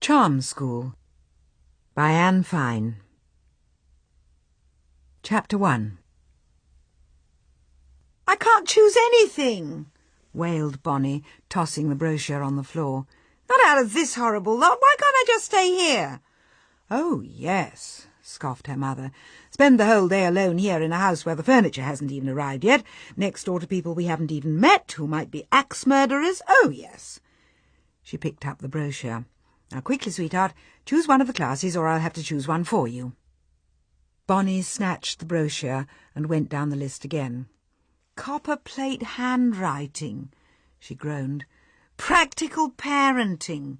Charm School by Anne Fine. Chapter 1. "I can't choose anything," wailed Bonny, tossing the brochure on the floor. "Not out of this horrible lot. Why can't I just stay here?" "Oh, yes," scoffed her mother. "Spend the whole day alone here in a house where the furniture hasn't even arrived yet, next door to people we haven't even met, who might be axe murderers. Oh, yes." She picked up the brochure. "Now, quickly, sweetheart, choose one of the classes or I'll have to choose one for you." Bonny snatched the brochure and went down the list again. "Copperplate handwriting," she groaned. "Practical parenting.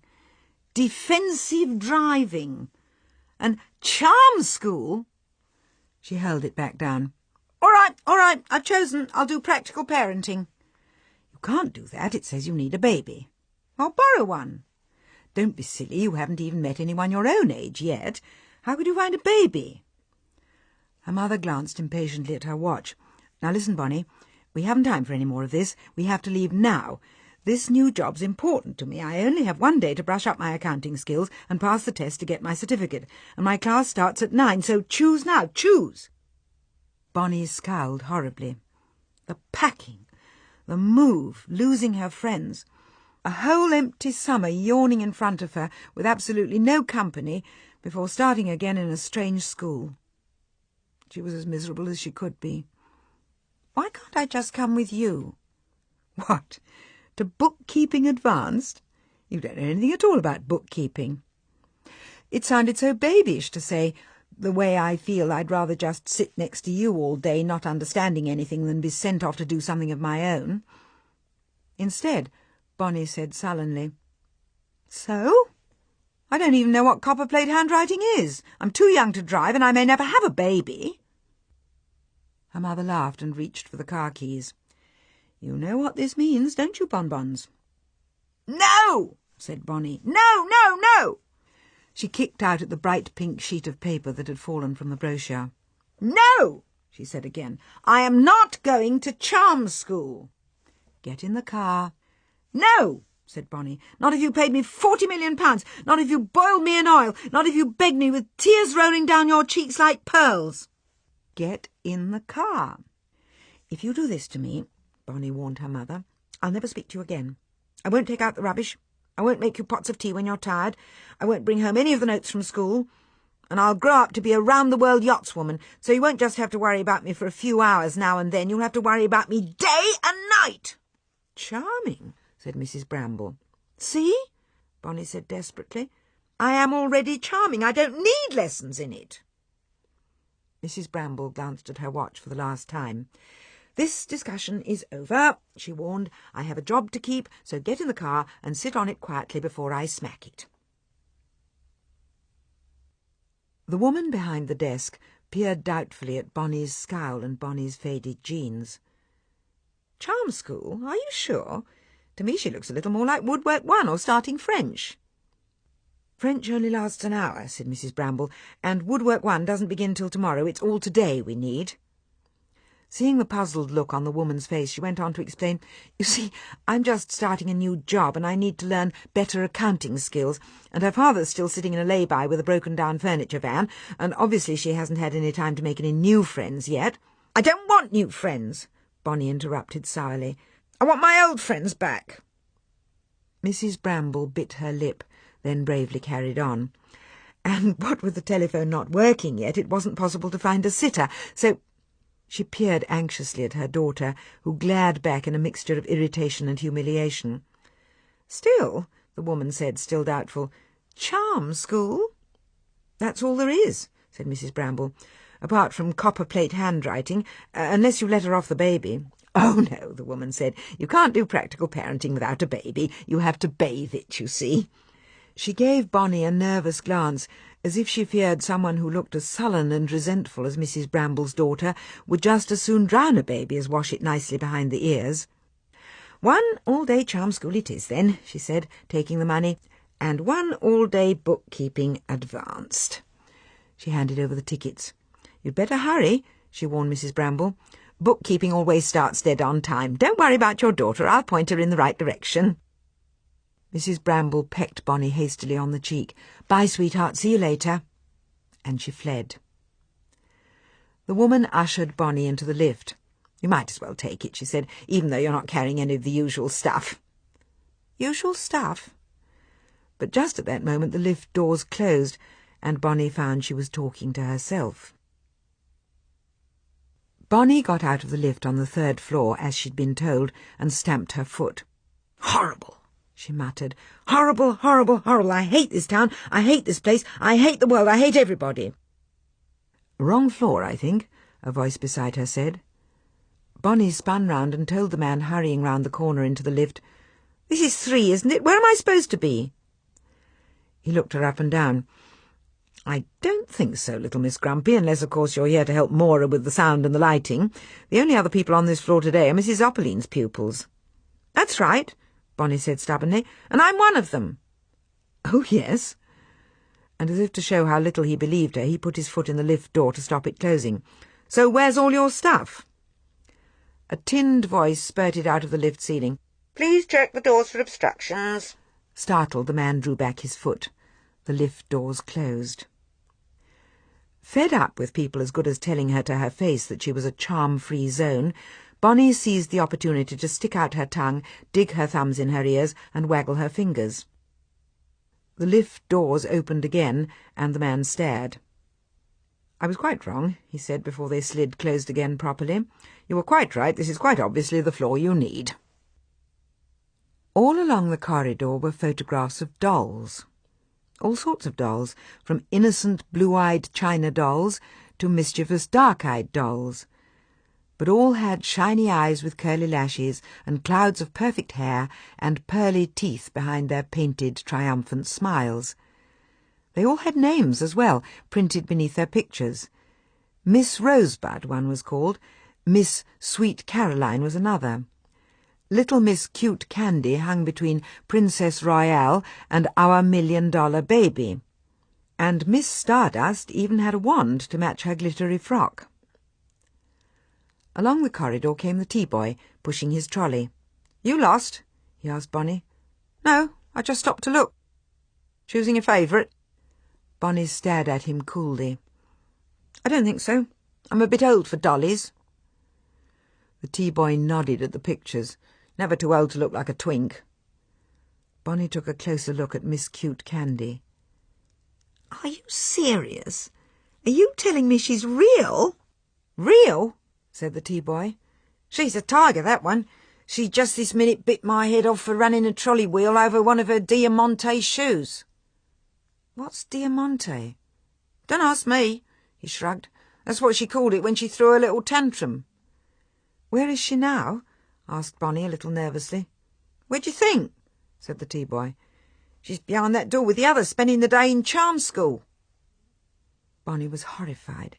Defensive driving. And charm school." She held it back down. All right, I've chosen. I'll do practical parenting." "You can't do that. It says you need a baby." "I'll borrow one." "Don't be silly. You haven't even met anyone your own age yet. How could you find a baby?" Her mother glanced impatiently at her watch. "Now listen, Bonny. We haven't time for any more of this. We have to leave now. This new job's important to me. I only have one day to brush up my accounting skills and pass the test to get my certificate, and my class starts at 9, so choose now. Choose!" Bonny scowled horribly. The packing, the move, losing her friends, a whole empty summer yawning in front of her with absolutely no company before starting again in a strange school. She was as miserable as she could be. "Why can't I just come with you?" "What, to bookkeeping advanced? You don't know anything at all about bookkeeping." It sounded so babyish to say, "The way I feel I'd rather just sit next to you all day, not understanding anything, than be sent off to do something of my own." Instead, Bonny said sullenly, "So? I don't even know what copperplate handwriting is. I'm too young to drive, and I may never have a baby." Her mother laughed and reached for the car keys. "You know what this means, don't you, Bonbons?" "No!" said Bonny. "No, no, no!" She kicked out at the bright pink sheet of paper that had fallen from the brochure. "No!" she said again. "I am not going to charm school." "Get in the car." "No!" said Bonny. "Not if you paid me £40 million, not if you boiled me in oil, not if you begged me with tears rolling down your cheeks like pearls." "Get in the car." "If you do this to me," Bonny warned her mother, "I'll never speak to you again. I won't take out the rubbish. I won't make you pots of tea when you're tired. I won't bring home any of the notes from school. And I'll grow up to be a round-the-world yachtswoman, so you won't just have to worry about me for a few hours now and then. You'll have to worry about me day and night." "Charming," said Mrs. Bramble. "See?" Bonny said desperately. "I am already charming. I don't need lessons in it." Mrs. Bramble glanced at her watch for the last time. "This discussion is over," she warned. "I have a job to keep, so get in the car and sit on it quietly before I smack it." The woman behind the desk peered doubtfully at Bonny's scowl and Bonny's faded jeans. "Charm school? Are you sure? To me she looks a little more like Woodwork 1 or starting French." "French only lasts an hour," said Mrs. Bramble, "and Woodwork 1 doesn't begin till tomorrow. It's all today we need." Seeing the puzzled look on the woman's face, she went on to explain, "You see, I'm just starting a new job, and I need to learn better accounting skills, and her father's still sitting in a lay-by with a broken-down furniture van, and obviously she hasn't had any time to make any new friends yet." "I don't want new friends," Bonny interrupted sourly. "I want my old friends back." Mrs. Bramble bit her lip, then bravely carried on. "And what with the telephone not working yet, it wasn't possible to find a sitter, so—" She peered anxiously at her daughter, who glared back in a mixture of irritation and humiliation. "Still," the woman said, still doubtful, "charm school?" "That's all there is," said Mrs. Bramble, "apart from copperplate handwriting, unless you let her off the baby." "Oh, no," the woman said. "You can't do practical parenting without a baby. You have to bathe it, you see." She gave Bonny a nervous glance, as if she feared someone who looked as sullen and resentful as Mrs. Bramble's daughter would just as soon drown a baby as wash it nicely behind the ears. "1 all-day charm school it is, then," she said, taking the money, "and 1 all-day bookkeeping advanced." She handed over the tickets. "You'd better hurry," she warned Mrs. Bramble. "Bookkeeping always starts dead on time. Don't worry about your daughter. I'll point her in the right direction." Mrs. Bramble pecked Bonny hastily on the cheek. "Bye, sweetheart, see you later." And she fled. The woman ushered Bonny into the lift. "You might as well take it," she said, "even though you're not carrying any of the usual stuff." Usual stuff? But just at that moment the lift doors closed, and Bonny found she was talking to herself. Bonny got out of the lift on the 3rd floor, as she'd been told, and stamped her foot. "Horrible!" she muttered. "Horrible, horrible, horrible! I hate this town, I hate this place, I hate the world, I hate everybody." "Wrong floor, I think," a voice beside her said. Bonny spun round and told the man hurrying round the corner into the lift, "This is 3, isn't it? Where am I supposed to be?" He looked her up and down. "I don't think so, little Miss Grumpy, unless, of course, you're here to help Moira with the sound and the lighting. The only other people on this floor today are Mrs. Opperline's pupils." "That's right," Bonny said stubbornly, "and I'm one of them." "Oh, yes?" And as if to show how little he believed her, he put his foot in the lift door to stop it closing. "So where's all your stuff?" A tinned voice spurted out of the lift ceiling. "Please check the doors for obstructions." Startled, the man drew back his foot. The lift doors closed. Fed up with people as good as telling her to her face that she was a charm-free zone, Bonny seized the opportunity to stick out her tongue, dig her thumbs in her ears, and waggle her fingers. The lift doors opened again, and the man stared. "I was quite wrong," he said before they slid closed again properly. "You were quite right. This is quite obviously the floor you need." All along the corridor were photographs of dolls. All sorts of dolls, from innocent blue-eyed china dolls to mischievous dark-eyed dolls. But all had shiny eyes with curly lashes and clouds of perfect hair and pearly teeth behind their painted, triumphant smiles. They all had names as well, printed beneath their pictures. Miss Rosebud, one was called. Miss Sweet Caroline was another. Little Miss Cute Candy hung between Princess Royale and Our $1,000,000 Baby. And Miss Stardust even had a wand to match her glittery frock. Along the corridor came the tea-boy, pushing his trolley. "You lost?" he asked Bonny. "No, I just stopped to look." "Choosing a favourite?" Bonny stared at him coolly. "I don't think so. I'm a bit old for dollies." The tea-boy nodded at the pictures. "Never too old to look like a twink." Bonny took a closer look at Miss Cute Candy. "Are you serious? Are you telling me she's real?" "Real?" said the tea-boy. "She's a tiger, that one. She just this minute bit my head off for running a trolley wheel over one of her Diamante shoes." "What's Diamante?" "Don't ask me," he shrugged. "That's what she called it when she threw her little tantrum." "Where is she now?" asked Bonny a little nervously. "Where do you think?" said the tea-boy. "She's behind that door with the others, spending the day in charm school." Bonny was horrified.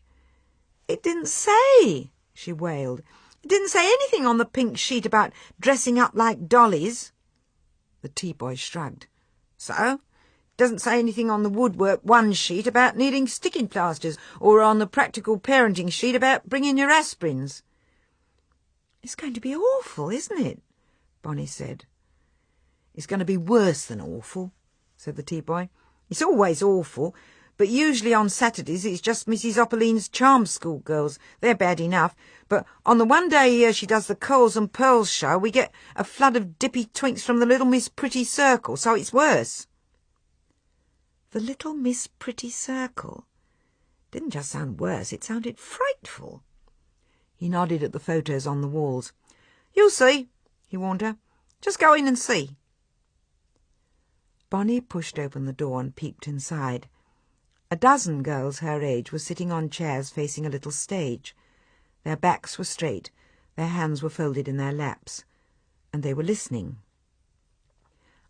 "It didn't say," she wailed. "It didn't say anything on the pink sheet about dressing up like dollies." The tea-boy shrugged. "So? It doesn't say anything on the woodwork 1 sheet about needing sticking plasters, or on the practical parenting sheet about bringing your aspirins." "It's going to be awful, isn't it?" Bonny said. "It's going to be worse than awful," said the tea-boy. "It's always awful, but usually on Saturdays it's just Mrs. Opperline's charm school girls. They're bad enough, but on the one day a year she does the Curls and Pearls show, we get a flood of dippy twinks from the Little Miss Pretty Circle, so it's worse." The Little Miss Pretty Circle? Didn't just sound worse, it sounded frightful. He nodded at the photos on the walls. "You'll see," he warned her. "Just go in and see." Bonny pushed open the door and peeped inside. A dozen girls her age were sitting on chairs facing a little stage. Their backs were straight, their hands were folded in their laps, and they were listening.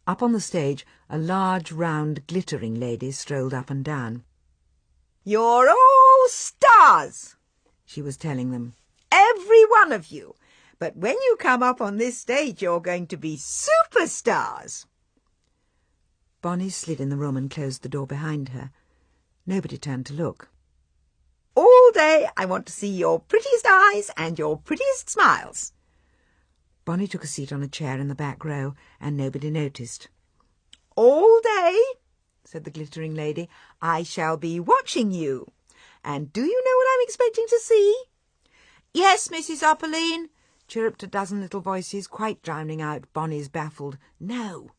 Up on the stage, a large, round, glittering lady strolled up and down. "You're all stars," she was telling them. "Every one of you. But when you come up on this stage, you're going to be superstars." Bonny slid in the room and closed the door behind her. Nobody turned to look. "All day I want to see your prettiest eyes and your prettiest smiles." Bonny took a seat on a chair in the back row, and nobody noticed. all day, said the glittering lady, I shall be watching you. And do you know what I'm expecting to see? Yes, Mrs. Opperline, chirruped a dozen little voices, quite drowning out Bonny's baffled no.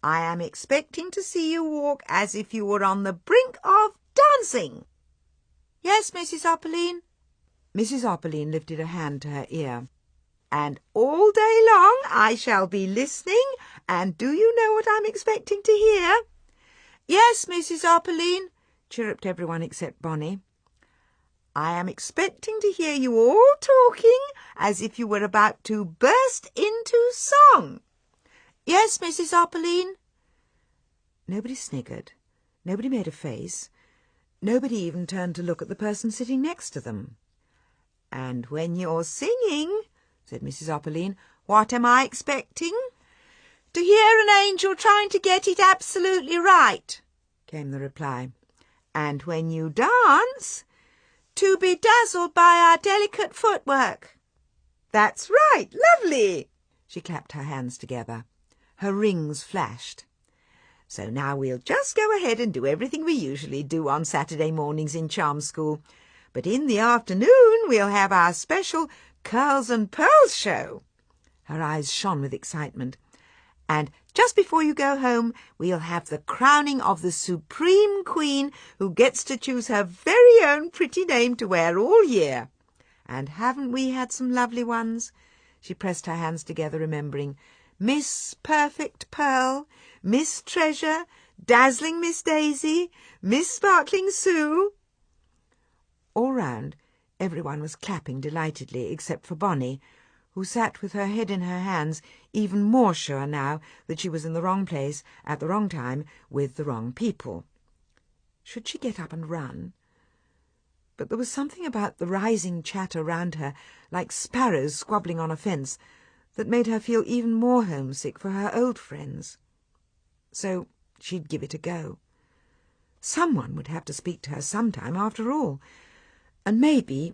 I am expecting to see you walk as if you were on the brink of dancing. Yes, Mrs. Opperline. Mrs. Opperline lifted a hand to her ear. And all day long I shall be listening, and do you know what I'm expecting to hear? Yes, Mrs. Opperline, chirruped everyone except Bonny. I am expecting to hear you all talking as if you were about to burst into song. Yes, Mrs. Opperline. Nobody sniggered. Nobody made a face. Nobody even turned to look at the person sitting next to them. And when you're singing, said Mrs. Opperline, what am I expecting? To hear an angel trying to get it absolutely right, came the reply. And when you dance, to be dazzled by our delicate footwork. That's right, lovely. She clapped her hands together. Her rings flashed. So now we'll just go ahead and do everything we usually do on Saturday mornings in charm school. But in the afternoon we'll have our special Curls and Pearls show. Her eyes shone with excitement. And just before you go home, we'll have the crowning of the Supreme Queen, who gets to choose her very own pretty name to wear all year. And haven't we had some lovely ones? She pressed her hands together, remembering. Miss Perfect Pearl, Miss Treasure, Dazzling Miss Daisy, Miss Sparkling Sue. All round, everyone was clapping delightedly, except for Bonny, who sat with her head in her hands, even more sure now that she was in the wrong place, at the wrong time, with the wrong people. Should she get up and run? But there was something about the rising chatter round her, like sparrows squabbling on a fence, that made her feel even more homesick for her old friends. So she'd give it a go. Someone would have to speak to her sometime, after all, and maybe,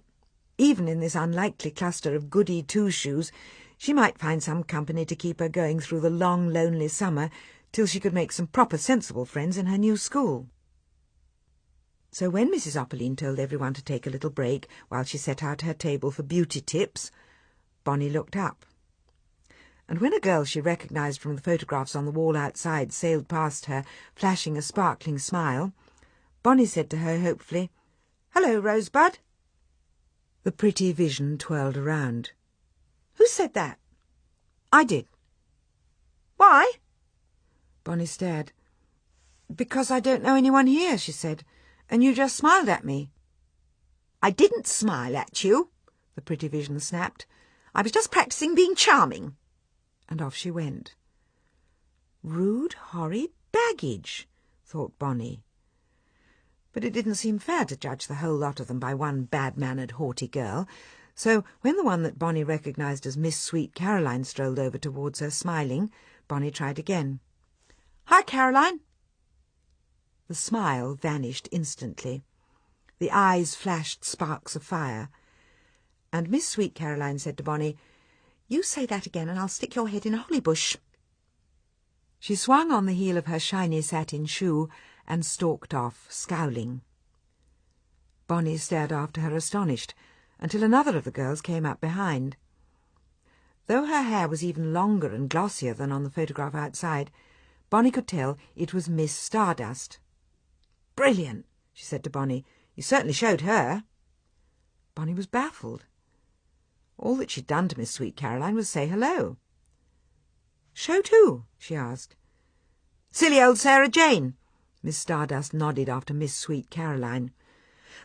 even in this unlikely cluster of goody two-shoes, she might find some company to keep her going through the long, lonely summer till she could make some proper sensible friends in her new school. So when Mrs. Opperline told everyone to take a little break while she set out her table for beauty tips, Bonny looked up. And when a girl she recognised from the photographs on the wall outside sailed past her, flashing a sparkling smile, Bonny said to her hopefully, "Hello, Rosebud." The pretty vision twirled around. "Who said that?" "I did." "Why?" Bonny stared. "Because I don't know anyone here," she said, "and you just smiled at me." "I didn't smile at you," the pretty vision snapped. "I was just practising being charming." And off she went. Rude, horrid baggage, thought Bonny. But it didn't seem fair to judge the whole lot of them by one bad-mannered, haughty girl, so when the one that Bonny recognised as Miss Sweet Caroline strolled over towards her, smiling, Bonny tried again. "Hi, Caroline." The smile vanished instantly. The eyes flashed sparks of fire. And Miss Sweet Caroline said to Bonny, "You say that again and I'll stick your head in a holly bush." She swung on the heel of her shiny satin shoe and stalked off, scowling. Bonny stared after her astonished, until another of the girls came up behind. Though her hair was even longer and glossier than on the photograph outside, Bonny could tell it was Miss Stardust. "Brilliant," she said to Bonny. "You certainly showed her." Bonny was baffled. All that she'd done to Miss Sweet Caroline was say hello. "Showed who?" she asked. "Silly old Sarah Jane." Miss Stardust nodded after Miss Sweet Caroline.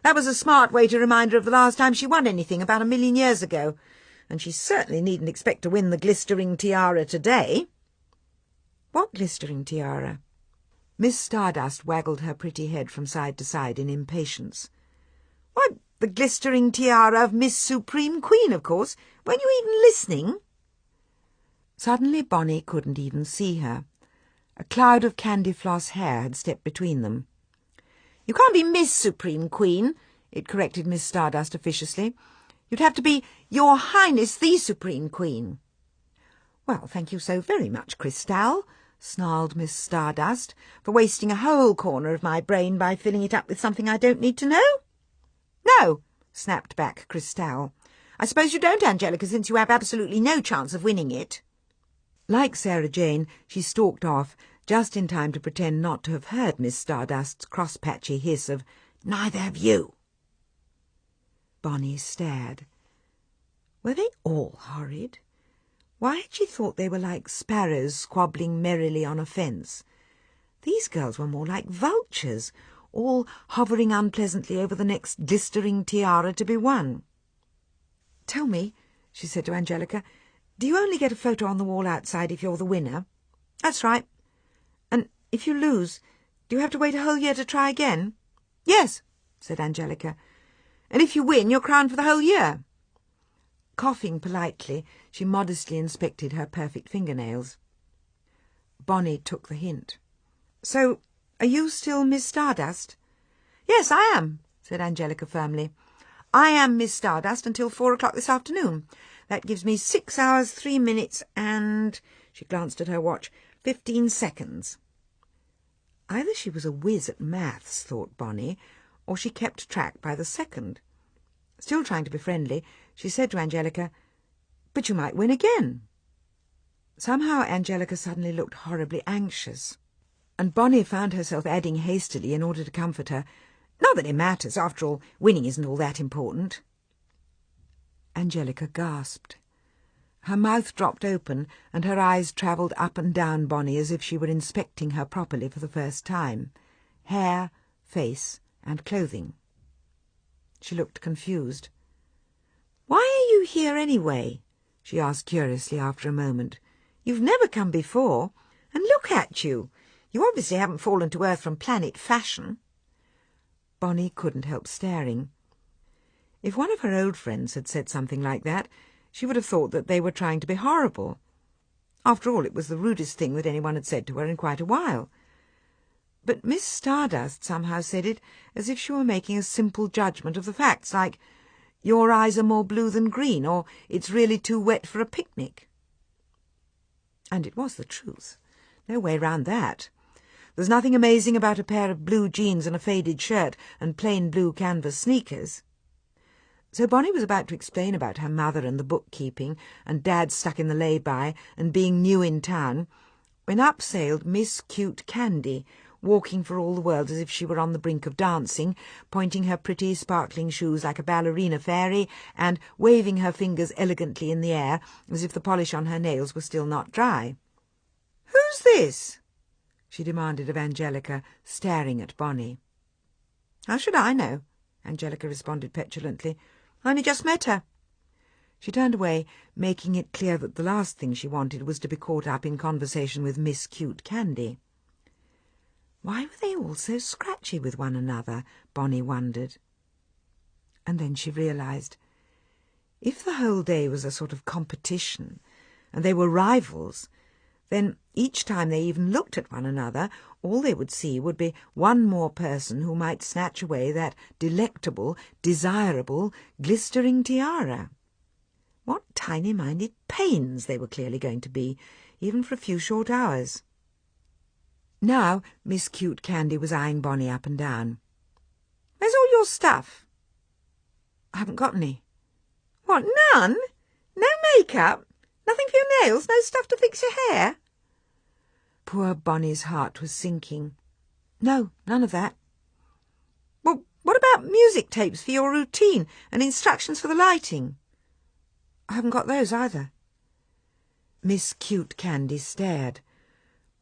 "That was a smart way to remind her of the last time she won anything about 1,000,000 years ago. And she certainly needn't expect to win the glistering tiara today." "What glistering tiara?" Miss Stardust waggled her pretty head from side to side in impatience. "Why, the glistering tiara of Miss Supreme Queen, of course. Weren't you even listening?" Suddenly Bonny couldn't even see her. A cloud of candy-floss hair had stepped between them. "You can't be Miss Supreme Queen," it corrected Miss Stardust officiously. "You'd have to be Your Highness the Supreme Queen." "Well, thank you so very much, Cristal," snarled Miss Stardust, "for wasting a whole corner of my brain by filling it up with something I don't need to know?" "No," snapped back Cristal. "I suppose you don't, Angelica, since you have absolutely no chance of winning it." Like Sarah Jane, she stalked off, just in time to pretend not to have heard Miss Stardust's cross-patchy hiss of, "Neither have you." Bonny stared. Were they all horrid? Why had she thought they were like sparrows squabbling merrily on a fence? These girls were more like vultures, all hovering unpleasantly over the next glistering tiara to be won. "Tell me," she said to Angelica, "do you only get a photo on the wall outside if you're the winner?" "That's right." "And if you lose, do you have to wait a whole year to try again?" "Yes," said Angelica. "And if you win, you're crowned for the whole year." Coughing politely, she modestly inspected her perfect fingernails. Bonny took the hint. "So, are you still Miss Stardust?" "Yes, I am," said Angelica firmly. "I am Miss Stardust until 4 o'clock this afternoon. That gives me 6 hours, 3 minutes and," she glanced at her watch, 15 seconds. Either she was a whiz at maths, thought Bonny, or she kept track by the second. Still trying to be friendly, she said to Angelica, "But you might win again." Somehow Angelica suddenly looked horribly anxious, and Bonny found herself adding hastily in order to comfort her, "Not that it matters. After all, winning isn't all that important." Angelica gasped. Her mouth dropped open, and her eyes travelled up and down Bonny as if she were inspecting her properly for the first time. Hair, face, and clothing. She looked confused. "Why are you here anyway?" she asked curiously after a moment. "You've never come before, and look at you. You obviously haven't fallen to earth from planet Fashion." Bonny couldn't help staring. If one of her old friends had said something like that, she would have thought that they were trying to be horrible. After all, it was the rudest thing that anyone had said to her in quite a while. But Miss Stardust somehow said it as if she were making a simple judgment of the facts, like, "Your eyes are more blue than green," or "It's really too wet for a picnic." And it was the truth. No way round that. There's nothing amazing about a pair of blue jeans and a faded shirt and plain blue canvas sneakers. So Bonny was about to explain about her mother and the bookkeeping, and Dad stuck in the lay-by, and being new in town, when up sailed Miss Cute Candy, walking for all the world as if she were on the brink of dancing, pointing her pretty sparkling shoes like a ballerina fairy, and waving her fingers elegantly in the air as if the polish on her nails were still not dry. "Who's this?" she demanded of Angelica, staring at Bonny. "How should I know?" Angelica responded petulantly. "I only just met her." She turned away, making it clear that the last thing she wanted was to be caught up in conversation with Miss Cute Candy. Why were they all so scratchy with one another? Bonny wondered. And then she realised, if the whole day was a sort of competition, and they were rivals, then each time they even looked at one another, all they would see would be one more person who might snatch away that delectable, desirable, glistering tiara. What tiny-minded pains they were clearly going to be, even for a few short hours. Now Miss Cute Candy was eyeing Bonny up and down. "Where's all your stuff?" "I haven't got any." "What, none? No makeup? Nothing for your nails? No stuff to fix your hair?" Poor Bonny's heart was sinking. "No, none of that." "Well, what about music tapes for your routine and instructions for the lighting?" "I haven't got those either." Miss Cute Candy stared.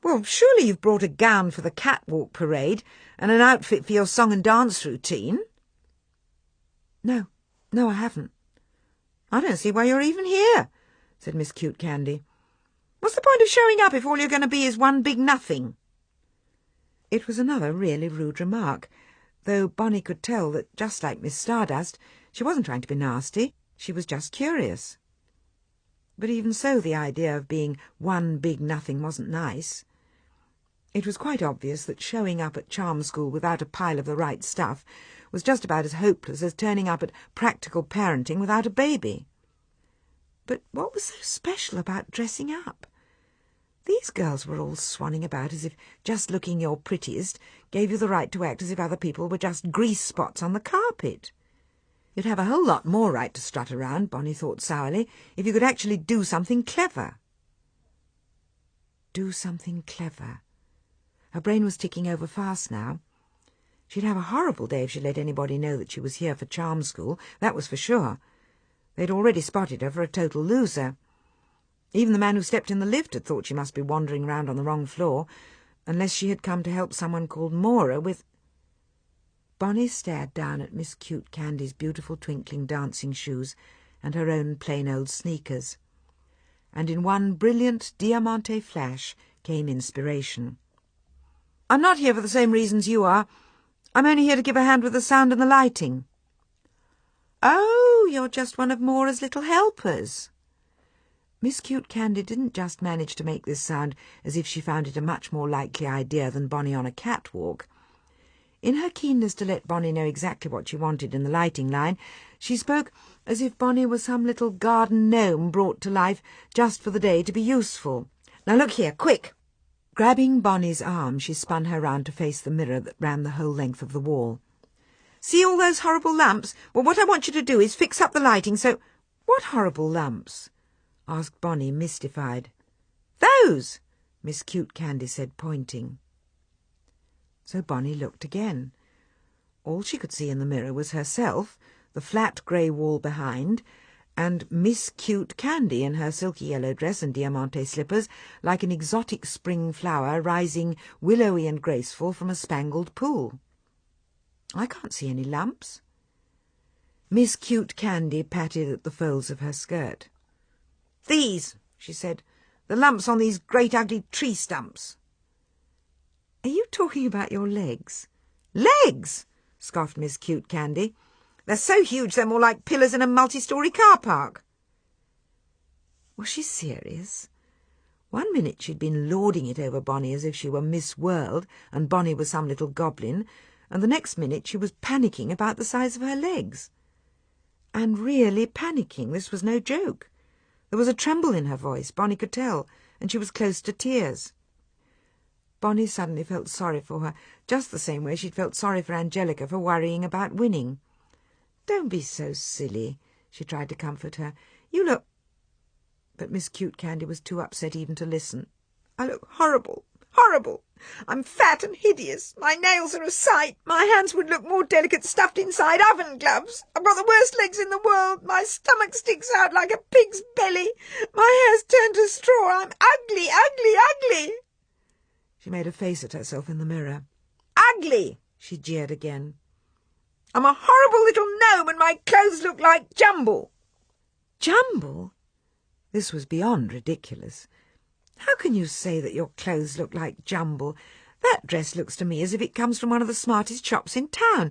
"Well, surely you've brought a gown for the catwalk parade and an outfit for your song and dance routine." No, I haven't." "I don't see why you're even here," said Miss Cute Candy. "What's the point of showing up if all you're going to be is one big nothing?" It was another really rude remark, though Bonny could tell that, just like Miss Stardust, she wasn't trying to be nasty, she was just curious. But even so, the idea of being one big nothing wasn't nice. It was quite obvious that showing up at charm school without a pile of the right stuff was just about as hopeless as turning up at practical parenting without a baby. But what was so special about dressing up? These girls were all swanning about as if just looking your prettiest gave you the right to act as if other people were just grease spots on the carpet. You'd have a whole lot more right to strut around, Bonny thought sourly, if you could actually do something clever. Do something clever. Her brain was ticking over fast now. She'd have a horrible day if she let anybody know that she was here for charm school, that was for sure. They'd already spotted her for a total loser. Even the man who stepped in the lift had thought she must be wandering round on the wrong floor, unless she had come to help someone called Mora with... Bonny stared down at Miss Cute Candy's beautiful twinkling dancing shoes and her own plain old sneakers. And in one brilliant diamante flash came inspiration. "I'm not here for the same reasons you are. I'm only here to give a hand with the sound and the lighting." "Oh, you're just one of Mora's little helpers." Miss Cute Candy didn't just manage to make this sound as if she found it a much more likely idea than Bonny on a catwalk. In her keenness to let Bonny know exactly what she wanted in the lighting line, she spoke as if Bonny was some little garden gnome brought to life just for the day to be useful. "Now look here, quick!" Grabbing Bonny's arm, she spun her round to face the mirror that ran the whole length of the wall. "See all those horrible lamps? Well, what I want you to do is fix up the lighting so—" "What horrible lamps?" asked Bonny, mystified. "Those!" Miss Cute Candy said, pointing. So Bonny looked again. All she could see in the mirror was herself, the flat grey wall behind, and Miss Cute Candy in her silky yellow dress and diamante slippers, like an exotic spring flower rising willowy and graceful from a spangled pool. "I can't see any lamps." Miss Cute Candy patted at the folds of her skirt. "These," she said, "the lumps on these great ugly tree stumps." "Are you talking about your legs?" "Legs!" scoffed Miss Cute Candy. "They're so huge they're more like pillars in a multi-storey car park." Was she serious? One minute she'd been lording it over Bonny as if she were Miss World and Bonny was some little goblin, and the next minute she was panicking about the size of her legs. And really panicking, this was no joke. There was a tremble in her voice, Bonny could tell, and she was close to tears. Bonny suddenly felt sorry for her, just the same way she'd felt sorry for Angelica for worrying about winning. "Don't be so silly," she tried to comfort her. "You look—" But Miss Cute Candy was too upset even to listen. "I look horrible, horrible. I'm fat and hideous. My nails are a sight. My hands would look more delicate stuffed inside oven gloves. I've got the worst legs in the world. My stomach sticks out like a pig's belly. My hair's turned to straw. I'm ugly, ugly, ugly." She made a face at herself in the mirror. "Ugly!" she jeered again. "I'm a horrible little gnome and my clothes look like jumble." "Jumble?" This was beyond ridiculous. "How can you say that your clothes look like jumble? That dress looks to me as if it comes from one of the smartest shops in town,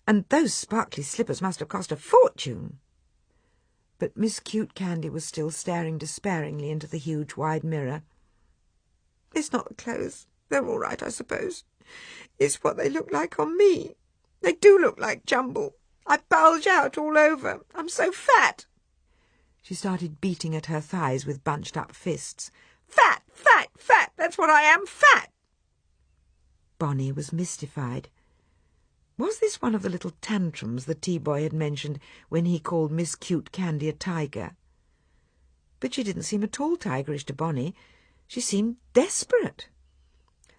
and those sparkly slippers must have cost a fortune." But Miss Cute Candy was still staring despairingly into the huge wide mirror. "It's not the clothes. They're all right, I suppose. It's what they look like on me. They do look like jumble. I bulge out all over. I'm so fat." She started beating at her thighs with bunched-up fists. "Fat, fat, fat! That's what I am, fat!" Bonny was mystified. Was this one of the little tantrums the tea-boy had mentioned when he called Miss Cute Candy a tiger? But she didn't seem at all tigerish to Bonny. She seemed desperate.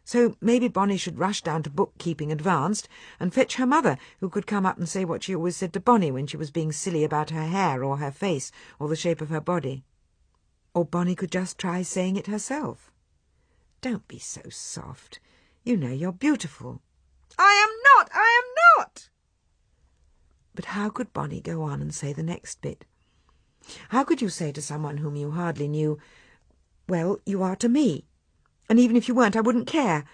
So maybe Bonny should rush down to bookkeeping advanced and fetch her mother, who could come up and say what she always said to Bonny when she was being silly about her hair or her face or the shape of her body. Or Bonny could just try saying it herself. "Don't be so soft. You know you're beautiful." "I am not! I am not!" But how could Bonny go on and say the next bit? How could you say to someone whom you hardly knew, "Well, you are to me. And even if you weren't, I wouldn't care.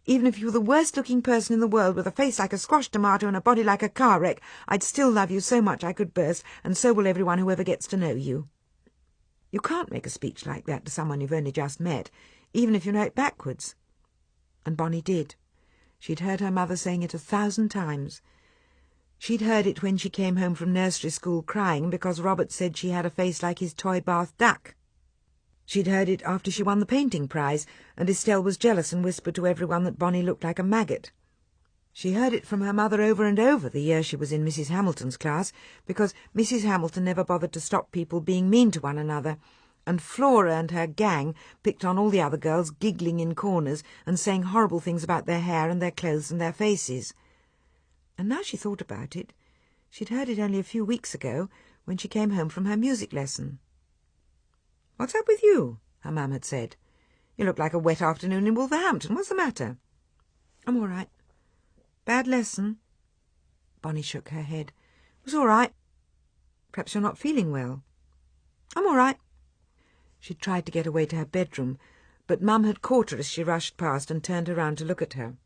Even if you were the worst-looking person in the world with a face like a squashed tomato and a body like a car wreck, I'd still love you so much I could burst, and so will everyone who ever gets to know you." You can't make a speech like that to someone you've only just met, even if you know it backwards. And Bonny did. She'd heard her mother saying it 1,000 times. She'd heard it when she came home from nursery school crying because Robert said she had a face like his toy bath duck. She'd heard it after she won the painting prize, and Estelle was jealous and whispered to everyone that Bonny looked like a maggot. She heard it from her mother over and over the year she was in Mrs. Hamilton's class, because Mrs. Hamilton never bothered to stop people being mean to one another, and Flora and her gang picked on all the other girls, giggling in corners and saying horrible things about their hair and their clothes and their faces. And now she thought about it, she'd heard it only a few weeks ago when she came home from her music lesson. "What's up with you?" her mum had said. "You look like a wet afternoon in Wolverhampton. What's the matter?" "I'm all right." "Bad lesson?" Bonny shook her head. "It was all right." "Perhaps you're not feeling well." "I'm all right." She'd tried to get away to her bedroom, but Mum had caught her as she rushed past and turned around to look at her.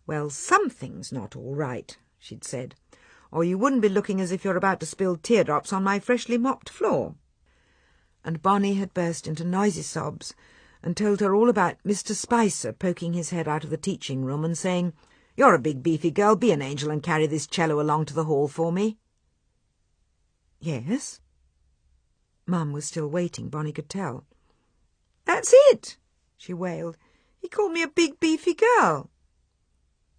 "Well, something's not all right," she'd said, "or you wouldn't be looking as if you're about to spill teardrops on my freshly mopped floor." And Bonny had burst into noisy sobs and told her all about Mr. Spicer poking his head out of the teaching room and saying, "You're a big beefy girl, be an angel and carry this cello along to the hall for me." "Yes?" Mum was still waiting, Bonny could tell. "That's it," she wailed. "He called me a big beefy girl."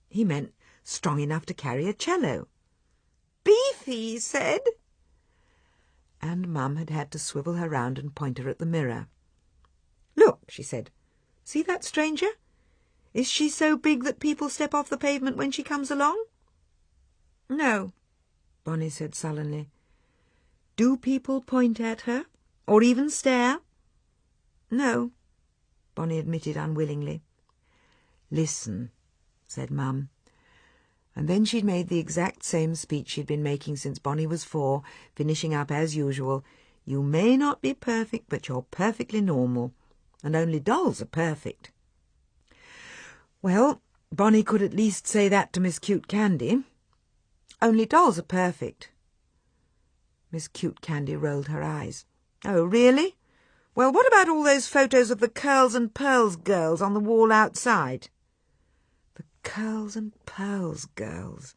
"He meant strong enough to carry a cello." "Beefy," he said. And Mum had had to swivel her round and point her at the mirror. "Look," she said. "See that stranger? Is she so big that people step off the pavement when she comes along?" "No," Bonny said sullenly. "Do people point at her, or even stare?" "No," Bonny admitted unwillingly. "Listen," said Mum. And then she'd made the exact same speech she'd been making since Bonny was 4, finishing up as usual. "You may not be perfect, but you're perfectly normal, and only dolls are perfect." Well, Bonny could at least say that to Miss Cute Candy. "Only dolls are perfect." Miss Cute Candy rolled her eyes. "Oh, really? Well, what about all those photos of the Curls and Pearls girls on the wall outside?" The Curls and Pearls girls.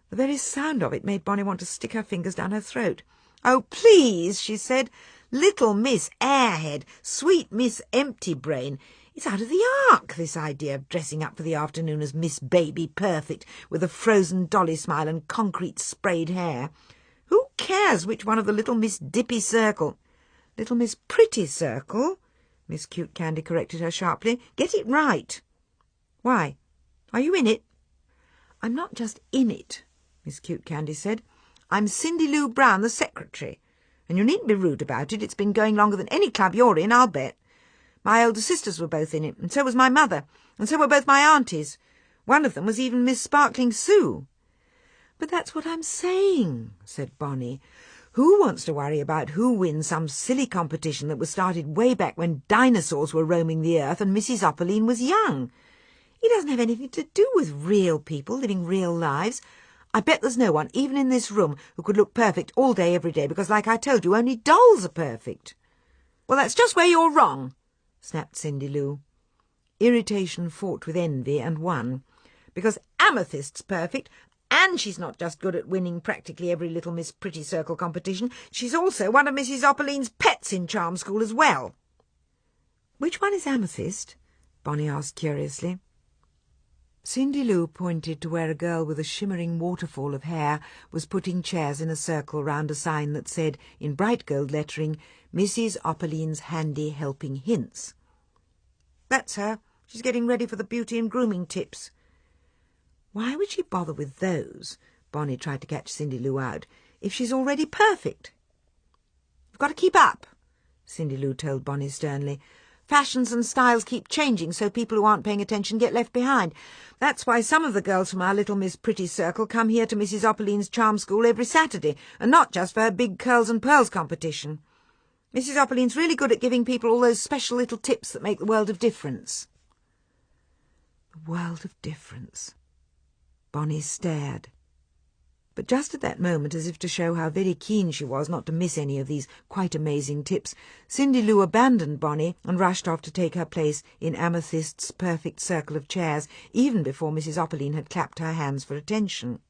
The very sound of it made Bonny want to stick her fingers down her throat. "Oh, please," she said. "Little Miss Airhead, sweet Miss Empty Brain. It's out of the ark, this idea of dressing up for the afternoon as Miss Baby Perfect, with a frozen dolly smile and concrete sprayed hair. Who cares which one of the Little Miss Dippy Circle—" "Little Miss Pretty Circle," Miss Cute Candy corrected her sharply. "Get it right." "Why? Are you in it?" "I'm not just in it," Miss Cute Candy said. "I'm Cindy Lou Brown, the secretary. And you needn't be rude about it. It's been going longer than any club you're in, I'll bet. My older sisters were both in it, and so was my mother, and so were both my aunties. One of them was even Miss Sparkling Sue." "But that's what I'm saying," said Bonny. "Who wants to worry about who wins some silly competition that was started way back when dinosaurs were roaming the earth and Mrs. Upperline was young? It doesn't have anything to do with real people living real lives. I bet there's no one, even in this room, who could look perfect all day every day, because, like I told you, only dolls are perfect." "Well, that's just where you're wrong," snapped Cindy Lou. Irritation fought with envy and won, because Amethyst's perfect, and she's not just good at winning practically every Little Miss Pretty Circle competition, she's also one of Mrs. Opperline's pets in Charm School as well. "Which one is Amethyst?" Bonny asked curiously. Cindy Lou pointed to where a girl with a shimmering waterfall of hair was putting chairs in a circle round a sign that said, in bright gold lettering, "Mrs. Opperline's Handy Helping Hints." "That's her. She's getting ready for the beauty and grooming tips." "Why would she bother with those?" Bonny tried to catch Cindy Lou out. "If she's already perfect." "You've got to keep up," Cindy Lou told Bonny sternly. "Fashions and styles keep changing, so people who aren't paying attention get left behind. That's why some of the girls from our Little Miss Pretty Circle come here to Mrs. Opperline's Charm School every Saturday, and not just for her big Curls and Pearls competition. Mrs. Opperline's really good at giving people all those special little tips that make the world of difference." The world of difference. Bonny stared. But just at that moment, as if to show how very keen she was not to miss any of these quite amazing tips, Cindy Lou abandoned Bonny and rushed off to take her place in Amethyst's perfect circle of chairs, even before Mrs. Opperline had clapped her hands for attention.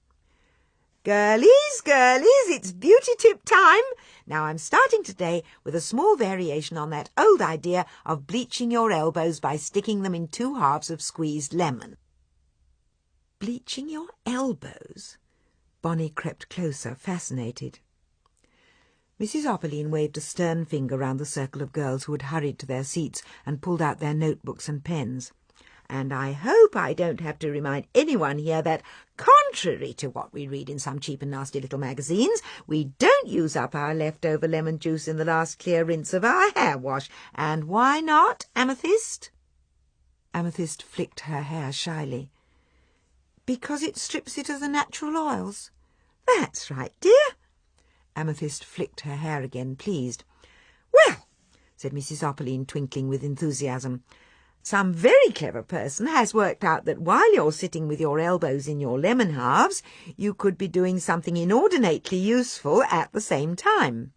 Girlies, girlies, it's beauty tip time. Now I'm starting today with a small variation on that old idea of bleaching your elbows by sticking them in 2 halves of squeezed lemon. Bleaching your elbows? Bonny crept closer, fascinated. Mrs. Opperline waved a stern finger round the circle of girls who had hurried to their seats and pulled out their notebooks and pens. And I hope I don't have to remind anyone here that, contrary to what we read in some cheap and nasty little magazines, we don't use up our leftover lemon juice in the last clear rinse of our hair wash. And why not, Amethyst? Amethyst flicked her hair shyly. Because it strips it of the natural oils. That's right, dear. Amethyst flicked her hair again, pleased. Well, said Mrs. Opperline, twinkling with enthusiasm, some very clever person has worked out that while you're sitting with your elbows in your lemon halves, you could be doing something inordinately useful at the same time.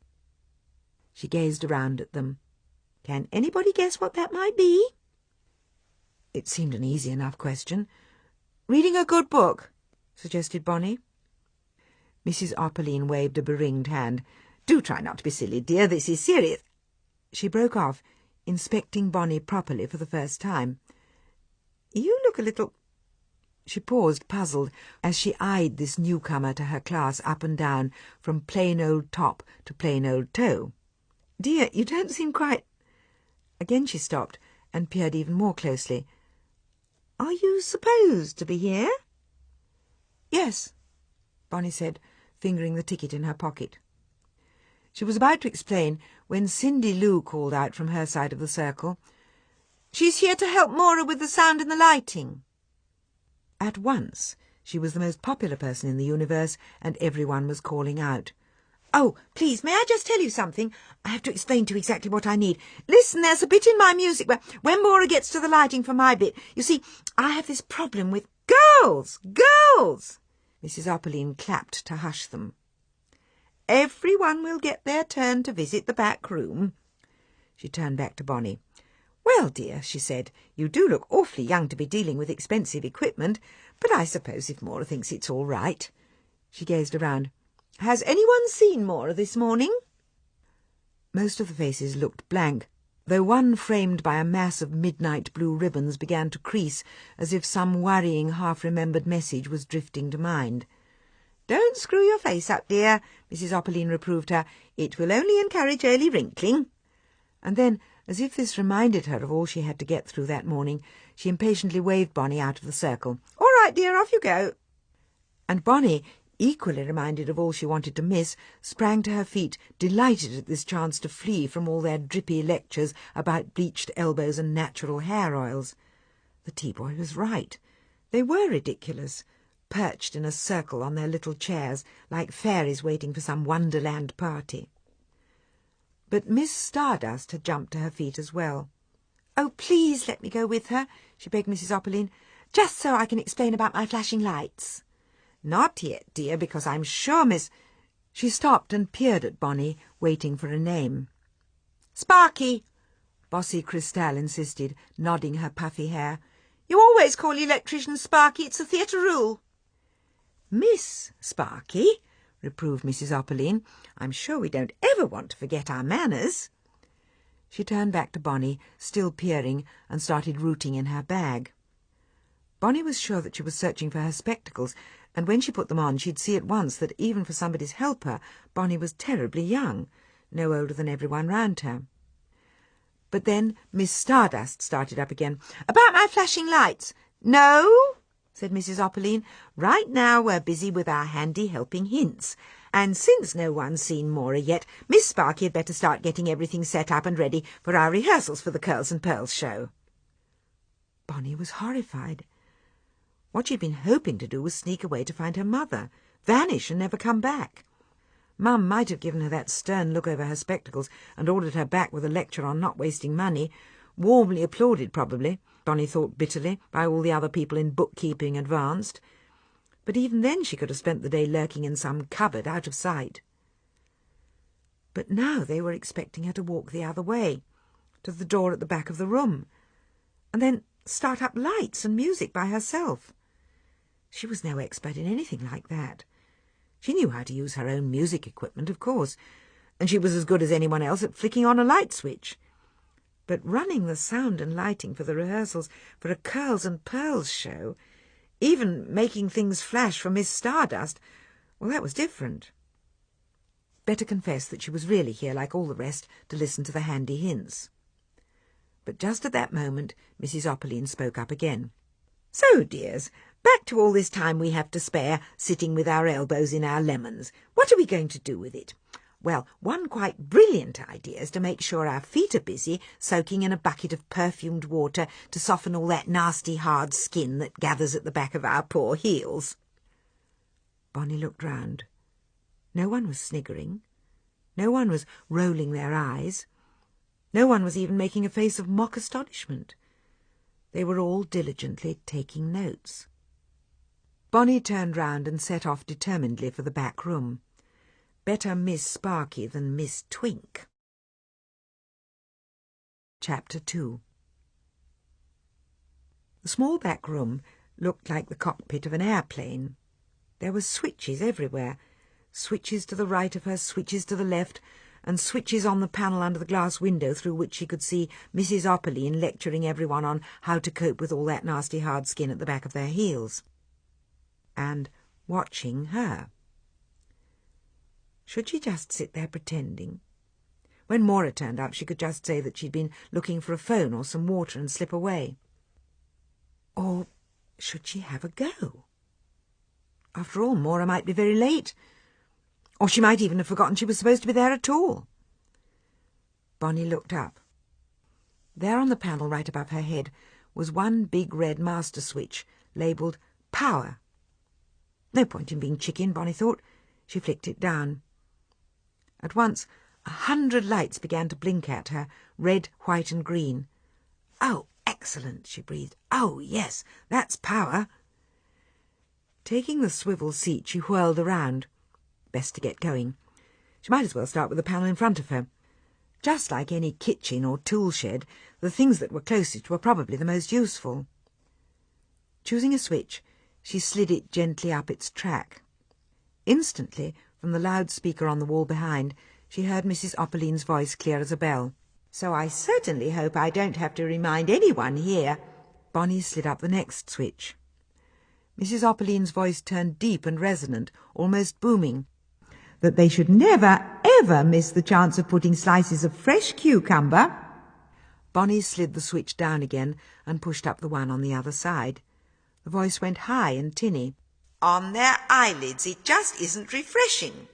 She gazed around at them. Can anybody guess what that might be? It seemed an easy enough question. Reading a good book, suggested Bonny. Mrs. Opperline waved a beringed hand. Do try not to be silly, dear. This is serious. She broke off, inspecting Bonny properly for the first time. You look a little... She paused, puzzled, as she eyed this newcomer to her class up and down, from plain old top to plain old toe. Dear, you don't seem quite... Again she stopped and peered even more closely. Are you supposed to be here? Yes, Bonny said, fingering the ticket in her pocket. She was about to explain when Cindy Lou called out from her side of the circle, She's here to help Maura with the sound and the lighting. At once she was the most popular person in the universe, and everyone was calling out. Oh, please, may I just tell you something? I have to explain to you exactly what I need. Listen, there's a bit in my music where, when Maura gets to the lighting for my bit, you see, I have this problem with girls! Mrs. Opperline clapped to hush them. Everyone will get their turn to visit the back room. She turned back to Bonny. Well, dear, she said, you do look awfully young to be dealing with expensive equipment, but I suppose if Maura thinks it's all right. She gazed around. Has anyone seen Maura this morning? Most of the faces looked blank, though one framed by a mass of midnight blue ribbons began to crease, as if some worrying half-remembered message was drifting to mind. Don't screw your face up, dear, Mrs. Opperline reproved her. It will only encourage early wrinkling. And then, as if this reminded her of all she had to get through that morning, she impatiently waved Bonny out of the circle. All right, dear, off you go. And Bonny, equally reminded of all she wanted to miss, sprang to her feet, delighted at this chance to flee from all their drippy lectures about bleached elbows and natural hair oils. The tea-boy was right. They were ridiculous, perched in a circle on their little chairs, like fairies waiting for some wonderland party. But Miss Stardust had jumped to her feet as well. Oh, please let me go with her, she begged Mrs. Opperline, just so I can explain about my flashing lights. Not yet, dear, because I'm sure Miss... She stopped and peered at Bonny, waiting for a name. Sparky, Bossy Cristal insisted, nodding her puffy hair. You always call the electrician Sparky. It's a theatre rule. Miss Sparky, reproved Mrs. Opperline. I'm sure we don't ever want to forget our manners. She turned back to Bonny, still peering, and started rooting in her bag. Bonny was sure that she was searching for her spectacles, and when she put them on she'd see at once that even for somebody's helper, Bonny was terribly young, no older than everyone round her. But then Miss Stardust started up again. About my flashing lights. No, said Mrs. Opperline. Right now we're busy with our handy helping hints. And since no one's seen Maura yet, Miss Sparky had better start getting everything set up and ready for our rehearsals for the Curls and Pearls show. Bonny was horrified. What she'd been hoping to do was sneak away to find her mother, vanish and never come back. Mum might have given her that stern look over her spectacles and ordered her back with a lecture on not wasting money, warmly applauded probably, Bonny thought bitterly, by all the other people in bookkeeping advanced. But even then she could have spent the day lurking in some cupboard out of sight. But now they were expecting her to walk the other way, to the door at the back of the room, and then start up lights and music by herself. She was no expert in anything like that. She knew how to use her own music equipment, of course, and she was as good as anyone else at flicking on a light switch. But running the sound and lighting for the rehearsals for a Curls and Pearls show, even making things flash for Miss Stardust, well, that was different. Better confess that she was really here, like all the rest, to listen to the handy hints. But just at that moment, Mrs. Opperline spoke up again. "So, dears, back to all this time we have to spare, sitting with our elbows in our lemons. What are we going to do with it? Well, one quite brilliant idea is to make sure our feet are busy, soaking in a bucket of perfumed water to soften all that nasty hard skin that gathers at the back of our poor heels." Bonny looked round. No one was sniggering. No one was rolling their eyes. No one was even making a face of mock astonishment. They were all diligently taking notes. Bonny turned round and set off determinedly for the back room. Better Miss Sparky than Miss Twink. Chapter 2. The small back room looked like the cockpit of an airplane. There were switches everywhere, switches to the right of her, switches to the left, and switches on the panel under the glass window through which she could see Mrs. Opperline lecturing everyone on how to cope with all that nasty hard skin at the back of their heels. And watching her. Should she just sit there pretending? When Maura turned up, she could just say that she'd been looking for a phone or some water and slip away. Or should she have a go? After all, Maura might be very late. Or she might even have forgotten she was supposed to be there at all. Bonny looked up. There on the panel right above her head was one big red master switch, labelled Power. No point in being chicken, Bonny thought. She flicked it down. At once 100 lights began to blink at her, red, white and green. "Oh, excellent," she breathed. "Oh, yes, that's power." Taking the swivel seat, she whirled around. Best to get going. She might as well start with the panel in front of her. Just like any kitchen or tool shed, the things that were closest were probably the most useful. Choosing a switch, she slid it gently up its track. Instantly, from the loudspeaker on the wall behind, she heard Mrs. Opperline's voice clear as a bell. "So I certainly hope I don't have to remind anyone here." Bonny slid up the next switch. Mrs. Opperline's voice turned deep and resonant, almost booming. "That they should never, ever miss the chance of putting slices of fresh cucumber." Bonny slid the switch down again and pushed up the one on the other side. The voice went high and tinny. "On their eyelids. It just isn't refreshing."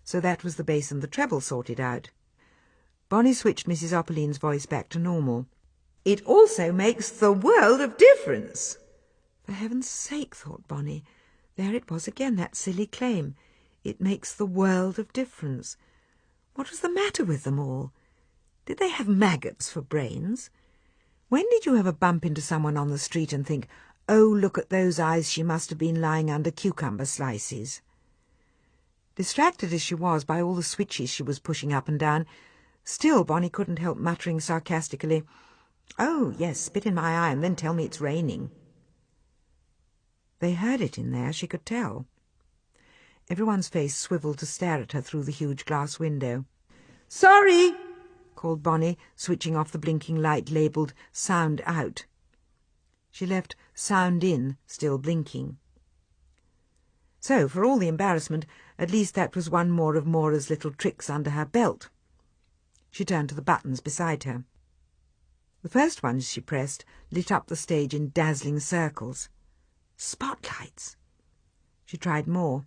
So that was the bass and the treble sorted out. Bonny switched Mrs. Opperline's voice back to normal. "It also makes the world of difference." For heaven's sake, thought Bonny. There it was again, that silly claim. It makes the world of difference. What was the matter with them all? Did they have maggots for brains? When did you ever bump into someone on the street and think, "Oh, look at those eyes, she must have been lying under cucumber slices"? Distracted as she was by all the switches she was pushing up and down, still Bonny couldn't help muttering sarcastically, "Oh, yes, spit in my eye and then tell me it's raining." They heard it in there, she could tell. Everyone's face swivelled to stare at her through the huge glass window. "Sorry," called Bonny, switching off the blinking light labelled Sound Out. She left Sound In still blinking. So, for all the embarrassment, at least that was one more of Maura's little tricks under her belt. She turned to the buttons beside her. The first ones she pressed lit up the stage in dazzling circles. Spotlights! She tried more.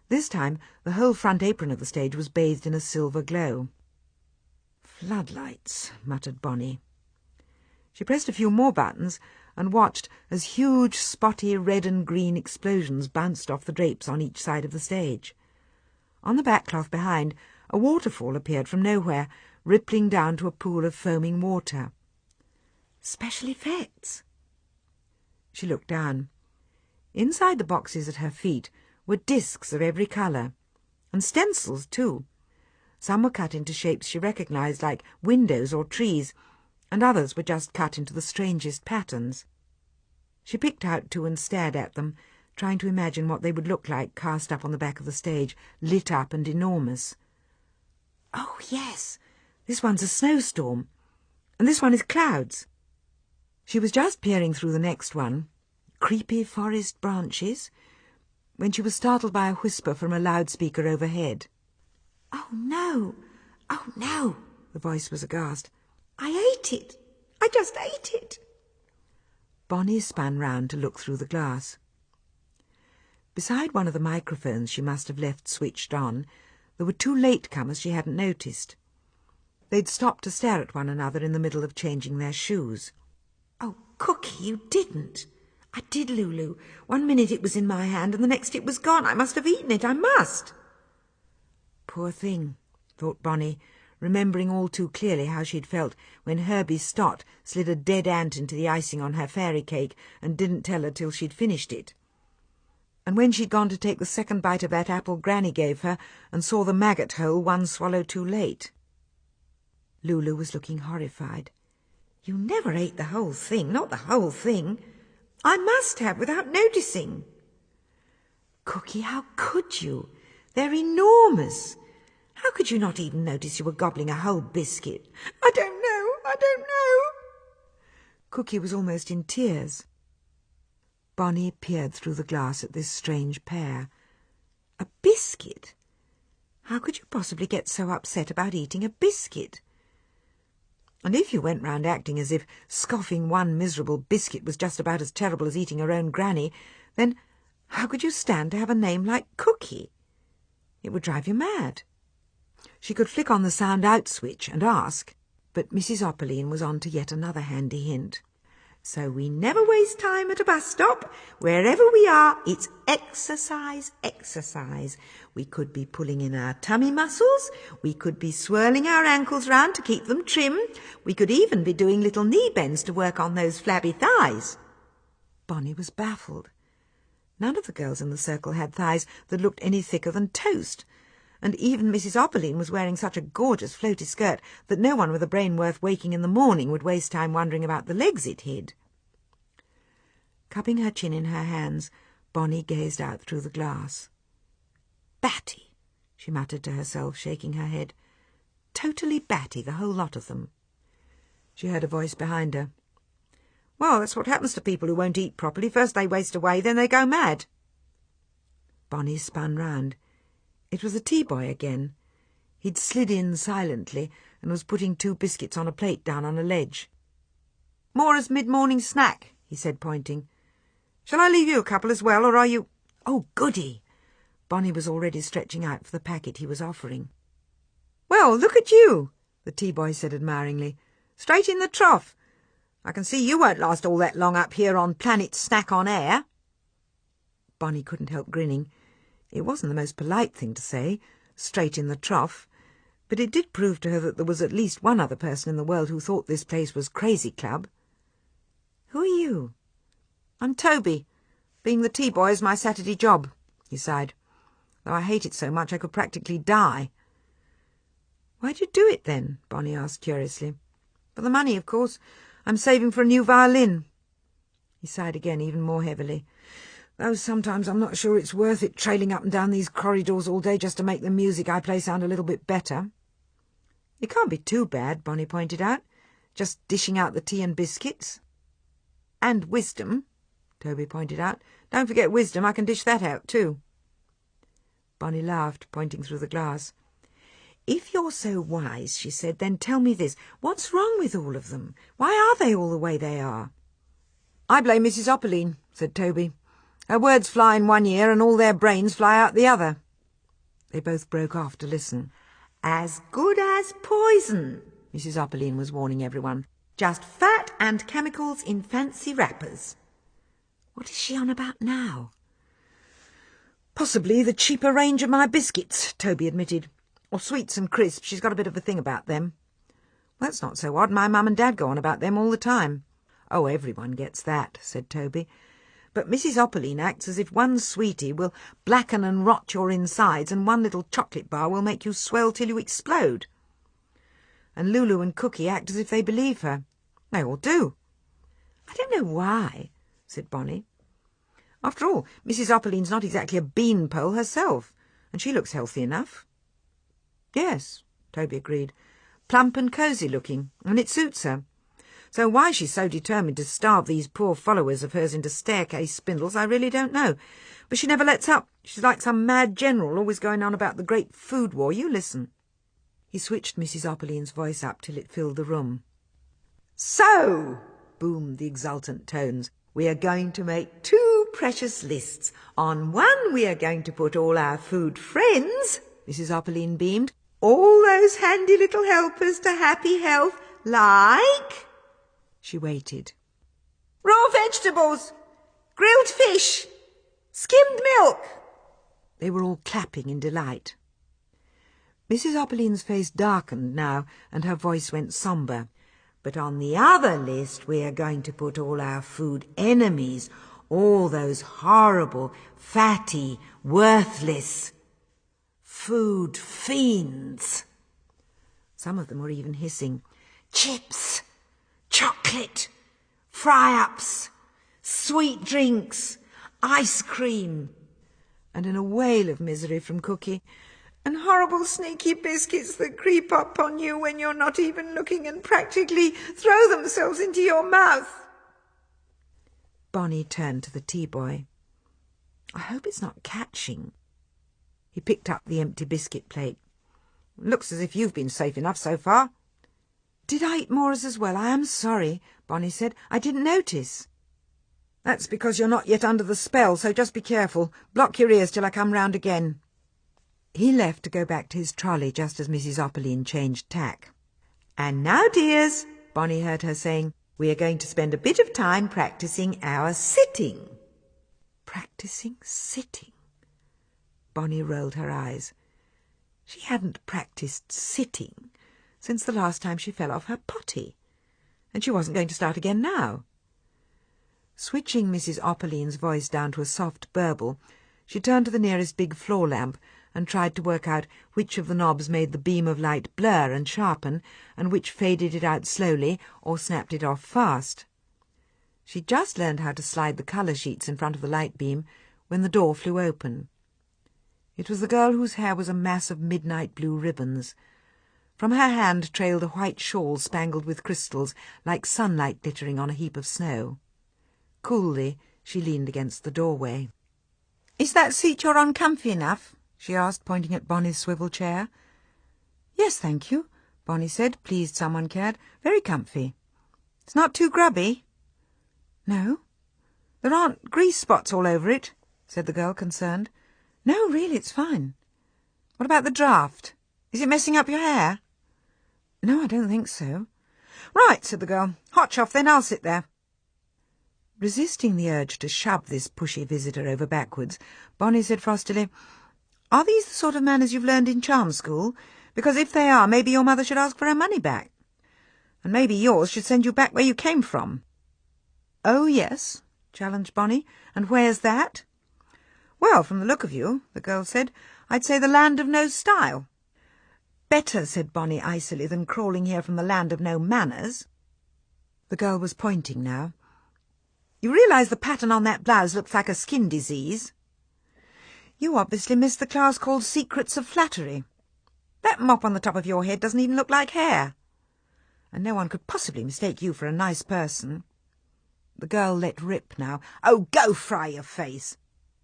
This time the whole front apron of the stage was bathed in a silver glow. "Floodlights," muttered Bonny. She pressed a few more buttons and watched as huge, spotty red and green explosions bounced off the drapes on each side of the stage. On the backcloth behind, a waterfall appeared from nowhere, rippling down to a pool of foaming water. Special effects! She looked down. Inside the boxes at her feet were discs of every colour, and stencils too. Some were cut into shapes she recognised, like windows or trees, and others were just cut into the strangest patterns. She picked out two and stared at them, trying to imagine what they would look like cast up on the back of the stage, lit up and enormous. "Oh, yes, this one's a snowstorm, and this one is clouds." She was just peering through the next one, creepy forest branches, when she was startled by a whisper from a loudspeaker overhead. "Oh, no! Oh, no!" the voice was aghast. "I ate it! I just ate it!" Bonny spun round to look through the glass. Beside one of the microphones she must have left switched on, there were two latecomers she hadn't noticed. They'd stopped to stare at one another in the middle of changing their shoes. "Oh, Cookie, you didn't!" "I did, Lulu. 1 minute it was in my hand, and the next it was gone. I must have eaten it. I must." Poor thing, thought Bonny, remembering all too clearly how she'd felt when Herbie Stott slid a dead ant into the icing on her fairy cake and didn't tell her till she'd finished it. And when she'd gone to take the second bite of that apple Granny gave her and saw the maggot hole 1 swallow too late. Lulu was looking horrified. "You never ate the whole thing, not the whole thing." "I must have, without noticing." "Cookie, how could you? They're enormous. How could you not even notice you were gobbling a whole biscuit?" "I don't know." Cookie was almost in tears. Bonny peered through the glass at this strange pair. A biscuit? How could you possibly get so upset about eating a biscuit? And if you went round acting as if scoffing one miserable biscuit was just about as terrible as eating her own granny, then how could you stand to have a name like Cookie? It would drive you mad. She could flick on the sound out switch and ask, but Mrs. Opperline was on to yet another handy hint. "So we never waste time at a bus stop. Wherever we are, it's exercise, exercise. We could be pulling in our tummy muscles. We could be swirling our ankles round to keep them trim. We could even be doing little knee bends to work on those flabby thighs." Bonny was baffled. None of the girls in the circle had thighs that looked any thicker than toast, and even Mrs. Opperline was wearing such a gorgeous floaty skirt that no one with a brain worth waking in the morning would waste time wondering about the legs it hid. Cupping her chin in her hands, Bonny gazed out through the glass. "Batty," she muttered to herself, shaking her head. "Totally batty, the whole lot of them." She heard a voice behind her. "Well, that's what happens to people who won't eat properly. First they waste away, then they go mad." Bonny spun round. It was the tea-boy again. He'd slid in silently and was putting 2 biscuits on a plate down on a ledge. "More as mid-morning snack," he said, pointing. "Shall I leave you a couple as well, or are you—" "Oh, goody!" Bonny was already stretching out for the packet he was offering. "Well, look at you," the tea-boy said admiringly. "Straight in the trough. I can see you won't last all that long up here on planet Snack on Air." Bonny couldn't help grinning. It wasn't the most polite thing to say, straight in the trough, but it did prove to her that there was at least one other person in the world who thought this place was Crazy Club. "Who are you?" "I'm Toby. Being the tea-boy is my Saturday job," he sighed. "Though I hate it so much I could practically die." "Why do you do it, then?" Bonny asked curiously. "For the money, of course. I'm saving for a new violin." He sighed again, even more heavily. "Though sometimes I'm not sure it's worth it trailing up and down these corridors all day just to make the music I play sound a little bit better." "It can't be too bad," Bonny pointed out. "Just dishing out the tea and biscuits." "And wisdom," Toby pointed out. "Don't forget wisdom. I can dish that out too." Bonny laughed, pointing through the glass. "If you're so wise," she said, "then tell me this. What's wrong with all of them? Why are they all the way they are?" "I blame Mrs. Opperline," said Toby. "Her words fly in one ear and all their brains fly out the other." They both broke off to listen. "As good as poison," Mrs. Opperline was warning everyone. "Just fat and chemicals in fancy wrappers." "What is she on about now?" "Possibly the cheaper range of my biscuits," Toby admitted. "Or sweets and crisps. She's got a bit of a thing about them." "That's not so odd. My mum and dad go on about them all the time." "Oh, everyone gets that," said Toby. "But Mrs. Opperline acts as if one sweetie will blacken and rot your insides and one little chocolate bar will make you swell till you explode. And Lulu and Cookie act as if they believe her. They all do." "I don't know why," said Bonny. After all, Mrs. Opperlean's not exactly a beanpole herself, and she looks healthy enough. Yes, Toby agreed. Plump and cosy looking, and it suits her. So why she's so determined to starve these poor followers of hers into staircase spindles, I really don't know. But she never lets up. She's like some mad general, always going on about the great food war. You listen. He switched Mrs. Opperlean's voice up till it filled the room. So, boomed the exultant tones, we are going to make 2 precious lists. On one we are going to put all our food friends, Mrs. Opperlean beamed, all those handy little helpers to happy health, like... She waited. Raw vegetables, grilled fish, skimmed milk. They were all clapping in delight. Mrs. Opperlean's face darkened now, and her voice went sombre. But on the other list we are going to put all our food enemies, all those horrible, fatty, worthless food fiends. Some of them were even hissing. Chips, chocolate, fry-ups, sweet drinks, ice cream. And in a wail of misery from Cookie, and horrible sneaky biscuits that creep up on you when you're not even looking and practically throw themselves into your mouth. Bonny turned to the tea-boy. I hope it's not catching. He picked up the empty biscuit plate. Looks as if you've been safe enough so far. Did I eat more as well? I am sorry, Bonny said. I didn't notice. That's because you're not yet under the spell, so just be careful. Block your ears till I come round again. He left to go back to his trolley just as Mrs. Opperlean changed tack. And now, dears, Bonny heard her saying, we are going to spend a bit of time practising our sitting. Practising sitting? Bonny rolled her eyes. She hadn't practised sitting since the last time she fell off her potty, and she wasn't going to start again now. Switching Mrs. Opperlean's voice down to a soft burble, she turned to the nearest big floor lamp and tried to work out which of the knobs made the beam of light blur and sharpen, and which faded it out slowly or snapped it off fast. She'd just learned how to slide the colour sheets in front of the light beam when the door flew open. It was the girl whose hair was a mass of midnight blue ribbons. From her hand trailed a white shawl spangled with crystals, like sunlight glittering on a heap of snow. Coolly, she leaned against the doorway. "Is that seat you're on comfy enough?" she asked, pointing at Bonny's swivel chair. "Yes, thank you," Bonny said, pleased someone cared. "Very comfy. It's not too grubby?" "No." "There aren't grease spots all over it?" said the girl, concerned. "No, really, it's fine." "What about the draught? Is it messing up your hair?" "No, I don't think so." "Right," said the girl. "Hot chuff, then I'll sit there." Resisting the urge to shove this pushy visitor over backwards, Bonny said frostily, "Are these the sort of manners you've learned in charm school? Because if they are, maybe your mother should ask for her money back. And maybe yours should send you back where you came from." "Oh, yes," challenged Bonny. "And where's that?" "Well, from the look of you," the girl said, "I'd say the land of no style." "Better," said Bonny icily, "than crawling here from the land of no manners." The girl was pointing now. "You realise the pattern on that blouse looks like a skin disease?" "You obviously missed the class called Secrets of Flattery. That mop on the top of your head doesn't even look like hair. And no one could possibly mistake you for a nice person." The girl let rip now. "Oh, go fry your face."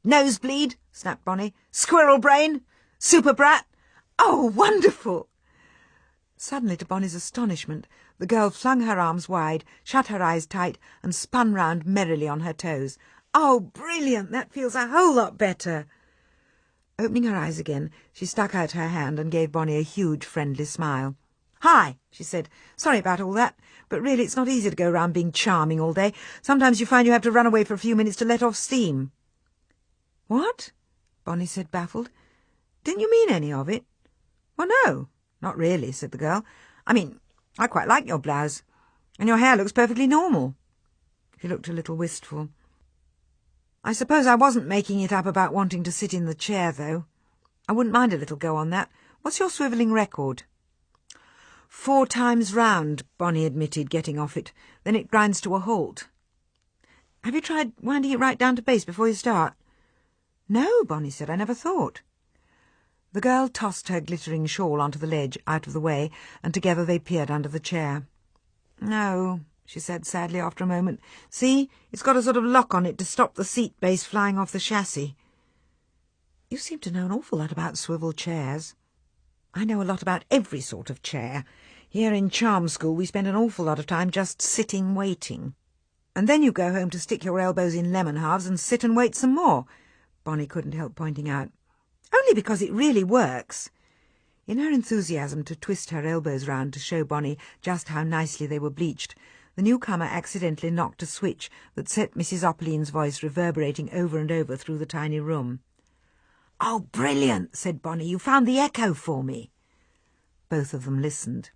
"Nosebleed," snapped Bonny. "Squirrel brain. Super brat. Oh, wonderful!" Suddenly, to Bonny's astonishment, the girl flung her arms wide, shut her eyes tight, and spun round merrily on her toes. "Oh, brilliant! That feels a whole lot better." Opening her eyes again, she stuck out her hand and gave Bonny a huge, friendly smile. "Hi," she said. "Sorry about all that, but really it's not easy to go round being charming all day. Sometimes you find you have to run away for a few minutes to let off steam." "What?" Bonny said, baffled. "Didn't you mean any of it?" "Well, no, not really," said the girl. "I mean, I quite like your blouse, and your hair looks perfectly normal." She looked a little wistful. "I suppose I wasn't making it up about wanting to sit in the chair, though. I wouldn't mind a little go on that. What's your swivelling record?" "4 times round," Bonny admitted, getting off it. "Then it grinds to a halt." Have you tried winding it right down to base before you start? No, Bonny said, I never thought. The girl tossed her glittering shawl onto the ledge, out of the way, and together they peered under the chair. No, she said sadly after a moment. See, it's got a sort of lock on it to stop the seat base flying off the chassis. You seem to know an awful lot about swivel chairs. I know a lot about every sort of chair. Here in charm school we spend an awful lot of time just sitting waiting. And then you go home to stick your elbows in lemon halves and sit and wait some more, Bonny couldn't help pointing out. Only because it really works. In her enthusiasm to twist her elbows round to show Bonny just how nicely they were bleached, the newcomer accidentally knocked a switch that set Mrs. Opeline's voice reverberating over and over through the tiny room. "Oh, brilliant," said Bonny. "You found the echo for me." Both of them listened.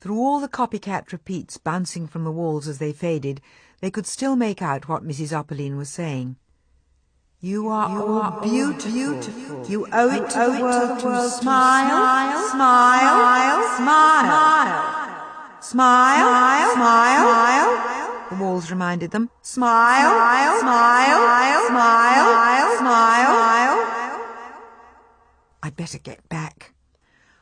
Through all the copycat repeats bouncing from the walls as they faded, they could still make out what Mrs. Opoline was saying. You are all beautiful. You owe it to the world to smile, smile, smile. Smile, smile. The walls reminded them. Smile, smile, smile, smile. I'd better get back.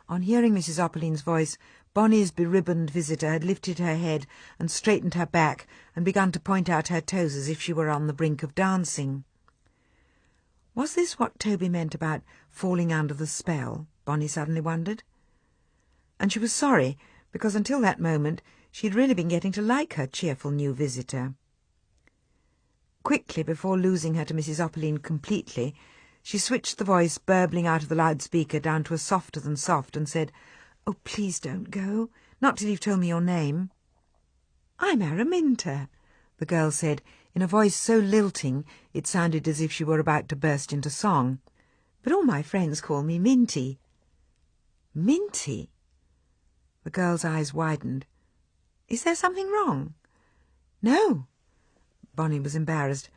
On hearing Mrs. Opeline's voice, Bonny's beribboned visitor had lifted her head and straightened her back and begun to point out her toes as if she were on the brink of dancing. Was this what Toby meant about falling under the spell? Bonny suddenly wondered. And she was sorry, because until that moment she had really been getting to like her cheerful new visitor. Quickly, before losing her to Mrs. Opoline completely, she switched the voice burbling out of the loudspeaker down to a softer than soft and said, "Oh, please don't go. Not till you've told me your name." "I'm Araminta," the girl said, in a voice so lilting it sounded as if she were about to burst into song. "But all my friends call me Minty." "Minty?" The girl's eyes widened. "Is there something wrong?" "No." Bonny was embarrassed.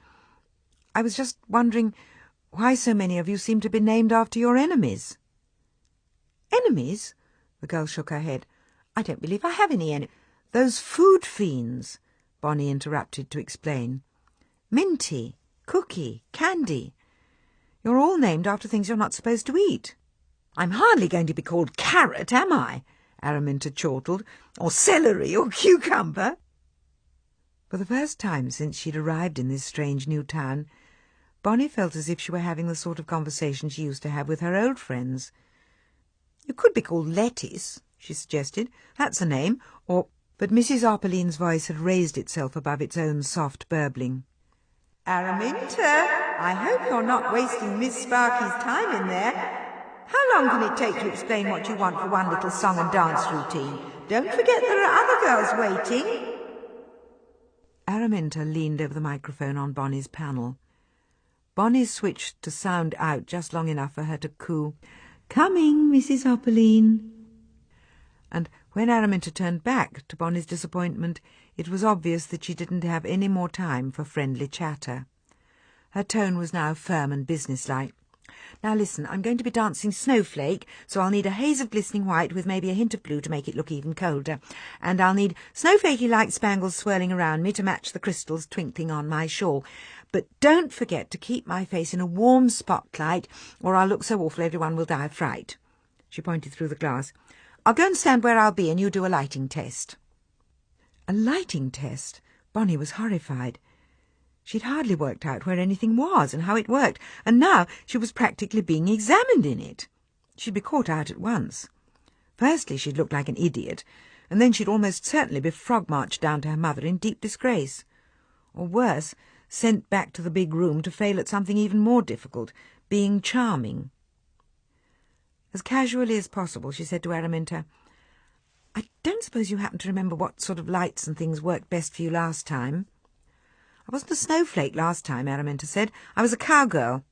"I was just wondering why so many of you seem to be named after your enemies." "Enemies?" The girl shook her head. "I don't believe I have any enemies." "Those food fiends," Bonny interrupted to explain. "Minty, Cookie, Candy. You're all named after things you're not supposed to eat." "I'm hardly going to be called Carrot, am I?" Araminta chortled. "Or celery, or cucumber." For the first time since she'd arrived in this strange new town, Bonny felt as if she were having the sort of conversation she used to have with her old friends. "You could be called Lettuce," she suggested. "That's a name. Or—" But Mrs. Opeline's voice had raised itself above its own soft burbling. "Araminta, I hope you're not wasting Miss Sparky's time in there. How long can it take to explain what you want for one little song and dance routine? Don't forget there are other girls waiting." Araminta leaned over the microphone on Bonny's panel. Bonny switched to sound out just long enough for her to coo, "Coming, Mrs. Opoline." And when Araminta turned back, to Bonny's disappointment, it was obvious that she didn't have any more time for friendly chatter. Her tone was now firm and businesslike. "Now listen, I'm going to be dancing Snowflake, so I'll need a haze of glistening white with maybe a hint of blue to make it look even colder. And I'll need snowflakey light spangles swirling around me to match the crystals twinkling on my shawl. But don't forget to keep my face in a warm spotlight, or I'll look so awful everyone will die of fright." She pointed through the glass. "I'll go and stand where I'll be and you do a lighting test." A lighting test? Bonny was horrified. She'd hardly worked out where anything was and how it worked, and now she was practically being examined in it. She'd be caught out at once. Firstly, she'd look like an idiot, and then she'd almost certainly be frog-marched down to her mother in deep disgrace. Or worse, sent back to the big room to fail at something even more difficult, being charming. As casually as possible, she said to Araminta, "I don't suppose you happen to remember what sort of lights and things worked best for you last time?" "I wasn't a snowflake last time," Araminta said. "I was a cowgirl."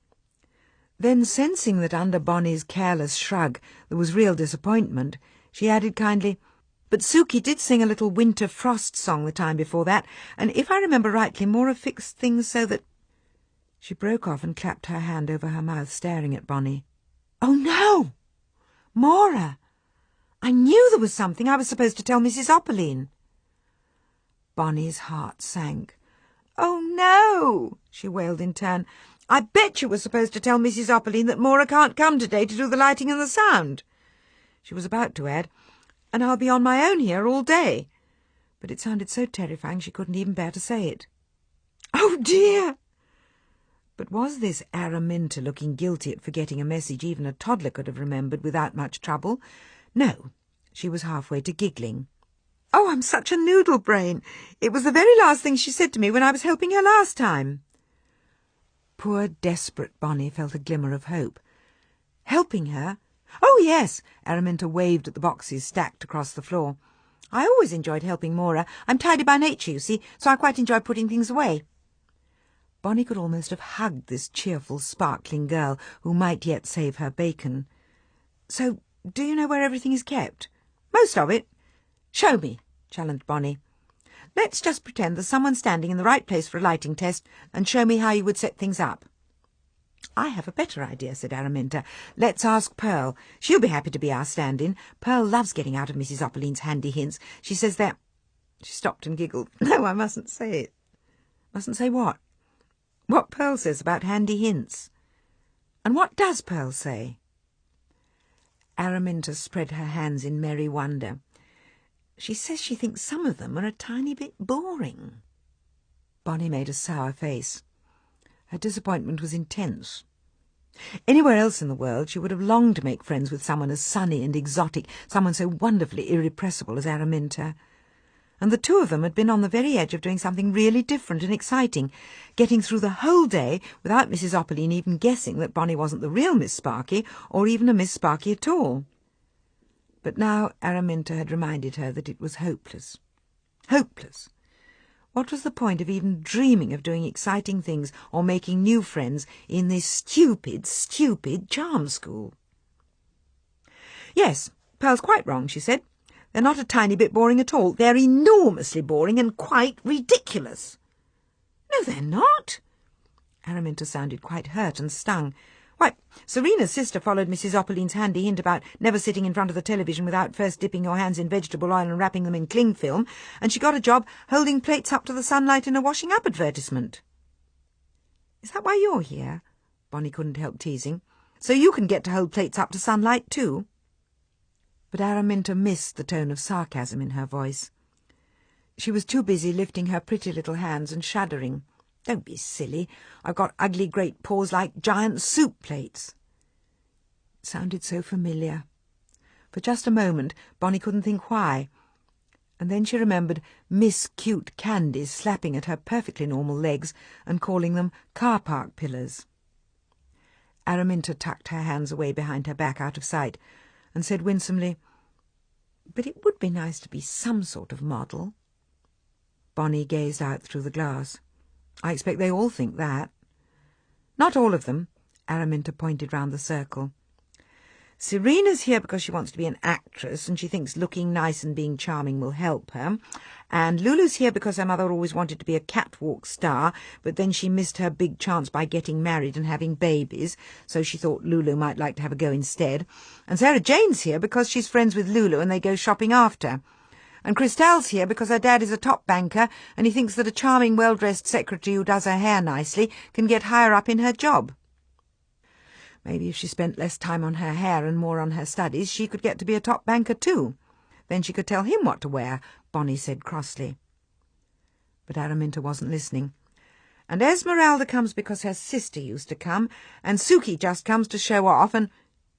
Then, sensing that under Bonny's careless shrug there was real disappointment, she added kindly, "But Suki did sing a little winter frost song the time before that, and if I remember rightly, Mora fixed things so that—" She broke off and clapped her hand over her mouth, staring at Bonny. "Oh, no! Mora! I knew there was something I was supposed to tell Mrs. Opoline." Bonny's heart sank. "Oh, no," she wailed in turn. "I bet you were supposed to tell Mrs. Opperline that Mora can't come today to do the lighting and the sound." She was about to add, "And I'll be on my own here all day," but it sounded so terrifying she couldn't even bear to say it. "Oh, dear!" But was this Araminta looking guilty at forgetting a message even a toddler could have remembered without much trouble? No, she was halfway to giggling. "Oh, I'm such a noodle brain. It was the very last thing she said to me when I was helping her last time." Poor, desperate Bonny felt a glimmer of hope. Helping her? "Oh, yes," Araminta waved at the boxes stacked across the floor. "I always enjoyed helping Mora. I'm tidy by nature, you see, so I quite enjoy putting things away." Bonny could almost have hugged this cheerful, sparkling girl who might yet save her bacon. "So, do you know where everything is kept?" "Most of it." "Show me," challenged Bonny. "Let's just pretend there's someone standing in the right place for a lighting test, and show me how you would set things up." "I have a better idea," said Araminta. "Let's ask Pearl. She'll be happy to be our stand-in. Pearl loves getting out of Mrs. Opperline's handy hints. She says they're—" She stopped and giggled. "No, I mustn't say it." "Mustn't say what?" "What Pearl says about handy hints." "And what does Pearl say?" Araminta spread her hands in merry wonder. "She says she thinks some of them are a tiny bit boring." Bonny made a sour face. Her disappointment was intense. Anywhere else in the world she would have longed to make friends with someone as sunny and exotic, someone so wonderfully irrepressible as Araminta. And the two of them had been on the very edge of doing something really different and exciting, getting through the whole day without Mrs. Opperline even guessing that Bonny wasn't the real Miss Sparky, or even a Miss Sparky at all. But now Araminta had reminded her that it was hopeless. Hopeless! What was the point of even dreaming of doing exciting things or making new friends in this stupid, stupid charm school? "Yes, Pearl's quite wrong," she said. "They're not a tiny bit boring at all. They're enormously boring and quite ridiculous." "No, they're not." Araminta sounded quite hurt and stung. "Why, Serena's sister followed Mrs. Opperline's handy hint about never sitting in front of the television without first dipping your hands in vegetable oil and wrapping them in cling film, and she got a job holding plates up to the sunlight in a washing-up advertisement." "Is that why you're here?" Bonny couldn't help teasing. "So you can get to hold plates up to sunlight too?" But Araminta missed the tone of sarcasm in her voice. She was too busy lifting her pretty little hands and shuddering. "Don't be silly. I've got ugly great paws like giant soup plates." It sounded so familiar. For just a moment Bonny couldn't think why, and then she remembered Miss Cute Candy slapping at her perfectly normal legs and calling them car park pillars. Araminta tucked her hands away behind her back out of sight and said winsomely, "But it would be nice to be some sort of model." Bonny gazed out through the glass. "I expect they all think that." "Not all of them." Araminta pointed round the circle. "Serena's here because she wants to be an actress and she thinks looking nice and being charming will help her. And Lulu's here because her mother always wanted to be a catwalk star, but then she missed her big chance by getting married and having babies, so she thought Lulu might like to have a go instead. And Sarah Jane's here because she's friends with Lulu and they go shopping after. And Christelle's here because her dad is a top banker and he thinks that a charming, well-dressed secretary who does her hair nicely can get higher up in her job. Maybe if she spent less time on her hair and more on her studies, she could get to be a top banker too. Then she could tell him what to wear," Bonny said crossly. But Araminta wasn't listening. "And Esmeralda comes because her sister used to come, and Suki just comes to show off, and—"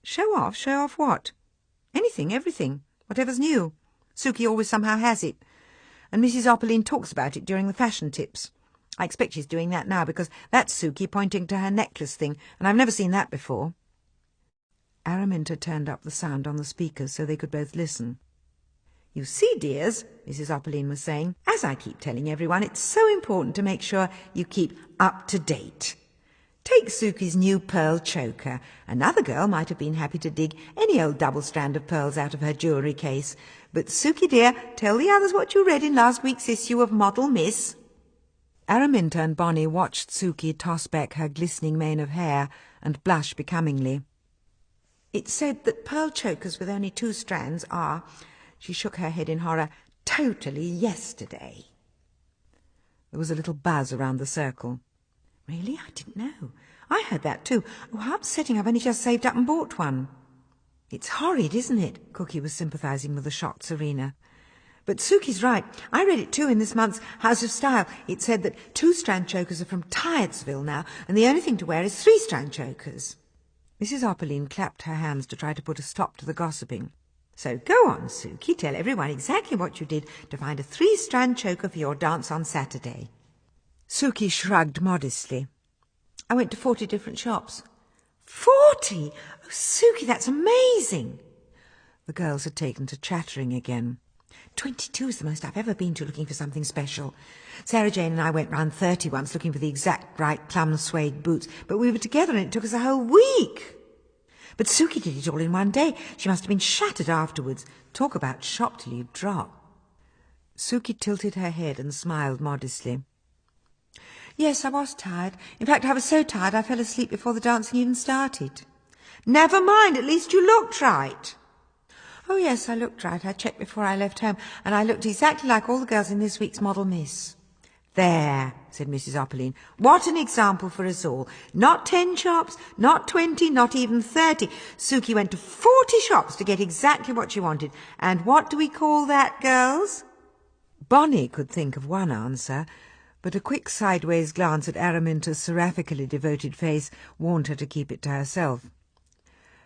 "Show off? Show off what?" "Anything, everything, whatever's new. Suki always somehow has it. And Mrs. Opperline talks about it during the fashion tips. I expect she's doing that now, because that's Suki pointing to her necklace thing, and I've never seen that before." Araminta turned up the sound on the speakers so they could both listen. "You see, dears," Mrs. Opperline was saying, "as I keep telling everyone, it's so important to make sure you keep up to date. Take Suki's new pearl choker. Another girl might have been happy to dig any old double strand of pearls out of her jewellery case. But Suki, dear, tell the others what you read in last week's issue of Model Miss." Araminta and Bonny watched Suki toss back her glistening mane of hair and blush becomingly. "It said that pearl chokers with only 2 strands are," she shook her head in horror, "totally yesterday." There was a little buzz around the circle. Really? I didn't know. I heard that too. Oh, how upsetting. I've only just saved up and bought one. It's horrid, isn't it? Cookie was sympathising with the shocked Serena. But Suki's right. I read it too in this month's House of Style. It said that 2-strand chokers are from Tiaretsville now, and the only thing to wear is 3-strand chokers. Mrs. Opperline clapped her hands to try to put a stop to the gossiping. So go on, Suki, tell everyone exactly what you did to find a 3-strand choker for your dance on Saturday. Suki shrugged modestly. I went to 40 different shops. 40? Oh, Suki, that's amazing. The girls had taken to chattering again. 22 is the most I've ever been to looking for something special. Sarah Jane and I went round 30 once looking for the exact right plum suede boots, but we were together and it took us a whole week. But Suki did it all in one day. She must have been shattered afterwards. Talk about shop till you drop. Suki tilted her head and smiled modestly. Yes, I was tired. In fact, I was so tired I fell asleep before the dancing even started. Never mind, at least you looked right. Oh, yes, I looked right. I checked before I left home, and I looked exactly like all the girls in this week's Model Miss. There, said Mrs. Opperline. What an example for us all. Not 10 shops, not 20, not even 30. Suki went to 40 shops to get exactly what she wanted. And what do we call that, girls? Bonny could think of one answer, but a quick sideways glance at Araminta's seraphically devoted face warned her to keep it to herself.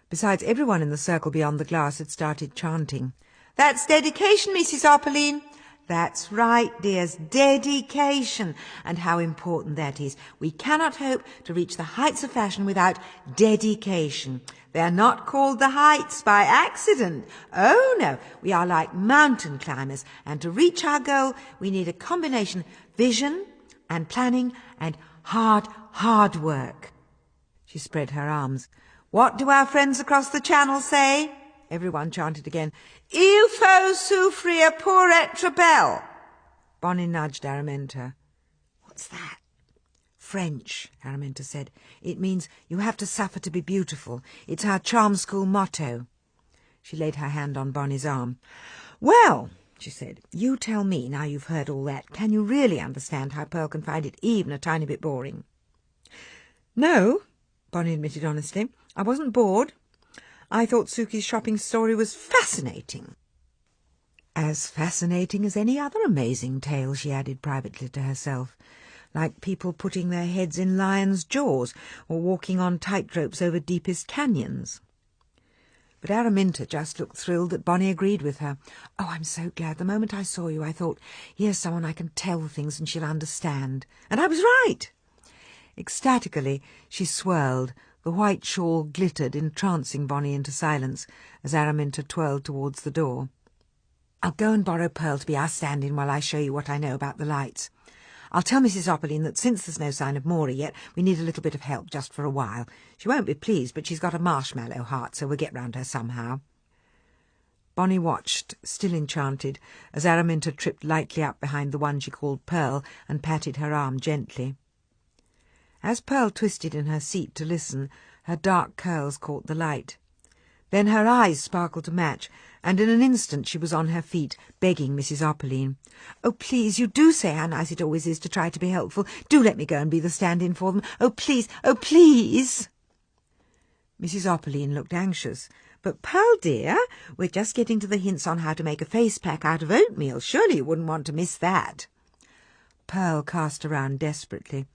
Besides, everyone in the circle beyond the glass had started chanting. That's dedication, Mrs. Opperline. That's right, dears, dedication, and how important that is. We cannot hope to reach the heights of fashion without dedication. They're not called the heights by accident. Oh, no, we are like mountain climbers, and to reach our goal, we need a combination of vision and planning and hard work. She spread her arms. What do our friends across the channel say? Everyone chanted again. Il faut souffrir pour être belle. Bonny nudged Araminta. What's that? French, Araminta said. It means you have to suffer to be beautiful. It's our charm school motto. She laid her hand on Bonny's arm. Well, she said, you tell me, now you've heard all that, can you really understand how Pearl can find it even a tiny bit boring? No, Bonny admitted honestly. I wasn't bored. I thought Suki's shopping story was fascinating. As fascinating as any other amazing tale, she added privately to herself, like people putting their heads in lions' jaws or walking on tightropes over deepest canyons. But Araminta just looked thrilled that Bonny agreed with her. Oh, I'm so glad. The moment I saw you, I thought, here's someone I can tell things and she'll understand. And I was right. Ecstatically, she swirled. The white shawl glittered, entrancing Bonny into silence as Araminta twirled towards the door. I'll go and borrow Pearl to be our stand-in while I show you what I know about the lights. I'll tell Mrs. Opperline that since there's no sign of Maury yet, we need a little bit of help just for a while. She won't be pleased, but she's got a marshmallow heart, so we'll get round her somehow. Bonny watched, still enchanted, as Araminta tripped lightly up behind the one she called Pearl and patted her arm gently. As Pearl twisted in her seat to listen, her dark curls caught the light. Then her eyes sparkled to match, and in an instant she was on her feet, begging Mrs. Opperline. "Oh, please, you do say how nice it always is to try to be helpful. Do let me go and be the stand-in for them. Oh, please, oh, please!" Mrs. Opperline looked anxious. "But, Pearl, dear, we're just getting to the hints on how to make a face pack out of oatmeal. Surely you wouldn't want to miss that." Pearl cast around desperately.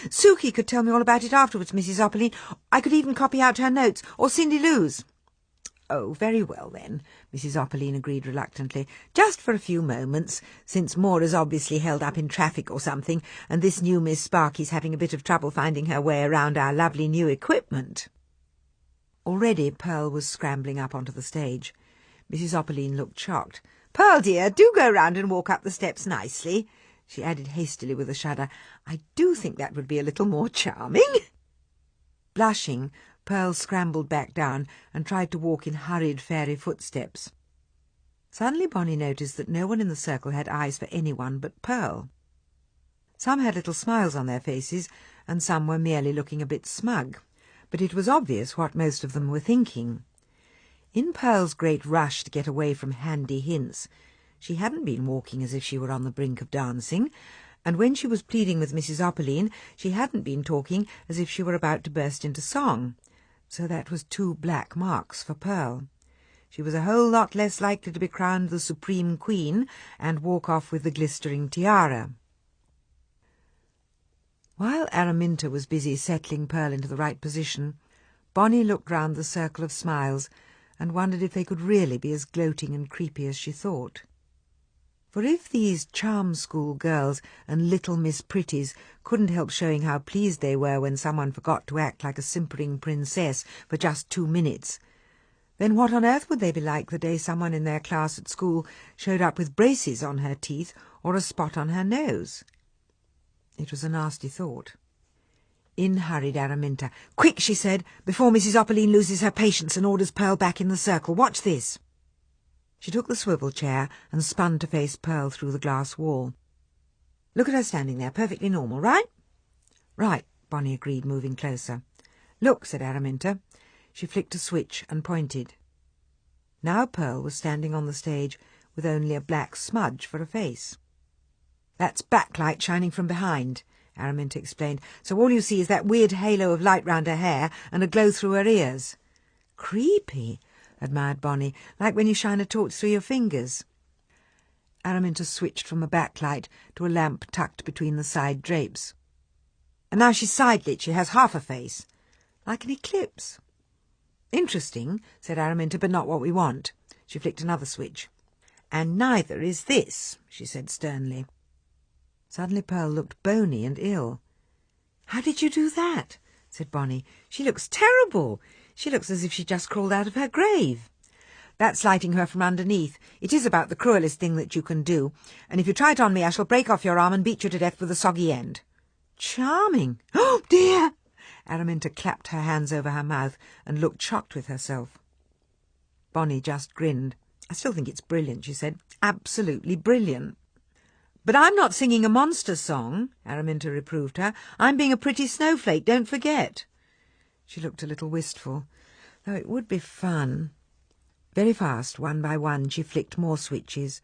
"Suki could tell me all about it afterwards, Mrs. Opperline. I could even copy out her notes, or Cindy Lou's." "Oh, very well, then," Mrs. Opperline agreed reluctantly. "Just for a few moments, since Mora's obviously held up in traffic or something, and this new Miss Sparky's having a bit of trouble finding her way around our lovely new equipment." Already Pearl was scrambling up onto the stage. Mrs. Opperline looked shocked. "Pearl, dear, do go round and walk up the steps nicely," she added hastily with a shudder. "I do think that would be a little more charming." Blushing, Pearl scrambled back down and tried to walk in hurried fairy footsteps. Suddenly Bonny noticed that no one in the circle had eyes for anyone but Pearl. Some had little smiles on their faces, and some were merely looking a bit smug, but it was obvious what most of them were thinking. In Pearl's great rush to get away from handy hints, she hadn't been walking as if she were on the brink of dancing, and when she was pleading with Mrs. Opperline, she hadn't been talking as if she were about to burst into song. So that was 2 black marks for Pearl. She was a whole lot less likely to be crowned the Supreme Queen and walk off with the glistering tiara. While Araminta was busy settling Pearl into the right position, Bonny looked round the circle of smiles and wondered if they could really be as gloating and creepy as she thought. For if these charm school girls and little Miss Pretties couldn't help showing how pleased they were when someone forgot to act like a simpering princess for just 2 minutes, then what on earth would they be like the day someone in their class at school showed up with braces on her teeth or a spot on her nose? It was a nasty thought. In hurried Araminta. "Quick," she said, "before Mrs. Opperline loses her patience and orders Pearl back in the circle. Watch this." She took the swivel chair and spun to face Pearl through the glass wall. "Look at her standing there, perfectly normal, right?" "Right," Bonny agreed, moving closer. "Look," said Araminta. She flicked a switch and pointed. Now Pearl was standing on the stage with only a black smudge for a face. "That's backlight shining from behind," Araminta explained, "so all you see is that weird halo of light round her hair and a glow through her ears." "Creepy," admired Bonny, "like when you shine a torch through your fingers." Araminta switched from a backlight to a lamp tucked between the side drapes. "And now she's side-lit. She has half a face, like an eclipse." "Interesting," said Araminta, "but not what we want." She flicked another switch. "And neither is this," she said sternly. Suddenly Pearl looked bony and ill. "How did you do that?" said Bonny. "She looks terrible. She looks as if she just crawled out of her grave." "That's lighting her from underneath. It is about the cruellest thing that you can do, and if you try it on me I shall break off your arm and beat you to death with a soggy end." "Charming." "Oh, dear!" Araminta clapped her hands over her mouth and looked shocked with herself. Bonny just grinned. "I still think it's brilliant," she said. "Absolutely brilliant." "But I'm not singing a monster song," Araminta reproved her. "I'm being a pretty snowflake, don't forget." She looked a little wistful, though it would be fun. Very fast, one by one, she flicked more switches,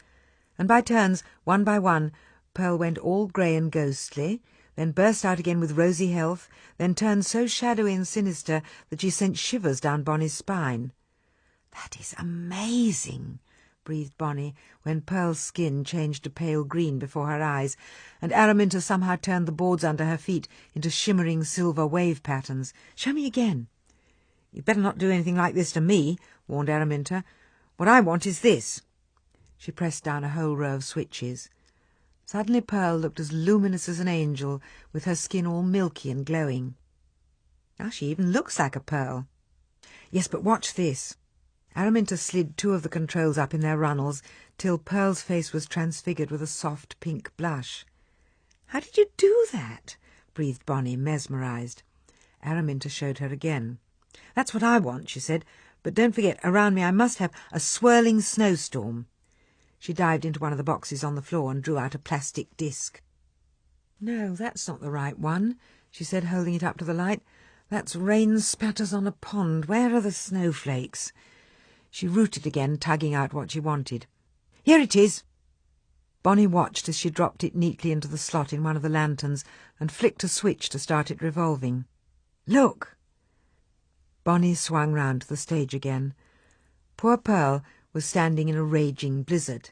and by turns, one by one, Pearl went all grey and ghostly, then burst out again with rosy health, then turned so shadowy and sinister that she sent shivers down Bonny's spine. "That is amazing," breathed Bonny, when Pearl's skin changed to pale green before her eyes, and Araminta somehow turned the boards under her feet into shimmering silver wave patterns. "Show me again." "You'd better not do anything like this to me," warned Araminta. "What I want is this." She pressed down a whole row of switches. Suddenly Pearl looked as luminous as an angel, with her skin all milky and glowing. Now she even looks like a pearl. "Yes, but watch this." Araminta slid 2 of the controls up in their runnels till Pearl's face was transfigured with a soft pink blush. "How did you do that?" breathed Bonny, mesmerised. Araminta showed her again. "That's what I want," she said, "but don't forget, around me I must have a swirling snowstorm." She dived into one of the boxes on the floor and drew out a plastic disc. "No, that's not the right one," she said, holding it up to the light. "That's rain spatters on a pond. Where are the snowflakes?" She rooted again, tugging out what she wanted. "Here it is." Bonny watched as she dropped it neatly into the slot in one of the lanterns and flicked a switch to start it revolving. "Look!" Bonny swung round to the stage again. Poor Pearl was standing in a raging blizzard.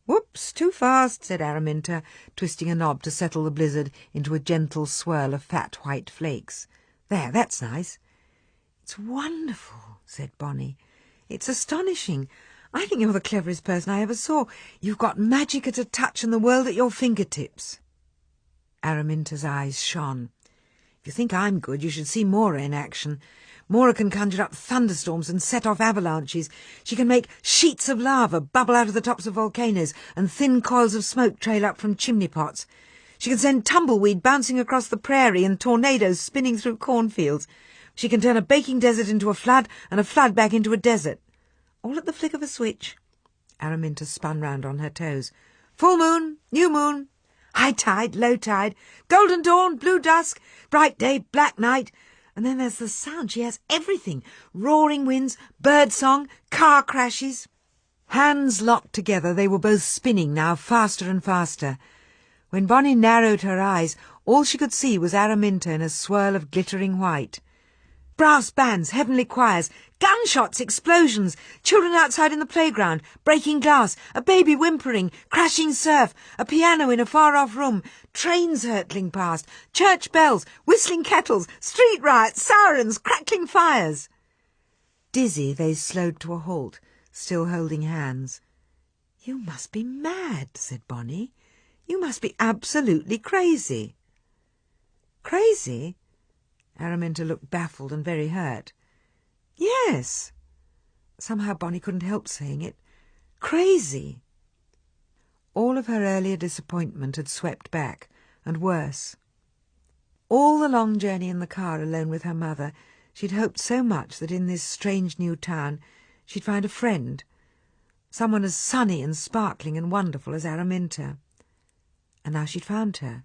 "Whoops, too fast," said Araminta, twisting a knob to settle the blizzard into a gentle swirl of fat white flakes. "There, that's nice." "It's wonderful," said Bonny. "It's astonishing. I think you're the cleverest person I ever saw. You've got magic at a touch and the world at your fingertips." Araminta's eyes shone. "If you think I'm good, you should see Mora in action. Mora can conjure up thunderstorms and set off avalanches. She can make sheets of lava bubble out of the tops of volcanoes and thin coils of smoke trail up from chimney pots. She can send tumbleweed bouncing across the prairie and tornadoes spinning through cornfields. She can turn a baking desert into a flood and a flood back into a desert. All at the flick of a switch." Araminta spun round on her toes. "Full moon, new moon, high tide, low tide, golden dawn, blue dusk, bright day, black night. And then there's the sound. She has everything. Roaring winds, bird song, car crashes." Hands locked together, they were both spinning now, faster and faster. When Bonny narrowed her eyes, all she could see was Araminta in a swirl of glittering white. Brass bands, heavenly choirs, gunshots, explosions, children outside in the playground, breaking glass, a baby whimpering, crashing surf, a piano in a far-off room, trains hurtling past, church bells, whistling kettles, street riots, sirens, crackling fires. Dizzy, they slowed to a halt, still holding hands. "You must be mad," said Bonny. "You must be absolutely crazy." "Crazy?" Araminta looked baffled and very hurt. "Yes." Somehow Bonny couldn't help saying it. "Crazy." All of her earlier disappointment had swept back, and worse. All the long journey in the car alone with her mother, she'd hoped so much that in this strange new town she'd find a friend, someone as sunny and sparkling and wonderful as Araminta. And now she'd found her.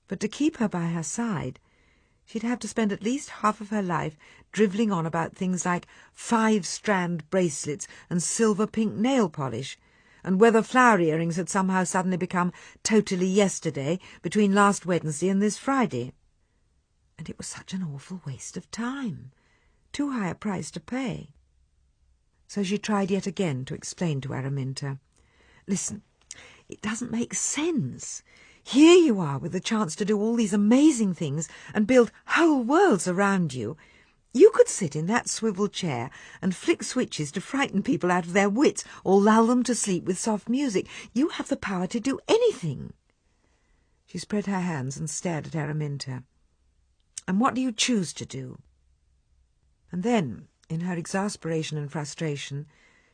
But to keep her by her side, she'd have to spend at least half of her life drivelling on about things like 5-strand bracelets and silver-pink nail polish, and whether flower earrings had somehow suddenly become totally yesterday between last Wednesday and this Friday. And it was such an awful waste of time, too high a price to pay. So she tried yet again to explain to Araminta. "Listen, it doesn't make sense. Here you are with the chance to do all these amazing things and build whole worlds around you. You could sit in that swivel chair and flick switches to frighten people out of their wits or lull them to sleep with soft music. You have the power to do anything." She spread her hands and stared at Araminta. "And what do you choose to do?" And then, in her exasperation and frustration,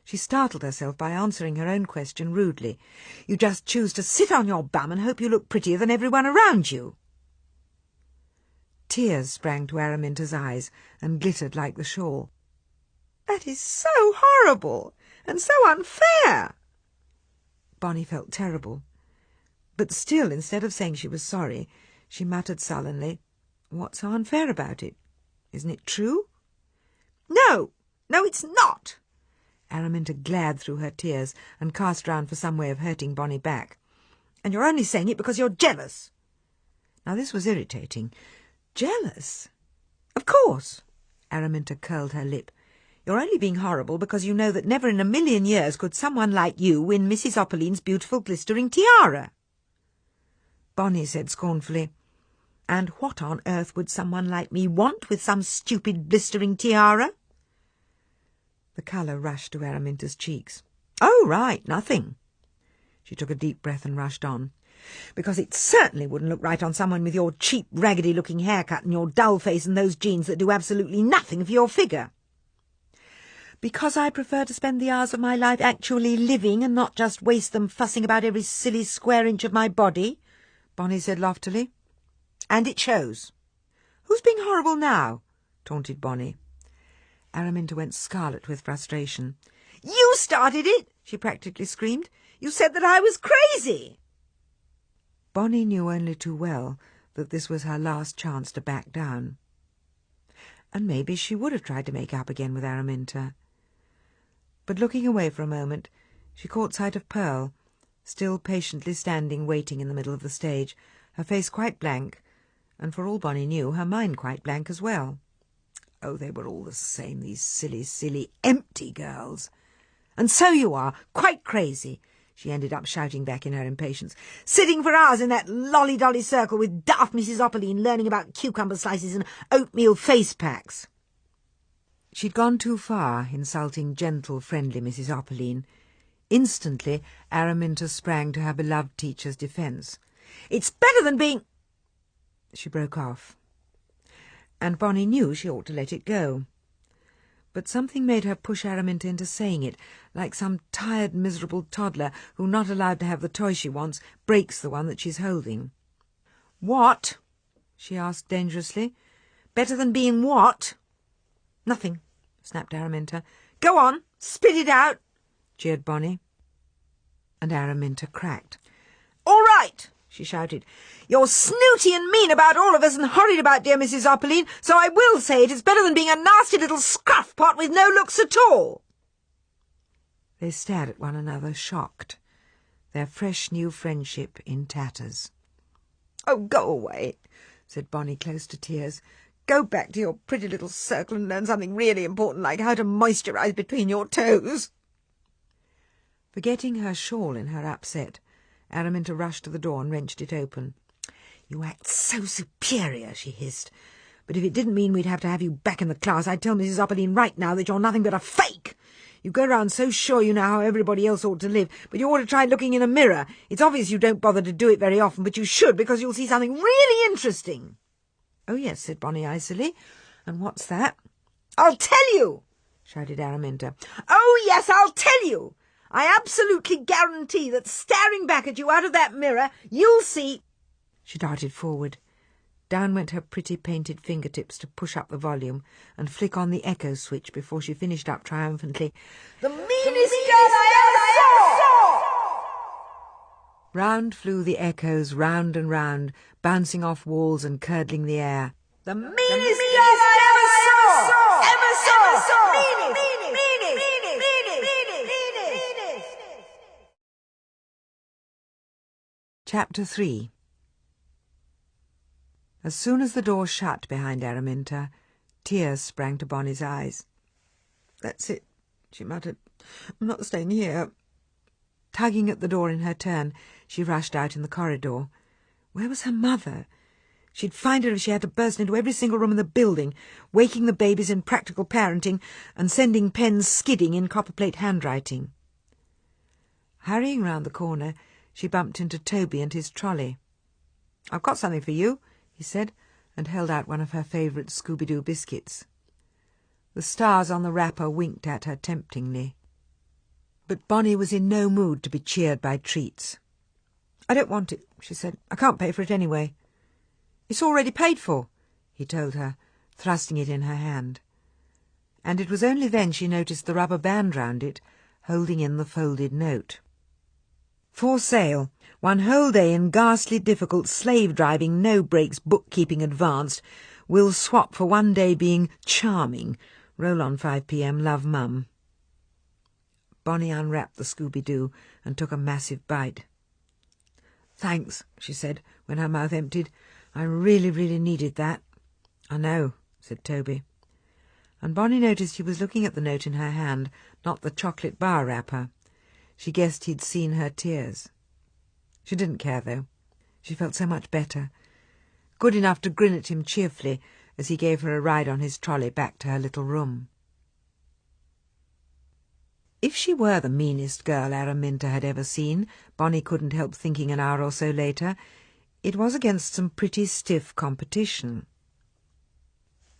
she startled herself by answering her own question rudely. "You just choose to sit on your bum and hope you look prettier than everyone around you." Tears sprang to Araminta's eyes and glittered like the shawl. "That is so horrible and so unfair." Bonny felt terrible. But still, instead of saying she was sorry, she muttered sullenly, "What's so unfair about it? Isn't it true?" No, it's not." Araminta glared through her tears and cast round for some way of hurting Bonny back. "And you're only saying it because you're jealous." Now this was irritating. Jealous? "Of course." Araminta curled her lip. "You're only being horrible because you know that never in a million years could someone like you win Mrs. Opperlein's beautiful glistering tiara." Bonny said scornfully, "And what on earth would someone like me want with some stupid blistering tiara?" The colour rushed to Araminta's cheeks. "Oh, right, nothing." She took a deep breath and rushed on. "Because it certainly wouldn't look right on someone with your cheap, raggedy-looking haircut and your dull face and those jeans that do absolutely nothing for your figure." "Because I prefer to spend the hours of my life actually living and not just waste them fussing about every silly square inch of my body," Bonny said loftily. "And it shows." "Who's being horrible now?" taunted Bonny. Araminta went scarlet with frustration. "You started it!" she practically screamed. "You said that I was crazy!" Bonny knew only too well that this was her last chance to back down. And maybe she would have tried to make up again with Araminta. But looking away for a moment, she caught sight of Pearl, still patiently standing waiting in the middle of the stage, her face quite blank, and for all Bonny knew, her mind quite blank as well. Oh, they were all the same, these silly, silly, empty girls. "And so you are, quite crazy," she ended up shouting back in her impatience, "sitting for hours in that lolly-dolly circle with daft Mrs. Opperlein learning about cucumber slices and oatmeal face packs." She'd gone too far, insulting gentle, friendly Mrs. Opperlein. Instantly, Araminta sprang to her beloved teacher's defence. "It's better than being—" She broke off. And Bonny knew she ought to let it go. But something made her push Araminta into saying it, like some tired, miserable toddler who, not allowed to have the toy she wants, breaks the one that she's holding. "What?" she asked dangerously. "Better than being what?" "Nothing," snapped Araminta. "Go on, spit it out," jeered Bonny. And Araminta cracked. "All right," she shouted. "You're snooty and mean about all of us and horrid about dear Mrs. Opperlein, so I will say it is better than being a nasty little scruff pot with no looks at all." They stared at one another, shocked. their fresh new friendship in tatters. "Oh, go away," said Bonny, close to tears. "Go back to your pretty little circle and learn something really important, like how to moisturise between your toes." Forgetting her shawl in her upset, Araminta rushed to the door and wrenched it open. "You act so superior," she hissed. "But if it didn't mean we'd have to have you back in the class, I'd tell Mrs. Opperline right now that you're nothing but a fake. You go round so sure you know how everybody else ought to live, but you ought to try looking in a mirror. It's obvious you don't bother to do it very often, but you should, because you'll see something really interesting." "Oh, yes," said Bonny icily. "And what's that?" "I'll tell you," shouted Araminta. "Oh, yes, I'll tell you. I absolutely guarantee that staring back at you out of that mirror, you'll see—" She darted forward. Down went her pretty painted fingertips to push up the volume and flick on the echo switch before she finished up triumphantly, "The meanest girl I ever saw!" Round flew the echoes, round and round, bouncing off walls and curdling the air. "The meanest girl I ever saw! Ever saw! Meanest! Chapter 3. As soon as the door shut behind Araminta, tears sprang to Bonny's eyes. "That's it," she muttered. "I'm not staying here." Tugging at the door in her turn, she rushed out in the corridor. Where was her mother? She'd find her if she had to burst into every single room in the building, waking the babies in practical parenting and sending pens skidding in copperplate handwriting. Hurrying round the corner, she bumped into Toby and his trolley. "I've got something for you," he said, and held out one of her favourite Scooby-Doo biscuits. The stars on the wrapper winked at her temptingly. But Bonny was in no mood to be cheered by treats. "I don't want it," she said. "I can't pay for it anyway." "It's already paid for," he told her, thrusting it in her hand. And it was only then she noticed the rubber band round it, holding in the folded note. "For sale, 1 whole day in ghastly difficult slave-driving, no-breaks bookkeeping advanced. Will swap for 1 day being charming. Roll on 5 p.m. Love, Mum." Bonny unwrapped the Scooby-Doo and took a massive bite. "Thanks," she said, when her mouth emptied. "I really, really needed that." "I know," said Toby. And Bonny noticed he was looking at the note in her hand, not the chocolate bar wrapper. She guessed he'd seen her tears. She didn't care, though. She felt so much better. Good enough to grin at him cheerfully as he gave her a ride on his trolley back to her little room. If she were the meanest girl Araminta had ever seen, Bonny couldn't help thinking an hour or so later, it was against some pretty stiff competition.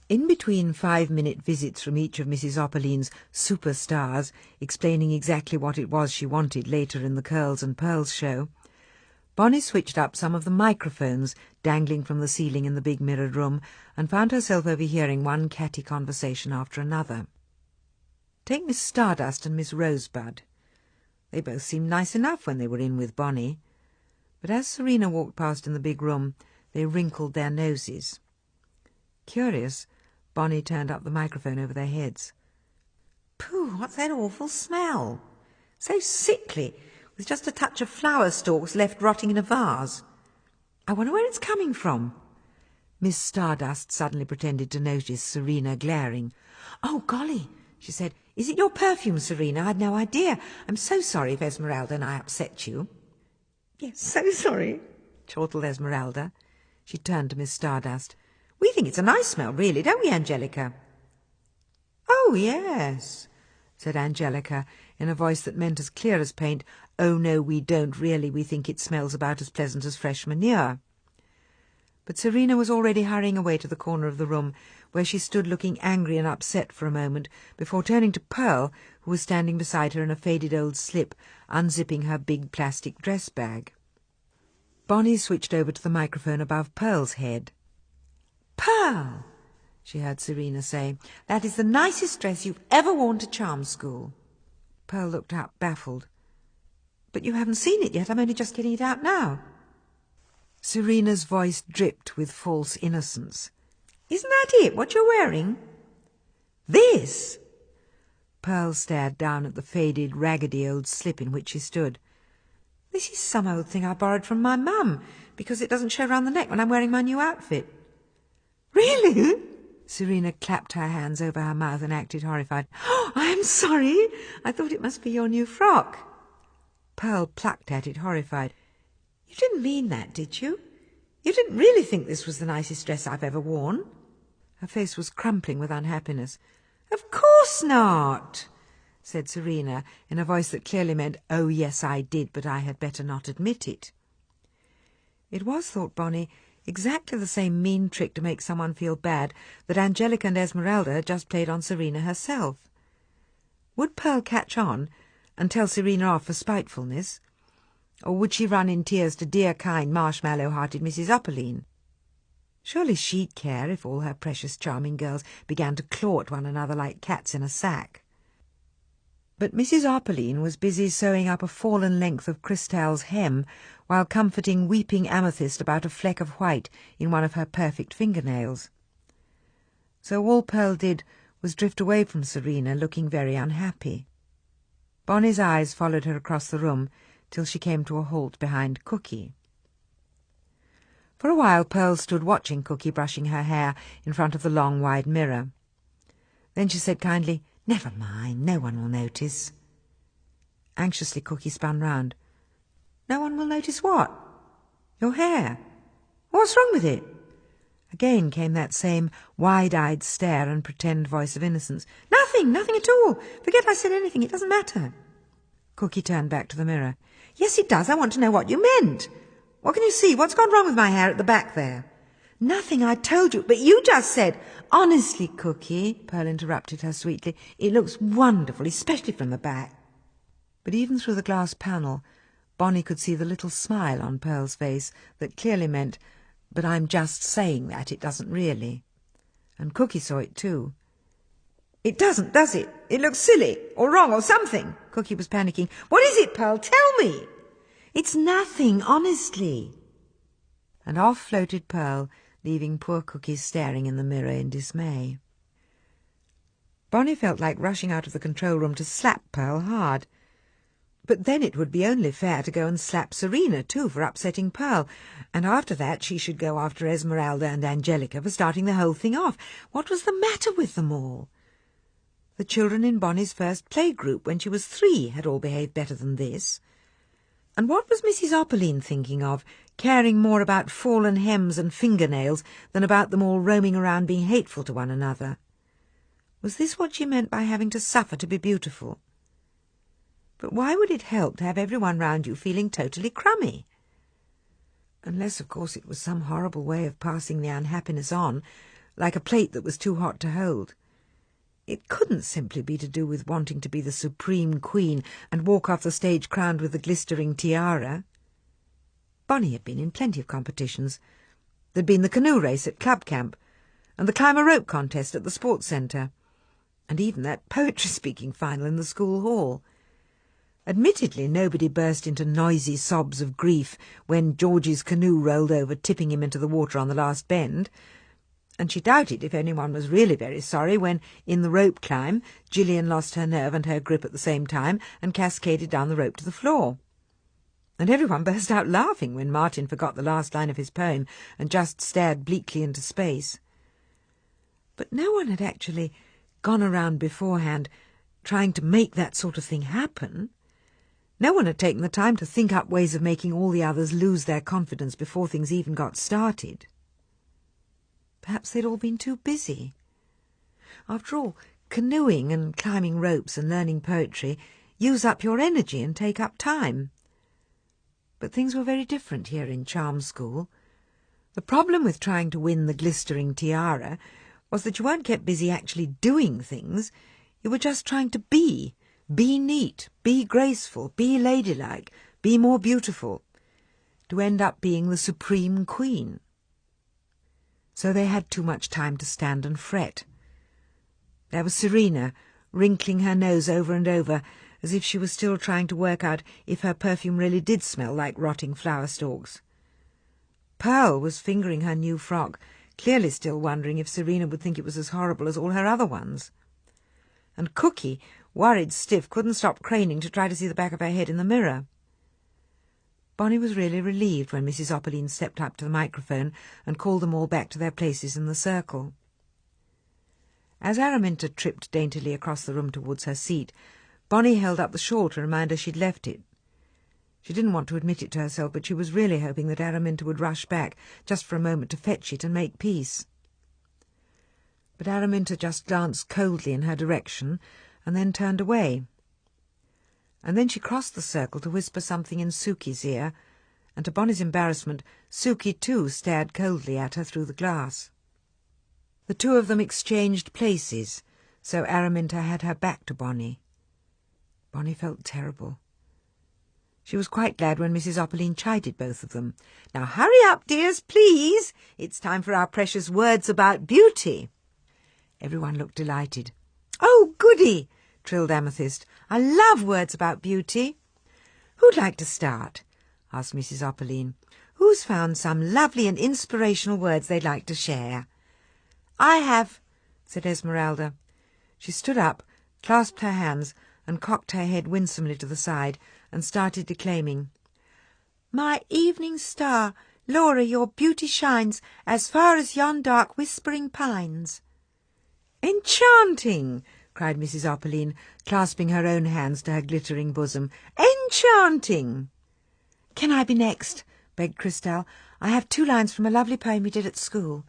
In between 5-minute visits from each of Mrs. Opperline's superstars, explaining exactly what it was she wanted later in the Curls and Pearls show, Bonny switched up some of the microphones dangling from the ceiling in the big mirrored room and found herself overhearing one catty conversation after another. Take Miss Stardust and Miss Rosebud. They both seemed nice enough when they were in with Bonny, but as Serena walked past in the big room, they wrinkled their noses. Curious, Bonny turned up the microphone over their heads. "Pooh, what's that awful smell? So sickly, with just a touch of flower stalks left rotting in a vase. I wonder where it's coming from." Miss Stardust suddenly pretended to notice Serena glaring. "Oh, golly," she said. "Is it your perfume, Serena? I'd no idea. I'm so sorry if Esmeralda and I upset you." "Yes, so sorry," chortled Esmeralda. She turned to Miss Stardust. "We think it's a nice smell, really, don't we, Angelica?" "Oh, yes," said Angelica, in a voice that meant as clear as paint, "Oh, no, we don't really. We think it smells about as pleasant as fresh manure." But Serena was already hurrying away to the corner of the room, where she stood looking angry and upset for a moment, before turning to Pearl, who was standing beside her in a faded old slip, unzipping her big plastic dress bag. Bonny switched over to the microphone above Pearl's head. "Pearl," she heard Serena say, "that is the nicest dress you've ever worn to charm school." Pearl looked up, baffled. "But you haven't seen it yet. I'm only just getting it out now." Serena's voice dripped with false innocence. "Isn't that it, what you're wearing?" "This?" Pearl stared down at the faded, raggedy old slip in which she stood. This is some old thing I borrowed from my mum, because it doesn't show round the neck when I'm wearing my new outfit. Really? Serena clapped her hands over her mouth and acted horrified. Oh, I'm sorry. I thought it must be your new frock. Pearl plucked at it, horrified. You didn't mean that, did you? You didn't really think this was the nicest dress I've ever worn? Her face was crumpling with unhappiness. Of course not, said Serena, in a voice that clearly meant, oh, yes, I did, but I had better not admit it. It was, thought Bonny, exactly the same mean trick to make someone feel bad that Angelica and Esmeralda had just played on Serena herself. Would Pearl catch on and tell Serena off for spitefulness? Or would she run in tears to dear, kind, marshmallow-hearted Mrs. Upperline? Surely she'd care if all her precious charming girls began to claw at one another like cats in a sack. But Mrs. Upperline was busy sewing up a fallen length of Cristal's hem while comforting weeping Amethyst about a fleck of white in one of her perfect fingernails. So all Pearl did was drift away from Serena, looking very unhappy. Bonny's eyes followed her across the room till she came to a halt behind Cookie. For a while Pearl stood watching Cookie brushing her hair in front of the long, wide mirror. Then she said kindly, "Never mind, no one will notice." Anxiously Cookie spun round. "No one will notice what?" "Your hair. What's wrong with it?" Again came that same wide-eyed stare and pretend voice of innocence. "Nothing, nothing at all. Forget I said anything, it doesn't matter." Cookie turned back to the mirror. "Yes, it does. I want to know what you meant. What can you see? What's gone wrong with my hair at the back there?" "Nothing, I told you. But you just said—" "Honestly, Cookie," Pearl interrupted her sweetly, "it looks wonderful, especially from the back." But even through the glass panel, Bonny could see the little smile on Pearl's face that clearly meant, "But I'm just saying that, it doesn't really." And Cookie saw it too. "It doesn't, does it? It looks silly, or wrong, or something." Cookie was panicking. "What is it, Pearl? Tell me." "It's nothing, honestly." And off floated Pearl, leaving poor Cookie staring in the mirror in dismay. Bonny felt like rushing out of the control room to slap Pearl hard. But then it would be only fair to go and slap Serena too for upsetting Pearl, and after that she should go after Esmeralda and Angelica for starting the whole thing off. What was the matter with them all? The children in Bonny's first playgroup when she was 3 had all behaved better than this. And what was Mrs. Upperline thinking of, caring more about fallen hems and fingernails than about them all roaming around being hateful to one another? Was this what she meant by having to suffer to be beautiful? But why would it help to have everyone round you feeling totally crummy? Unless, of course, it was some horrible way of passing the unhappiness on, like a plate that was too hot to hold. It couldn't simply be to do with wanting to be the supreme queen and walk off the stage crowned with the glistering tiara. Bonny had been in plenty of competitions. There'd been the canoe race at club camp, and the climb a rope contest at the sports centre, and even that poetry-speaking final in the school hall. Admittedly, nobody burst into noisy sobs of grief when George's canoe rolled over, tipping him into the water on the last bend, and she doubted if anyone was really very sorry when, in the rope climb, Gillian lost her nerve and her grip at the same time and cascaded down the rope to the floor. And everyone burst out laughing when Martin forgot the last line of his poem and just stared bleakly into space. But no one had actually gone around beforehand trying to make that sort of thing happen. No one had taken the time to think up ways of making all the others lose their confidence before things even got started. Perhaps they'd all been too busy. After all, canoeing and climbing ropes and learning poetry use up your energy and take up time. But things were very different here in Charm School. The problem with trying to win the glistering tiara was that you weren't kept busy actually doing things. You were just trying to be neat, be graceful, be ladylike, be more beautiful, to end up being the supreme queen. So they had too much time to stand and fret. There was Serena, wrinkling her nose over and over, as if she was still trying to work out if her perfume really did smell like rotting flower stalks. Pearl was fingering her new frock, clearly still wondering if Serena would think it was as horrible as all her other ones. And Cookie, worried stiff, couldn't stop craning to try to see the back of her head in the mirror. Bonny was really relieved when Mrs. Opperline stepped up to the microphone and called them all back to their places in the circle. As Araminta tripped daintily across the room towards her seat, Bonny held up the shawl to remind her she'd left it. She didn't want to admit it to herself, but she was really hoping that Araminta would rush back just for a moment to fetch it and make peace. But Araminta just glanced coldly in her direction and then turned away. And then she crossed the circle to whisper something in Suki's ear, and to Bonny's embarrassment, Suki too stared coldly at her through the glass. The two of them exchanged places, so Araminta had her back to Bonny. Bonny felt terrible. She was quite glad when Mrs. Opperline chided both of them. "Now hurry up, dears, please. It's time for our precious words about beauty." Everyone looked delighted. "Oh, goody!" trilled Amethyst. "I love words about beauty." "Who'd like to start?" asked Mrs. Opperline. "Who's found some lovely and inspirational words they'd like to share?" "I have," said Esmeralda. She stood up, clasped her hands, and cocked her head winsomely to the side, and started declaiming. "My evening star, Laura, your beauty shines as far as yon dark whispering pines." "Enchanting!" cried Mrs. Opperline, clasping her own hands to her glittering bosom. "Enchanting!" "Can I be next?" begged Christelle. "I have 2 lines from a lovely poem we did at school."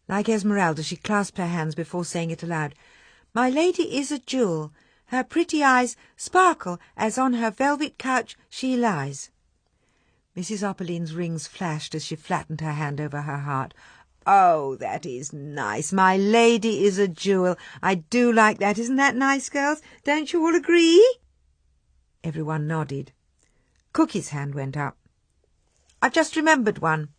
Like Esmeralda, she clasped her hands before saying it aloud. "My lady is a jewel. Her pretty eyes sparkle as on her velvet couch she lies." Mrs. Opperline's rings flashed as she flattened her hand over her heart. "Oh, that is nice. My lady is a jewel. I do like that. Isn't that nice, girls? Don't you all agree?" Everyone nodded. Cookie's hand went up. "I've just remembered one."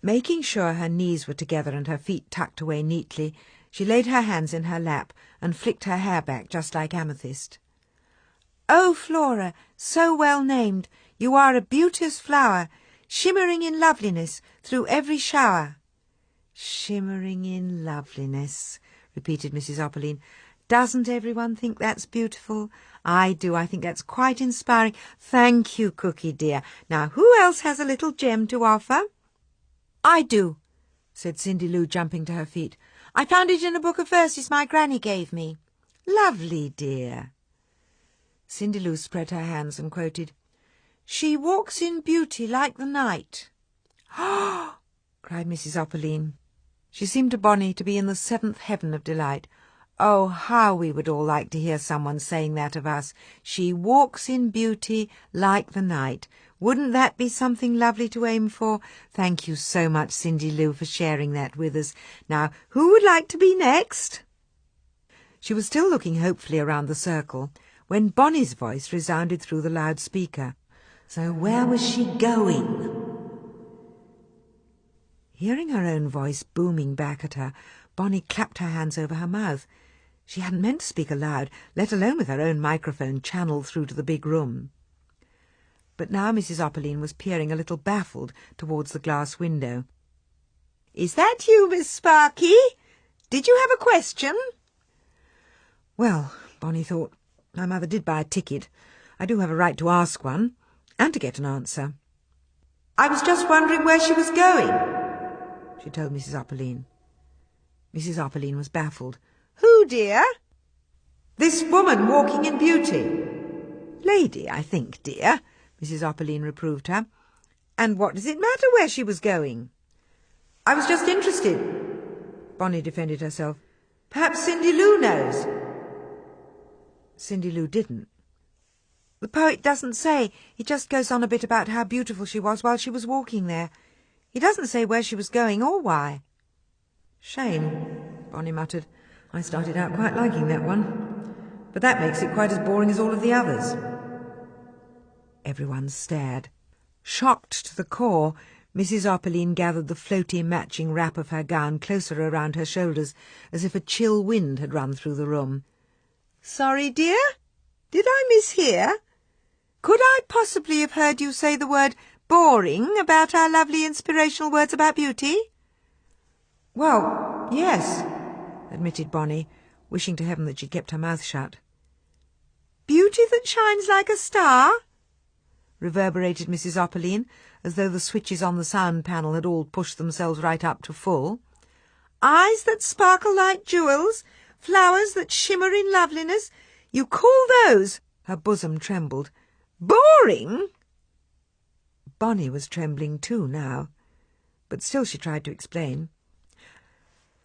Making sure her knees were together and her feet tucked away neatly, she laid her hands in her lap and flicked her hair back just like Amethyst. "Oh, Flora, so well named, you are a beauteous flower, shimmering in loveliness through every shower." "Shimmering in loveliness," repeated Mrs. Opperline. "Doesn't everyone think that's beautiful? I do. I think that's quite inspiring. Thank you, Cookie dear. Now, who else has a little gem to offer?" "I do," said Cindy Lou, jumping to her feet. "I found it in a book of verses my granny gave me." "Lovely, dear." Cindy Lou spread her hands and quoted, "She walks in beauty like the night." "Oh!" cried Mrs. Opperline. She seemed to Bonny to be in the 7th heaven of delight. Oh, how we would all like to hear someone saying that of us. She walks in beauty like the night. Wouldn't that be something lovely to aim for? Thank you so much, Cindy Lou, for sharing that with us. Now, who would like to be next? She was still looking hopefully around the circle when Bonny's voice resounded through the loudspeaker. "So where was she going?" Hearing her own voice booming back at her, Bonny clapped her hands over her mouth. She hadn't meant to speak aloud, let alone with her own microphone channeled through to the big room. But now Mrs. Opperline was peering a little baffled towards the glass window. "Is that you, Miss Sparky? Did you have a question?" Well, Bonny thought, my mother did buy a ticket. I do have a right to ask one, and to get an answer. "I was just wondering where she was going," she told Mrs. Opperline. Mrs. Opperline was baffled. "Who, dear?" "This woman walking in beauty." "Lady, I think, dear," Mrs. Opperline reproved her. "And what does it matter where she was going?" "I was just interested," Bonny defended herself. "Perhaps Cindy Lou knows." Cindy Lou didn't. "The poet doesn't say. He just goes on a bit about how beautiful she was while she was walking there. He doesn't say where she was going or why." "Shame," Bonny muttered. "I started out quite liking that one. But that makes it quite as boring as all of the others." Everyone stared. Shocked to the core, Mrs. Opperline gathered the floaty matching wrap of her gown closer around her shoulders, as if a chill wind had run through the room. "Sorry, dear? Did I mishear? Could I possibly have heard you say the word boring about our lovely inspirational words about beauty?" "Well, yes," admitted Bonny, wishing to heaven that she'd kept her mouth shut. "Beauty that shines like a star?" reverberated Mrs. Opperline, as though the switches on the sound panel had all pushed themselves right up to full. "Eyes that sparkle like jewels, flowers that shimmer in loveliness. You call those—" Her bosom trembled. "Boring?" Bonny was trembling too now, but still she tried to explain.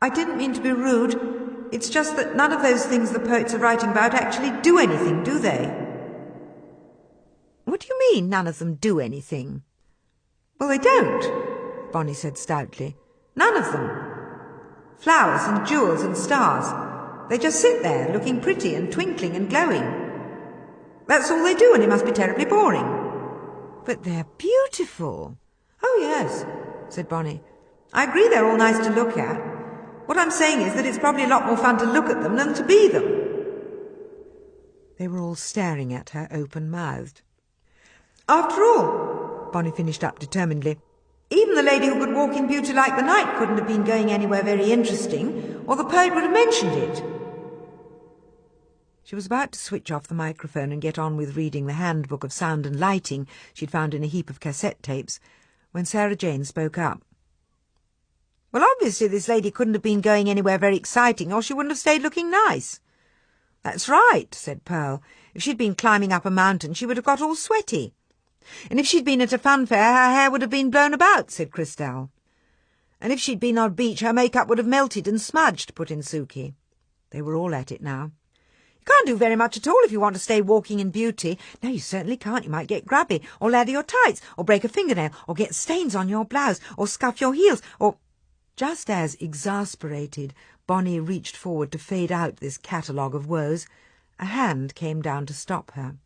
"I didn't mean to be rude. It's just that none of those things the poets are writing about actually do anything, do they?" "What do you mean, none of them do anything?" "Well, they don't," Bonny said stoutly. "None of them. Flowers and jewels and stars. They just sit there, looking pretty and twinkling and glowing. That's all they do, and it must be terribly boring." "But they're beautiful." "Oh, yes," said Bonny. "I agree they're all nice to look at. What I'm saying is that it's probably a lot more fun to look at them than to be them." They were all staring at her open-mouthed. "After all," Bonny finished up determinedly, "even the lady who could walk in beauty like the night couldn't have been going anywhere very interesting, or the poet would have mentioned it." She was about to switch off the microphone and get on with reading the handbook of sound and lighting she'd found in a heap of cassette tapes, when Sarah Jane spoke up. "Well, obviously this lady couldn't have been going anywhere very exciting, or she wouldn't have stayed looking nice." "That's right," said Pearl. "If she'd been climbing up a mountain, she would have got all sweaty." "And if she'd been at a fun fair, her hair would have been blown about," said Christelle. "And if she'd been on a beach, her makeup would have melted and smudged," put in Suki. They were all at it now. "You can't do very much at all if you want to stay walking in beauty." "No, you certainly can't. You might get grubby, or lather your tights, or break a fingernail, or get stains on your blouse, or scuff your heels, or—" Just as, exasperated, Bonny reached forward to fade out this catalogue of woes, a hand came down to stop her.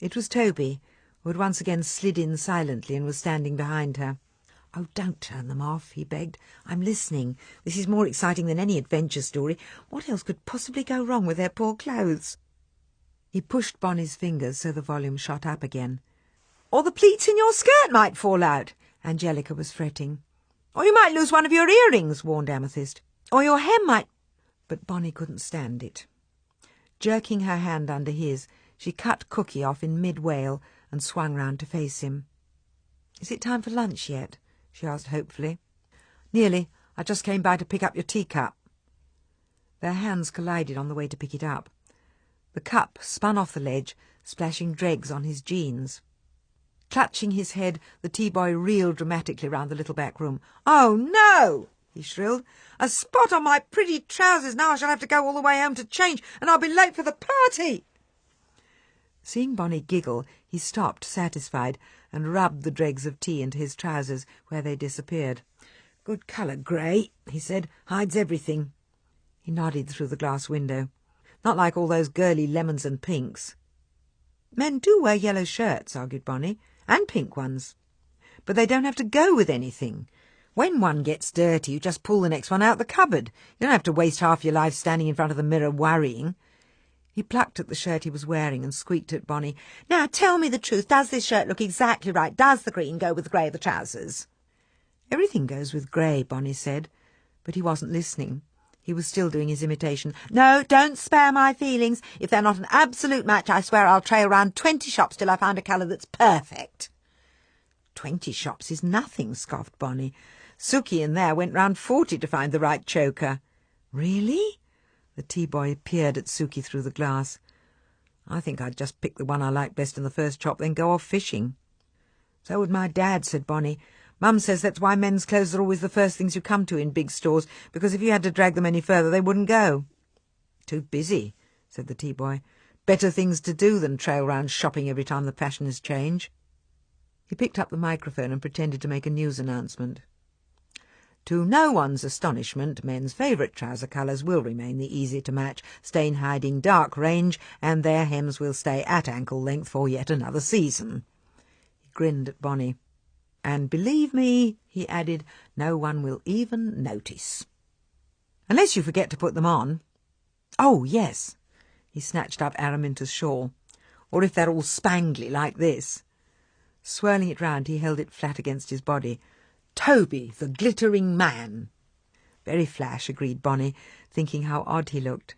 It was Toby, who had once again slid in silently and was standing behind her. "Oh, don't turn them off," he begged. "I'm listening. This is more exciting than any adventure story. What else could possibly go wrong with their poor clothes?" He pushed Bonny's fingers so the volume shot up again. "Or the pleats in your skirt might fall out," Angelica was fretting. "Or you might lose one of your earrings," warned Amethyst. "Or your hem might—" But Bonny couldn't stand it. Jerking her hand under his, she cut Cookie off in mid-wail and swung round to face him. "Is it time for lunch yet?" she asked hopefully. "Nearly. I just came by to pick up your teacup." Their hands collided on the way to pick it up. The cup spun off the ledge, splashing dregs on his jeans. Clutching his head, the tea-boy reeled dramatically round the little back room. "Oh, no!" he shrilled. "A spot on my pretty trousers. Now I shall have to go all the way home to change, and I'll be late for the party." Seeing Bonny giggle, he stopped, satisfied, and rubbed the dregs of tea into his trousers, where they disappeared. "Good colour, grey," he said. "Hides everything." He nodded through the glass window. "Not like all those girly lemons and pinks." "Men do wear yellow shirts," argued Bonny, "and pink ones. But they don't have to go with anything. When one gets dirty, you just pull the next one out the cupboard. You don't have to waste half your life standing in front of the mirror worrying." He plucked at the shirt he was wearing and squeaked at Bonny. "Now tell me the truth. Does this shirt look exactly right? Does the green go with the grey of the trousers?" "Everything goes with grey," Bonny said, but he wasn't listening. He was still doing his imitation. "No, don't spare my feelings. If they're not an absolute match, I swear I'll trail round 20 shops till I find a colour that's perfect." 20 shops is nothing," scoffed Bonny. "Suki in there went round 40 to find the right choker." "Really?" The tea-boy peered at Suki through the glass. "I think I'd just pick the one I like best in the first shop, then go off fishing." "So would my dad," said Bonny. "Mum says that's why men's clothes are always the first things you come to in big stores, because if you had to drag them any further, they wouldn't go." "Too busy," said the tea-boy. "Better things to do than trail round shopping every time the fashions change." He picked up the microphone and pretended to make a news announcement. "To no one's astonishment, men's favourite trouser colours will remain the easy-to-match, stain-hiding dark range, and their hems will stay at ankle length for yet another season." He grinned at Bonny. "And believe me," he added, "no one will even notice. Unless you forget to put them on. Oh, yes." He snatched up Araminta's shawl. "Or if they're all spangly like this." Swirling it round, he held it flat against his body. "Toby, the glittering man." "Very flash," agreed Bonny, thinking how odd he looked.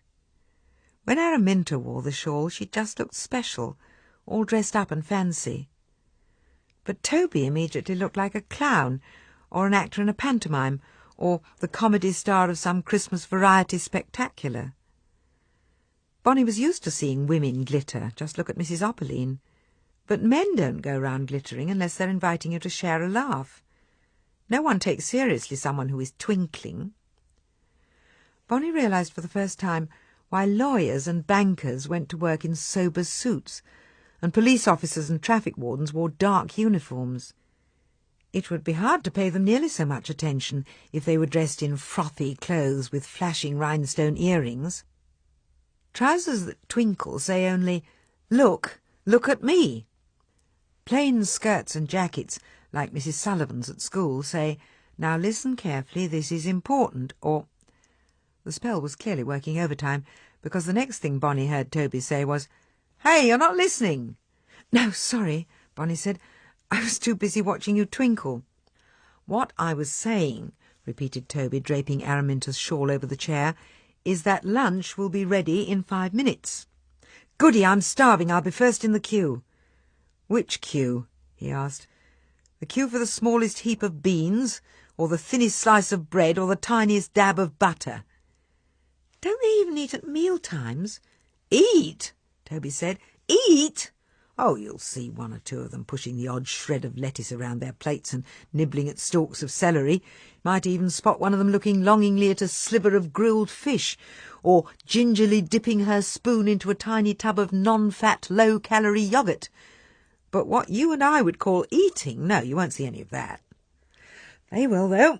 When Araminta wore the shawl, she just looked special, all dressed up and fancy. But Toby immediately looked like a clown, or an actor in a pantomime, or the comedy star of some Christmas variety spectacular. Bonny was used to seeing women glitter. Just look at Mrs. Opperline. But men don't go round glittering unless they're inviting you to share a laugh. No one takes seriously someone who is twinkling. Bonny realised for the first time why lawyers and bankers went to work in sober suits, and police officers and traffic wardens wore dark uniforms. It would be hard to pay them nearly so much attention if they were dressed in frothy clothes with flashing rhinestone earrings. Trousers that twinkle say only, "Look, look at me." Plain skirts and jackets, like Mrs. Sullivan's at school, say, "Now listen carefully, this is important," or... The spell was clearly working overtime, because the next thing Bonny heard Toby say was, "Hey, you're not listening." "No, sorry," Bonny said. "I was too busy watching you twinkle." "What I was saying," repeated Toby, draping Araminta's shawl over the chair, "is that lunch will be ready in 5 minutes." "Goody, I'm starving. I'll be first in the queue." "Which queue?" he asked. "The queue for the smallest heap of beans, or the thinnest slice of bread, or the tiniest dab of butter?" "Don't they even eat at meal times?" "Eat?" Toby said. "Eat? Oh, you'll see one or two of them pushing the odd shred of lettuce around their plates and nibbling at stalks of celery. Might even spot one of them looking longingly at a sliver of grilled fish, or gingerly dipping her spoon into a tiny tub of non-fat, low-calorie yoghurt. But what you and I would call eating, no, you won't see any of that." "They will, though,"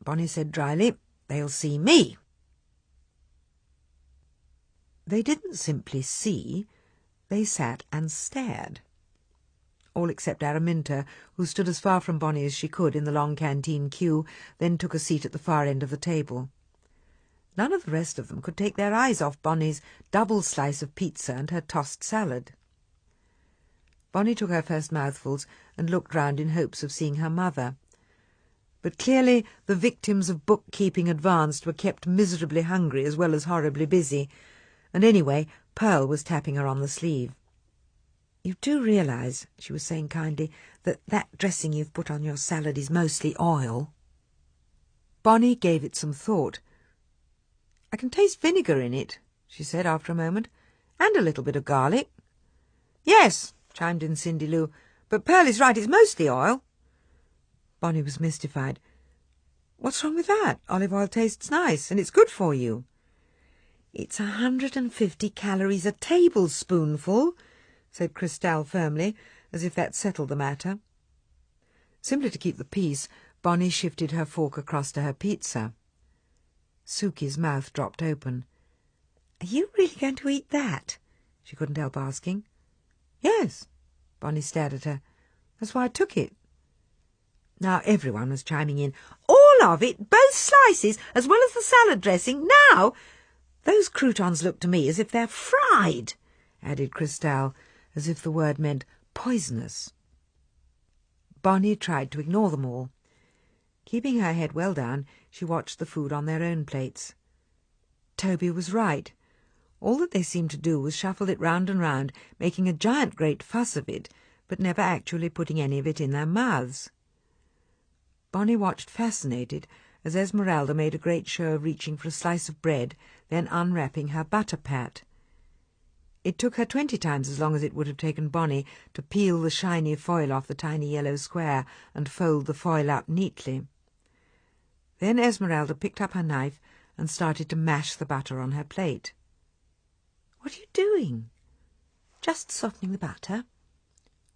Bonny said dryly. "They'll see me." They didn't simply see, they sat and stared. All except Araminta, who stood as far from Bonny as she could in the long canteen queue, then took a seat at the far end of the table. None of the rest of them could take their eyes off Bonny's double slice of pizza and her tossed salad. Bonny took her first mouthfuls and looked round in hopes of seeing her mother. But clearly the victims of bookkeeping advanced were kept miserably hungry as well as horribly busy, and anyway Pearl was tapping her on the sleeve. "You do realise," she was saying kindly, that dressing you've put on your salad is mostly oil?" Bonny gave it some thought. "I can taste vinegar in it," she said after a moment, "and a little bit of garlic." "Yes," chimed in Cindy Lou, "but Pearl is right, it's mostly oil." Bonny was mystified. "What's wrong with that? Olive oil tastes nice, and it's good for you." "It's 150 calories a tablespoonful," said Cristal firmly, as if that settled the matter. Simply to keep the peace, Bonny shifted her fork across to her pizza. Suki's mouth dropped open. "Are you really going to eat that?" she couldn't help asking. "Yes." Bonny stared at her. "That's why I took it." Now everyone was chiming in. "All of it? Both slices, as well as the salad dressing? Now? Those croutons look to me as if they're fried," added Cristal, as if the word meant poisonous. Bonny tried to ignore them all. Keeping her head well down, she watched the food on their own plates. Toby was right. All that they seemed to do was shuffle it round and round, making a giant great fuss of it, but never actually putting any of it in their mouths. Bonny watched fascinated as Esmeralda made a great show of reaching for a slice of bread, then unwrapping her butter pat. It took her 20 times as long as it would have taken Bonny to peel the shiny foil off the tiny yellow square and fold the foil up neatly. Then Esmeralda picked up her knife and started to mash the butter on her plate. "What are you doing?" "Just softening the butter."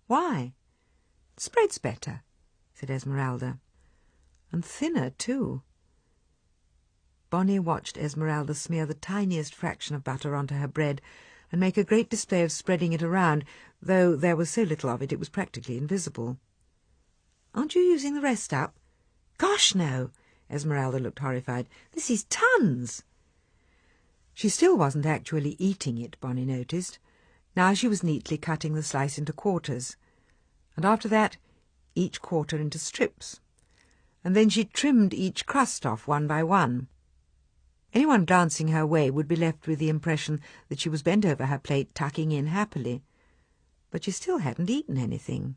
"Why?" "It spreads better," said Esmeralda. "And thinner, too." Bonny watched Esmeralda smear the tiniest fraction of butter onto her bread and make a great display of spreading it around, though there was so little of it was practically invisible. "Aren't you using the rest up?" "Gosh, no!" Esmeralda looked horrified. "This is tons!" She still wasn't actually eating it, Bonny noticed. Now she was neatly cutting the slice into quarters, and after that each quarter into strips, and then she trimmed each crust off one by one. Anyone glancing her way would be left with the impression that she was bent over her plate tucking in happily, but she still hadn't eaten anything.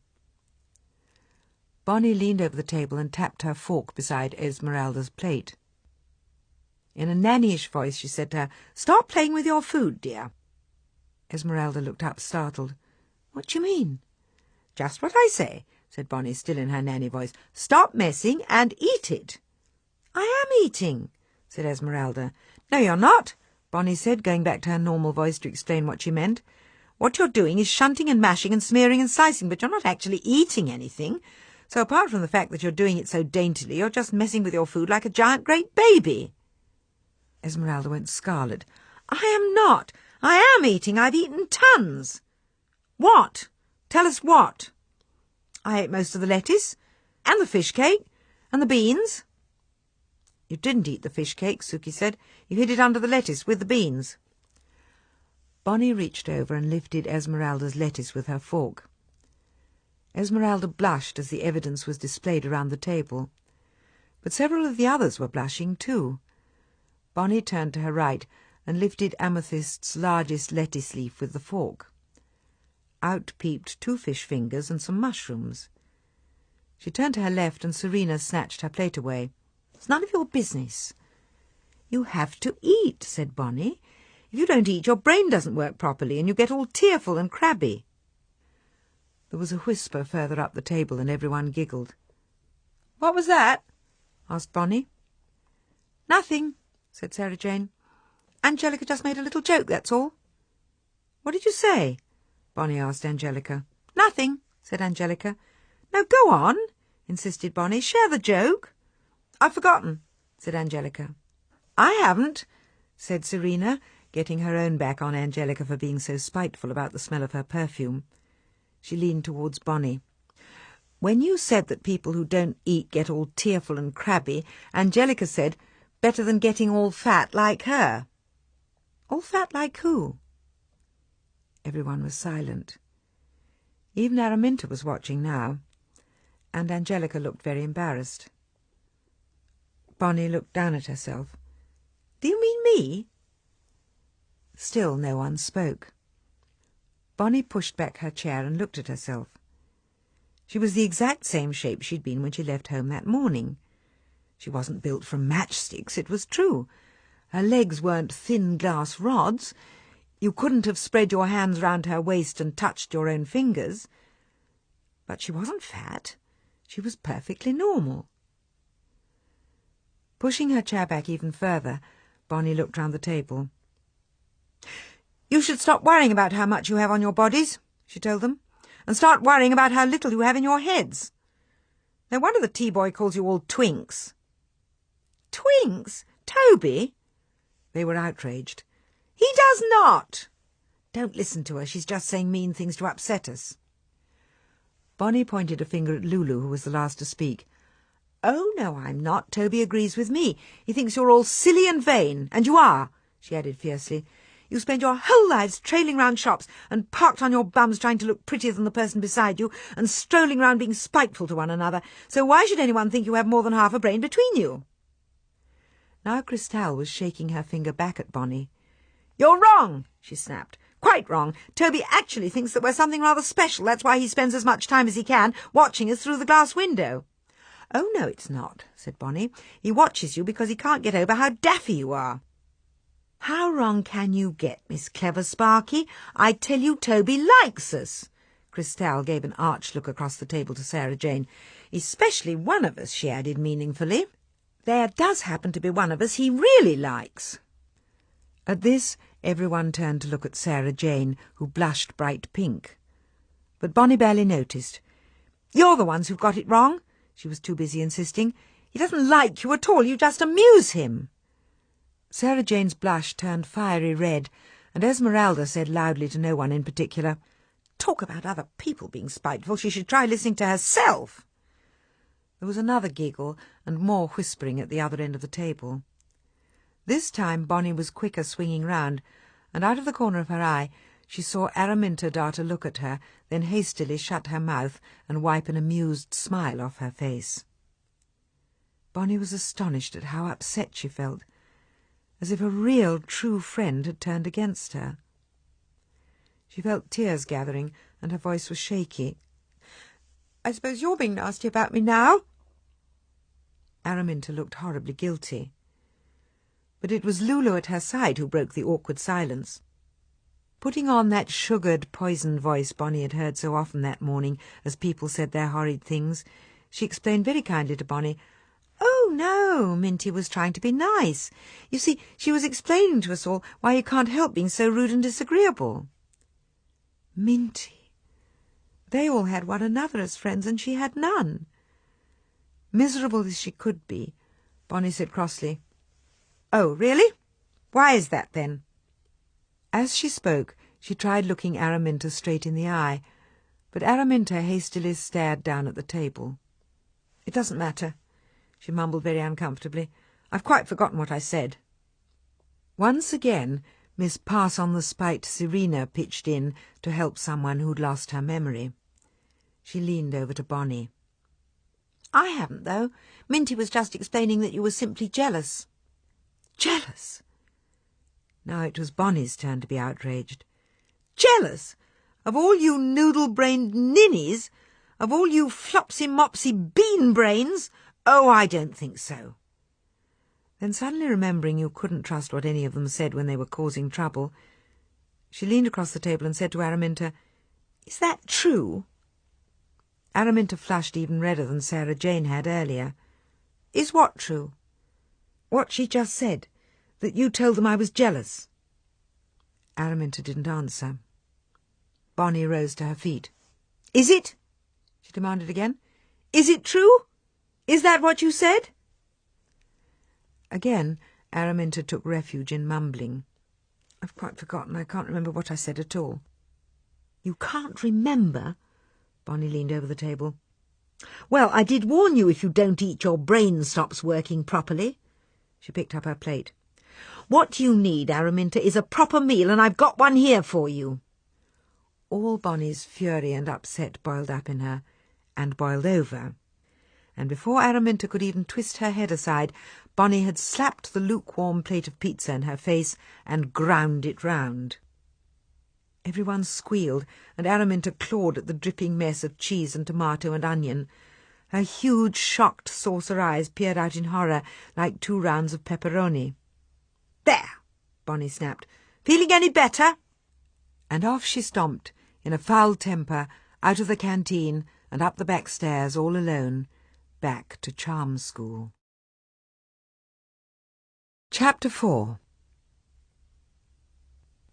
Bonny leaned over the table and tapped her fork beside Esmeralda's plate. In a nannyish voice she said to her, "Stop playing with your food, dear." Esmeralda looked up, startled. "What do you mean?" "Just what I say," said Bonny, still in her nanny voice. "Stop messing and eat it." "I am eating," said Esmeralda. "No, you're not," Bonny said, going back to her normal voice to explain what she meant. "What you're doing is shunting and mashing and smearing and slicing, but you're not actually eating anything. So apart from the fact that you're doing it so daintily, you're just messing with your food like a giant great baby." Esmeralda went scarlet. "I am not. I am eating. I've eaten tons." "What? Tell us what." "I ate most of the lettuce, and the fish cake, and the beans." "You didn't eat the fish cake," Suki said. "You hid it under the lettuce with the beans." Bonny reached over and lifted Esmeralda's lettuce with her fork. Esmeralda blushed as the evidence was displayed around the table. But several of the others were blushing too. Bonny turned to her right and lifted Amethyst's largest lettuce leaf with the fork. Out peeped 2 fish fingers and some mushrooms. She turned to her left and Serena snatched her plate away. "It's none of your business." "You have to eat," said Bonny. "If you don't eat, your brain doesn't work properly and you get all tearful and crabby." There was a whisper further up the table and everyone giggled. "What was that?" asked Bonny. "Nothing," said Sarah Jane. "Angelica just made a little joke, that's all." "What did you say?" Bonny asked Angelica. "Nothing," said Angelica. "No, go on," insisted Bonny. "Share the joke." "I've forgotten," said Angelica. "I haven't," said Serena, getting her own back on Angelica for being so spiteful about the smell of her perfume. She leaned towards Bonny. "When you said that people who don't eat get all tearful and crabby, Angelica said, 'Better than getting all fat like her.'" "All fat like who?" Everyone was silent. Even Araminta was watching now, and Angelica looked very embarrassed. Bonny looked down at herself. "Do you mean me?" Still no one spoke. Bonny pushed back her chair and looked at herself. She was the exact same shape she'd been when she left home that morning. She wasn't built from matchsticks, it was true. Her legs weren't thin glass rods. You couldn't have spread your hands round her waist and touched your own fingers. But she wasn't fat. She was perfectly normal. Pushing her chair back even further, Bonny looked round the table. "You should stop worrying about how much you have on your bodies," she told them, "and start worrying about how little you have in your heads. No wonder the tea-boy calls you all twinks." "Twinks? Toby?" They were outraged. "He does not!" "Don't listen to her. She's just saying mean things to upset us." Bonny pointed a finger at Lulu, who was the last to speak. "Oh, no, I'm not. Toby agrees with me. He thinks you're all silly and vain. And you are," she added fiercely. "You spend your whole lives trailing round shops and parked on your bums trying to look prettier than the person beside you and strolling round being spiteful to one another. So why should anyone think you have more than half a brain between you?" Now Cristal was shaking her finger back at Bonny. "You're wrong," she snapped. "Quite wrong. Toby actually thinks that we're something rather special. That's why he spends as much time as he can watching us through the glass window." "Oh, no, it's not," said Bonny. "He watches you because he can't get over how daffy you are." "How wrong can you get, Miss Clever Sparky? I tell you Toby likes us." Cristal gave an arch look across the table to Sarah Jane. "Especially one of us," she added meaningfully. "There does happen to be one of us he really likes." At this, everyone turned to look at Sarah Jane, who blushed bright pink. But Bonny barely noticed. "You're the ones who've got it wrong," she was too busy insisting. "He doesn't like you at all. You just amuse him." Sarah Jane's blush turned fiery red, and Esmeralda said loudly to no one in particular, "Talk about other people being spiteful. She should try listening to herself." There was another giggle and more whispering at the other end of the table. This time Bonny was quicker swinging round, and out of the corner of her eye she saw Araminta dart a look at her, then hastily shut her mouth and wipe an amused smile off her face. Bonny was astonished at how upset she felt, as if a real, true friend had turned against her. She felt tears gathering, and her voice was shaky. I suppose you're being nasty about me now? Araminta looked horribly guilty. But it was Lulu at her side who broke the awkward silence. Putting on that sugared, poisoned voice Bonny had heard so often that morning as people said their horrid things, she explained very kindly to Bonny, "Oh, no, Minty was trying to be nice. You see, she was explaining to us all why you can't help being so rude and disagreeable." Minty! They all had one another as friends, and she had none. Miserable as she could be, Bonny said crossly, "Oh, really? Why is that, then?" As she spoke, she tried looking Araminta straight in the eye, but Araminta hastily stared down at the table. "It doesn't matter," she mumbled very uncomfortably. "I've quite forgotten what I said." Once again, Miss Pass-on-the-Spite Serena pitched in to help someone who'd lost her memory. She leaned over to Bonny. "I haven't, though. Minty was just explaining that you were simply jealous." "Jealous?" Now it was Bonny's turn to be outraged. "Jealous? Of all you noodle-brained ninnies? Of all you flopsy-mopsy bean-brains? Oh, I don't think so." Then suddenly remembering you couldn't trust what any of them said when they were causing trouble, she leaned across the table and said to Araminta, "Is that true?" Araminta flushed even redder than Sarah Jane had earlier. "Is what true?" "What she just said, that you told them I was jealous." Araminta didn't answer. Bonny rose to her feet. "Is it?" she demanded again. "Is it true? Is that what you said?" Again, Araminta took refuge in mumbling. "I've quite forgotten. I can't remember what I said at all." "You can't remember?" Bonny leaned over the table. "Well, I did warn you if you don't eat, your brain stops working properly." She picked up her plate. "What you need, Araminta, is a proper meal, and I've got one here for you." All Bonny's fury and upset boiled up in her, and boiled over. And before Araminta could even twist her head aside, Bonny had slapped the lukewarm plate of pizza in her face and ground it round. Everyone squealed, and Araminta clawed at the dripping mess of cheese and tomato and onion. Her huge, shocked saucer eyes peered out in horror like 2 rounds of pepperoni. "There!" Bonny snapped. "Feeling any better?" And off she stomped, in a foul temper, out of the canteen and up the back stairs all alone, back to charm school. Chapter 4.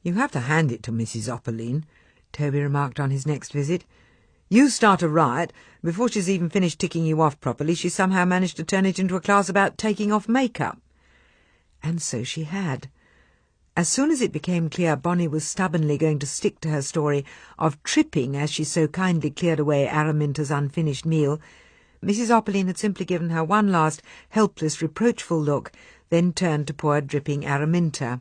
"You have to hand it to Mrs. Opperline," Toby remarked on his next visit. "You start a riot, before she's even finished ticking you off properly, she somehow managed to turn it into a class about taking off makeup." And so she had. As soon as it became clear Bonny was stubbornly going to stick to her story of tripping as she so kindly cleared away Araminta's unfinished meal, Mrs. Opperline had simply given her one last helpless, reproachful look, then turned to poor dripping Araminta.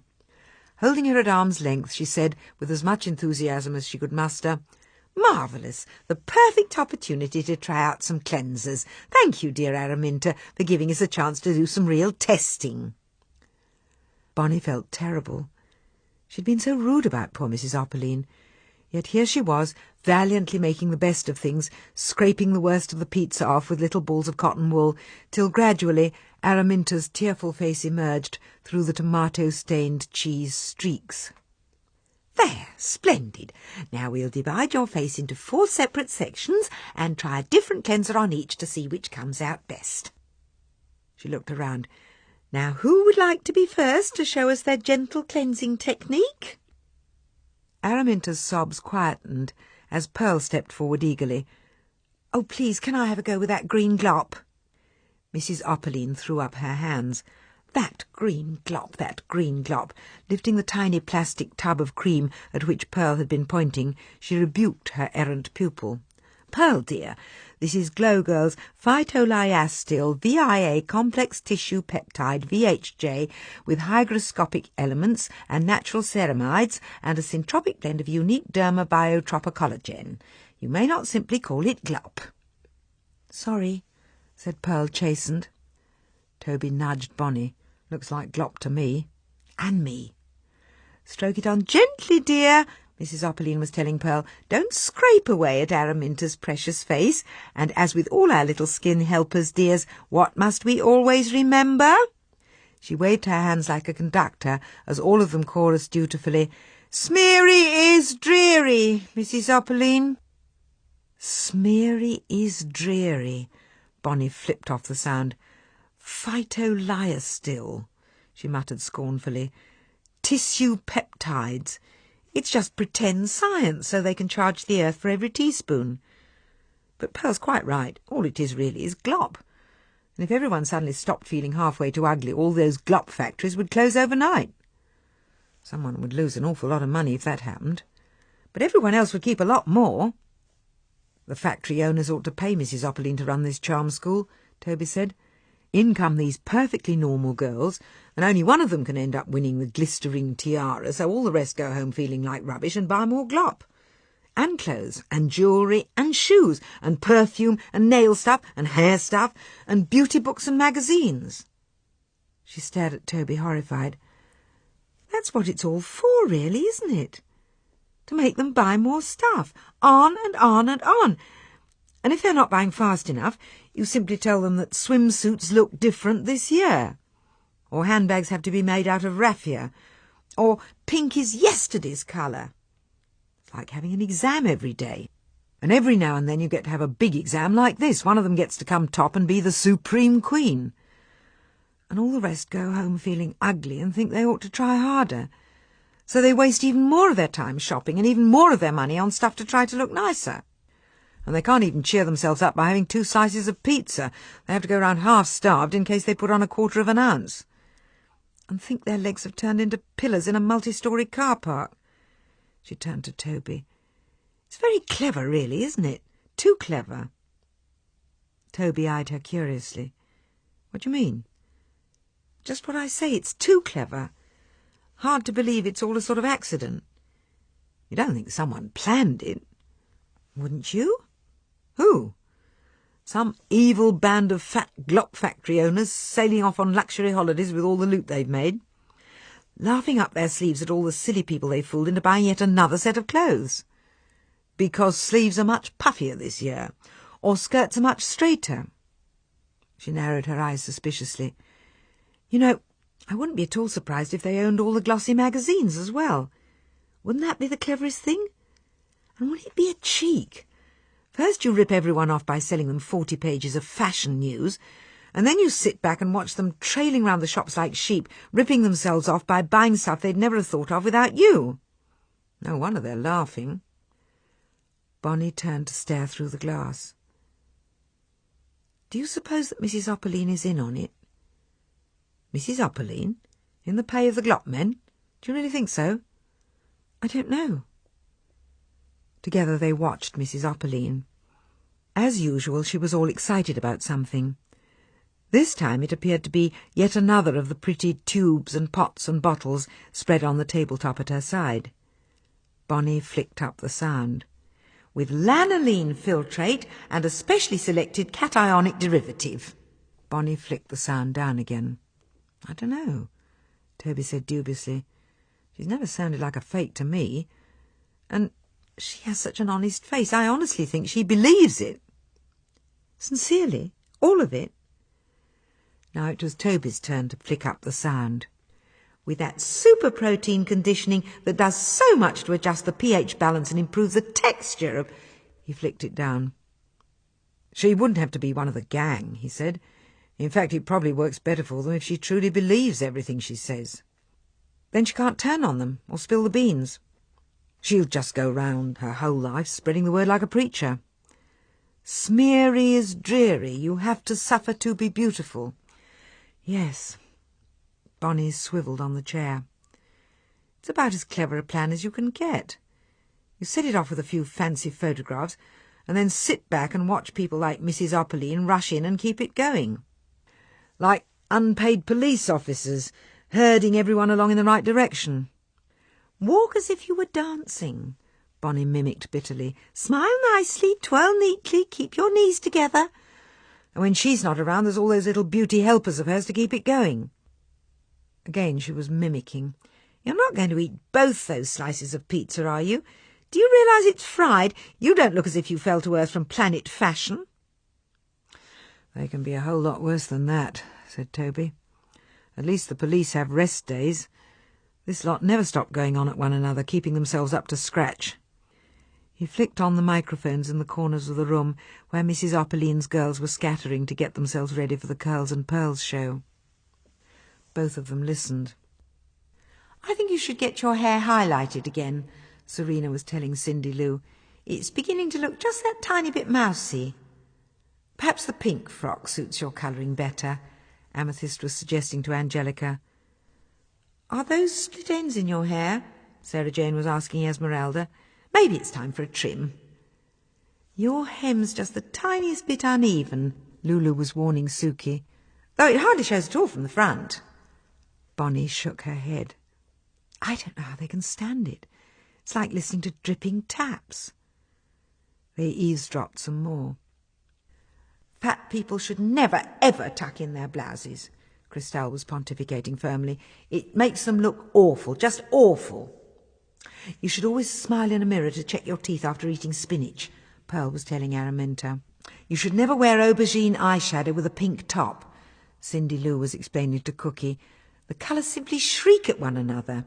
Holding her at arm's length, she said, with as much enthusiasm as she could muster, "Marvellous! The perfect opportunity to try out some cleansers. Thank you, dear Araminta, for giving us a chance to do some real testing." Bonny felt terrible. She'd been so rude about poor Mrs. Opperline. Yet here she was, valiantly making the best of things, scraping the worst of the pizza off with little balls of cotton wool, till gradually Araminta's tearful face emerged through the tomato-stained cheese streaks. "There, splendid. Now we'll divide your face into 4 separate sections and try a different cleanser on each to see which comes out best." She looked around. "Now who would like to be first to show us their gentle cleansing technique?" Araminta's sobs quietened as Pearl stepped forward eagerly. "Oh, please, can I have a go with that green glop?" Mrs. Opperline threw up her hands. That green glop, that green glop. Lifting the tiny plastic tub of cream at which Pearl had been pointing, she rebuked her errant pupil. "Pearl, dear, this is Glow Girl's phytoliastil VIA complex tissue peptide VHJ with hygroscopic elements and natural ceramides and a syntropic blend of unique derma biotropocollagen. You may not simply call it glop." "Sorry," said Pearl, chastened. Toby nudged Bonny. "Looks like glop to me." "And me." "Stroke it on gently, dear," Mrs. Oppeline was telling Pearl. "Don't scrape away at Araminta's precious face. And as with all our little skin helpers, dears, what must we always remember?" She waved her hands like a conductor as all of them chorused dutifully, "Smeary is dreary, Mrs. Oppeline." "Smeary is dreary." Bonny flipped off the sound. "Phytolystil," she muttered scornfully. "Tissue peptides. It's just pretend science so they can charge the earth for every teaspoon." But Pearl's quite right. All it is really is glop. And if everyone suddenly stopped feeling halfway too ugly, all those glop factories would close overnight. Someone would lose an awful lot of money if that happened. But everyone else would keep a lot more. "The factory owners ought to pay Mrs. Oppeline to run this charm school," Toby said. "In come these perfectly normal girls, and only one of them can end up winning the glistering tiara, so all the rest go home feeling like rubbish and buy more glop. And clothes, and jewellery, and shoes, and perfume, and nail stuff, and hair stuff, and beauty books and magazines." She stared at Toby, horrified. "That's what it's all for, really, isn't it? To make them buy more stuff, on and on and on. And if they're not buying fast enough, you simply tell them that swimsuits look different this year, or handbags have to be made out of raffia, or pink is yesterday's colour. It's like having an exam every day. And every now and then you get to have a big exam like this. One of them gets to come top and be the supreme queen. And all the rest go home feeling ugly and think they ought to try harder. So they waste even more of their time shopping and even more of their money on stuff to try to look nicer. And they can't even cheer themselves up by having 2 slices of pizza. They have to go round half-starved in case they put on a 1/4 of an ounce. And think their legs have turned into pillars in a multi-storey car park." She turned to Toby. "It's very clever, really, isn't it? Too clever." Toby eyed her curiously. "What do you mean?" "Just what I say. It's too clever. Hard to believe it's all a sort of accident. You don't think someone planned it? Wouldn't you?" "Who?" "Some evil band of fat glop factory owners sailing off on luxury holidays with all the loot they've made, laughing up their sleeves at all the silly people they fooled into buying yet another set of clothes. Because sleeves are much puffier this year, or skirts are much straighter." She narrowed her eyes suspiciously. "You know, I wouldn't be at all surprised if they owned all the glossy magazines as well. Wouldn't that be the cleverest thing? And wouldn't it be a cheek? First you rip everyone off by selling them 40 pages of fashion news, and then you sit back and watch them trailing round the shops like sheep, ripping themselves off by buying stuff they'd never have thought of without you. No wonder they're laughing." Bonny turned to stare through the glass. "Do you suppose that Mrs. Oppeline is in on it?" "Mrs. Oppeline? In the pay of the glop men? Do you really think so?" "I don't know." Together they watched Mrs. Oppeline. As usual, she was all excited about something. This time it appeared to be yet another of the pretty tubes and pots and bottles spread on the tabletop at her side. Bonny flicked up the sound. "With lanolene filtrate and a specially selected cationic derivative." Bonny flicked the sound down again. "I don't know," Toby said dubiously. "She's never sounded like a fake to me. And she has such an honest face. I honestly think she believes it." "Sincerely? All of it?" Now it was Toby's turn to flick up the sound. "With that super protein conditioning that does so much to adjust the pH balance and improve the texture of—" He flicked it down. "She wouldn't have to be one of the gang," he said. "In fact, it probably works better for them if she truly believes everything she says. Then she can't turn on them or spill the beans. She'll just go round her whole life spreading the word like a preacher. Smeary is dreary. You have to suffer to be beautiful." "Yes." Bonny swivelled on the chair. "It's about as clever a plan as you can get. You set it off with a few fancy photographs, and then sit back and watch people like Mrs. Oppeline rush in and keep it going. Like unpaid police officers, herding everyone along in the right direction. Walk as if you were dancing," Bonny mimicked bitterly. "Smile nicely, twirl neatly, keep your knees together. And when she's not around, there's all those little beauty helpers of hers to keep it going." Again she was mimicking. You're not going to eat both those slices of pizza, are you? Do you realise it's fried? You don't look as if you fell to earth from Planet Fashion. They can be a whole lot worse than that, said Toby. At least the police have rest days. This lot never stop going on at one another, keeping themselves up to scratch. He flicked on the microphones in the corners of the room where Mrs. Opperline's girls were scattering to get themselves ready for the Curls and Pearls show. Both of them listened. "I think you should get your hair highlighted again," Serena was telling Cindy Lou. "It's beginning to look just that tiny bit mousy." "Perhaps the pink frock suits your colouring better," Amethyst was suggesting to Angelica. "Are those split ends in your hair?" Sarah Jane was asking Esmeralda. "Maybe it's time for a trim." "Your hem's just the tiniest bit uneven," Lulu was warning Suki, "though it hardly shows at all from the front." Bonny shook her head. "I don't know how they can stand it. It's like listening to dripping taps." They eavesdropped some more. "Fat people should never, ever tuck in their blouses," Christelle was pontificating firmly. "It makes them look awful, just awful." "You should always smile in a mirror to check your teeth after eating spinach," Pearl was telling Araminta. "You should never wear aubergine eyeshadow with a pink top," Cindy Lou was explaining to Cookie. "The colours simply shriek at one another."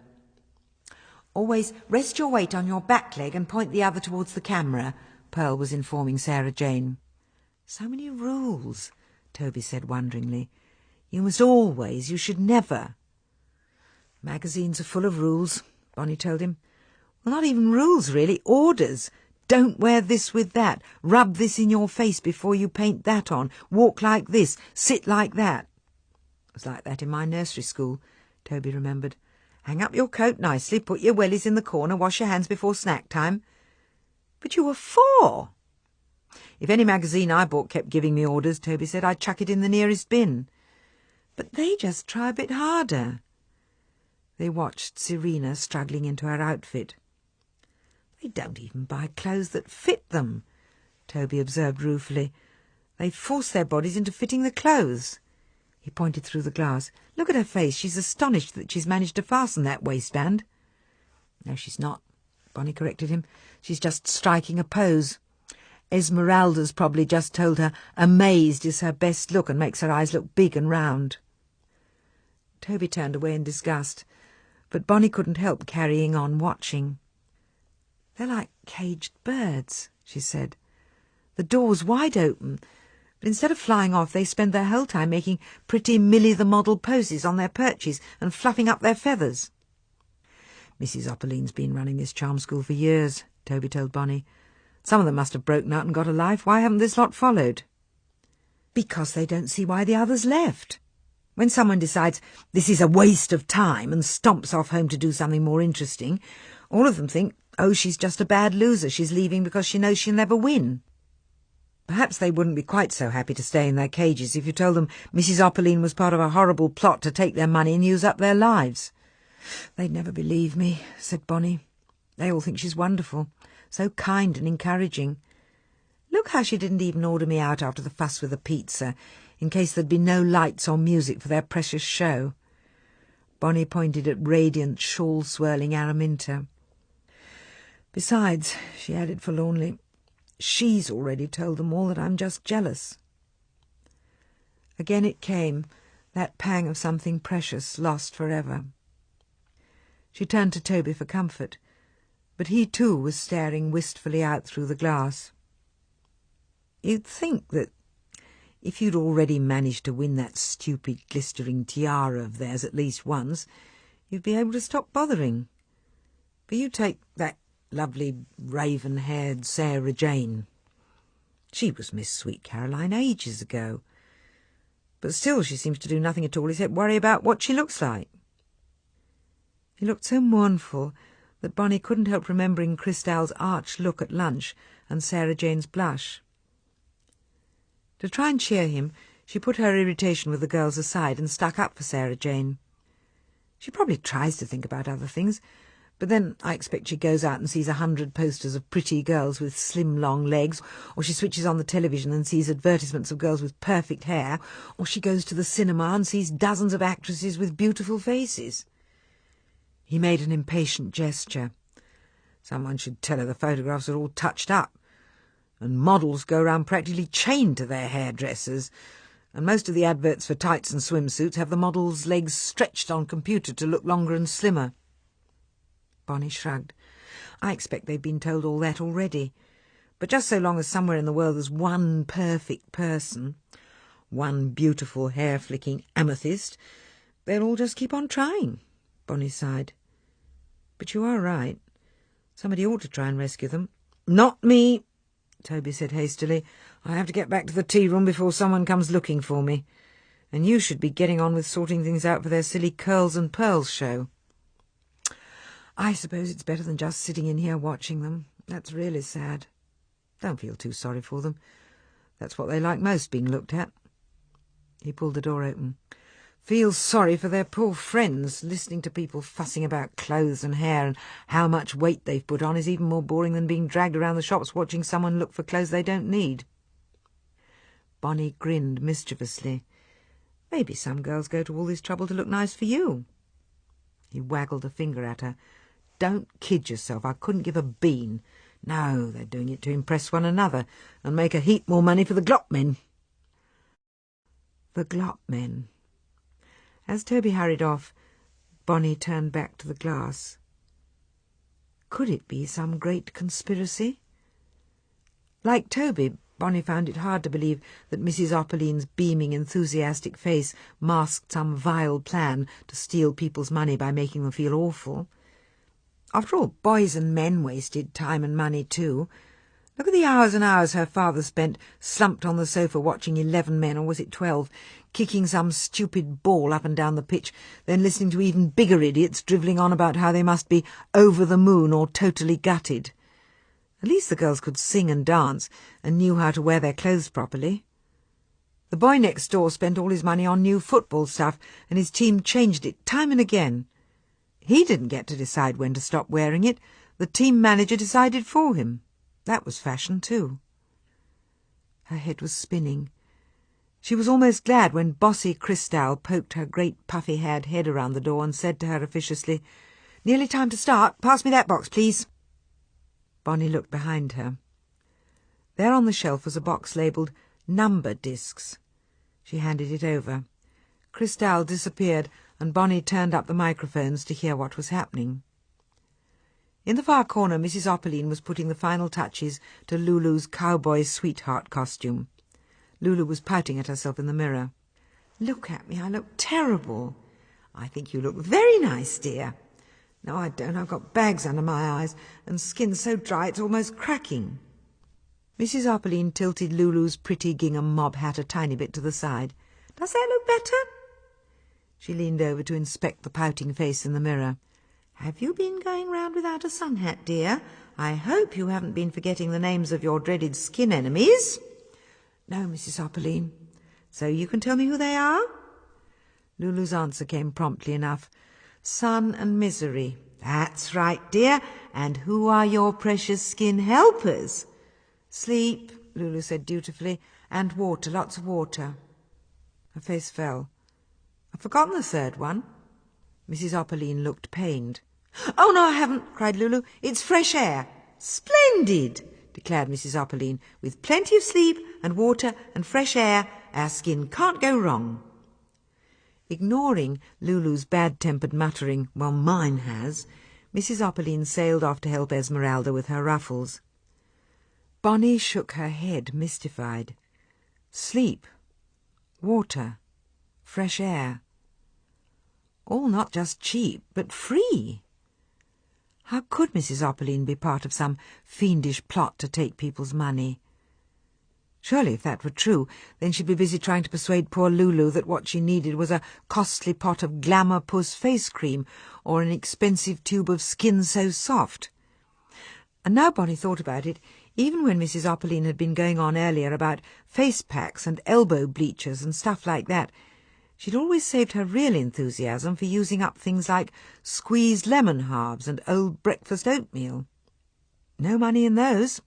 "Always rest your weight on your back leg and point the other towards the camera," Pearl was informing Sarah Jane. "So many rules," Toby said wonderingly. "You must always, you should never." "Magazines are full of rules," Bonny told him. "Well, not even rules, really. Orders. Don't wear this with that. Rub this in your face before you paint that on. Walk like this. Sit like that." "It was like that in my nursery school," Toby remembered. "Hang up your coat nicely, put your wellies in the corner, wash your hands before snack time." "But you were 4. "If any magazine I bought kept giving me orders," Toby said, "I'd chuck it in the nearest bin." "But they just try a bit harder." They watched Serena struggling into her outfit. "They don't even buy clothes that fit them," Toby observed ruefully. "They force their bodies into fitting the clothes." He pointed through the glass. "Look at her face. She's astonished that she's managed to fasten that waistband." "No, she's not," Bonny corrected him. "She's just striking a pose. Esmeralda's probably just told her amazed is her best look and makes her eyes look big and round." Toby turned away in disgust, but Bonny couldn't help carrying on watching. "They're like caged birds," she said. "The door's wide open, but instead of flying off they spend their whole time making pretty Millie the Model poses on their perches and fluffing up their feathers." "Mrs. Opperline's been running this charm school for years," Toby told Bonny. "Some of them must have broken out and got a life. Why haven't this lot followed?" "Because they don't see why the others left. When someone decides this is a waste of time and stomps off home to do something more interesting, all of them think, oh, she's just a bad loser. She's leaving because she knows she'll never win." Perhaps they wouldn't be quite so happy to stay in their cages if you told them Mrs. Opperline was part of a horrible plot to take their money and use up their lives. "They'd never believe me," said Bonny. "They all think she's wonderful, so kind and encouraging. Look how she didn't even order me out after the fuss with the pizza, in case there'd be no lights or music for their precious show." Bonny pointed at radiant, shawl-swirling Araminta. "Besides," she added forlornly, "she's already told them all that I'm just jealous." Again it came, that pang of something precious lost forever. She turned to Toby for comfort, but he too was staring wistfully out through the glass. "You'd think that if you'd already managed to win that stupid glistering tiara of theirs at least once, you'd be able to stop bothering. But you take that lovely raven-haired Sarah Jane. She was Miss Sweet Caroline ages ago, but still she seems to do nothing at all except worry about what she looks like." He looked so mournful that Bonny couldn't help remembering Christelle's arch look at lunch and Sarah Jane's blush. To try and cheer him, she put her irritation with the girls aside and stuck up for Sarah Jane. She probably tries to think about other things, but then I expect she goes out and sees 100 posters of pretty girls with slim long legs, or she switches on the television and sees advertisements of girls with perfect hair, or she goes to the cinema and sees dozens of actresses with beautiful faces. He made an impatient gesture. Someone should tell her the photographs are all touched up, and models go round practically chained to their hairdressers, and most of the adverts for tights and swimsuits have the models' legs stretched on computer to look longer and slimmer. Bonny shrugged. I expect they've been told all that already. But just so long as somewhere in the world there's one perfect person, one beautiful hair-flicking amethyst, they'll all just keep on trying, Bonny sighed. But you are right. Somebody ought to try and rescue them. Not me, Toby said hastily. I have to get back to the tea room before someone comes looking for me. And you should be getting on with sorting things out for their silly Curls and Pearls show. I suppose it's better than just sitting in here watching them. That's really sad. Don't feel too sorry for them. That's what they like most, being looked at. He pulled the door open. Feel sorry for their poor friends. Listening to people fussing about clothes and hair and how much weight they've put on is even more boring than being dragged around the shops watching someone look for clothes they don't need. Bonny grinned mischievously. Maybe some girls go to all this trouble to look nice for you. He waggled a finger at her. Don't kid yourself. I couldn't give a bean. No, they're doing it to impress one another and make a heap more money for the glop men. The glop men. As Toby hurried off, Bonny turned back to the glass. Could it be some great conspiracy? Like Toby, Bonny found it hard to believe that Mrs. Opperlein's beaming, enthusiastic face masked some vile plan to steal people's money by making them feel awful. After all, boys and men wasted time and money too. Look at the hours and hours her father spent slumped on the sofa watching 11 men, or was it 12, kicking some stupid ball up and down the pitch, then listening to even bigger idiots drivelling on about how they must be over the moon or totally gutted. At least the girls could sing and dance and knew how to wear their clothes properly. The boy next door spent all his money on new football stuff, and his team changed it time and again. He didn't get to decide when to stop wearing it. The team manager decided for him. That was fashion too. Her head was spinning. She was almost glad when bossy Cristal poked her great puffy-haired head around the door and said to her officiously, "Nearly time to start. Pass me that box, please." Bonny looked behind her. There on the shelf was a box labelled "Number Discs." She handed it over. Cristal disappeared, and Bonny turned up the microphones to hear what was happening. In the far corner, Mrs. Opperlein was putting the final touches to Lulu's cowboy sweetheart costume. Lulu was pouting at herself in the mirror. "Look at me, I look terrible." "I think you look very nice, dear." "No, I don't. I've got bags under my eyes, and skin so dry it's almost cracking." Mrs. Opperlein tilted Lulu's pretty gingham mob hat a tiny bit to the side. "Does that look better?" She leaned over to inspect the pouting face in the mirror. "Have you been going round without a sun hat, dear? I hope you haven't been forgetting the names of your dreaded skin enemies." "No, Mrs. Opperlein." "So you can tell me who they are?" Lulu's answer came promptly enough. "Sun and misery." "That's right, dear. And who are your precious skin helpers?" "Sleep," Lulu said dutifully, "and water, lots of water." Her face fell. "I've forgotten the third one." Mrs. Opperlein looked pained. "Oh, no, I haven't," cried Lulu. "It's fresh air." "Splendid," declared Mrs. Opperlein. "With plenty of sleep and water and fresh air, our skin can't go wrong." Ignoring Lulu's bad-tempered muttering, "Well, mine has," Mrs. Opperlein sailed off to help Esmeralda with her ruffles. Bonny shook her head, mystified. Sleep, water, fresh air. All not just cheap, but free. How could Mrs. Opperlein be part of some fiendish plot to take people's money? Surely, if that were true, then she'd be busy trying to persuade poor Lulu that what she needed was a costly pot of Glamour Puss face cream or an expensive tube of Skin So Soft. And now Bonny thought about it, even when Mrs. Opperlein had been going on earlier about face packs and elbow bleachers and stuff like that, she'd always saved her real enthusiasm for using up things like squeezed lemon halves and old breakfast oatmeal. No money in those.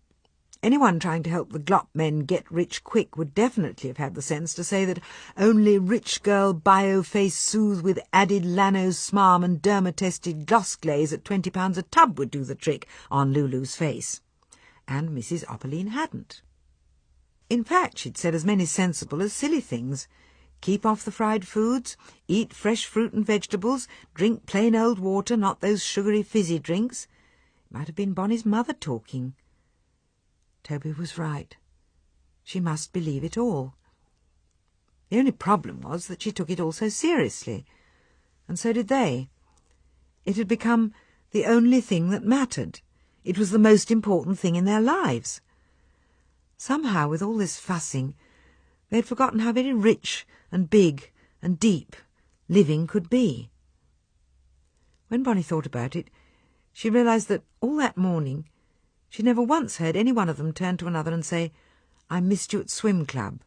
Anyone trying to help the glop men get rich quick would definitely have had the sense to say that only rich girl bio-face soothe with added lano smarm and derma-tested gloss glaze at £20 a tub would do the trick on Lulu's face. And Mrs. Opperline hadn't. In fact, she'd said as many sensible as silly things. Keep off the fried foods, eat fresh fruit and vegetables, drink plain old water, not those sugary fizzy drinks. It might have been Bonny's mother talking. Toby was right. She must believe it all. The only problem was that she took it all so seriously, and so did they. It had become the only thing that mattered. It was the most important thing in their lives. Somehow, with all this fussing, they had forgotten how very rich and big and deep living could be. When Bonny thought about it, she realised that all that morning she never once heard any one of them turn to another and say, "I missed you at swim club.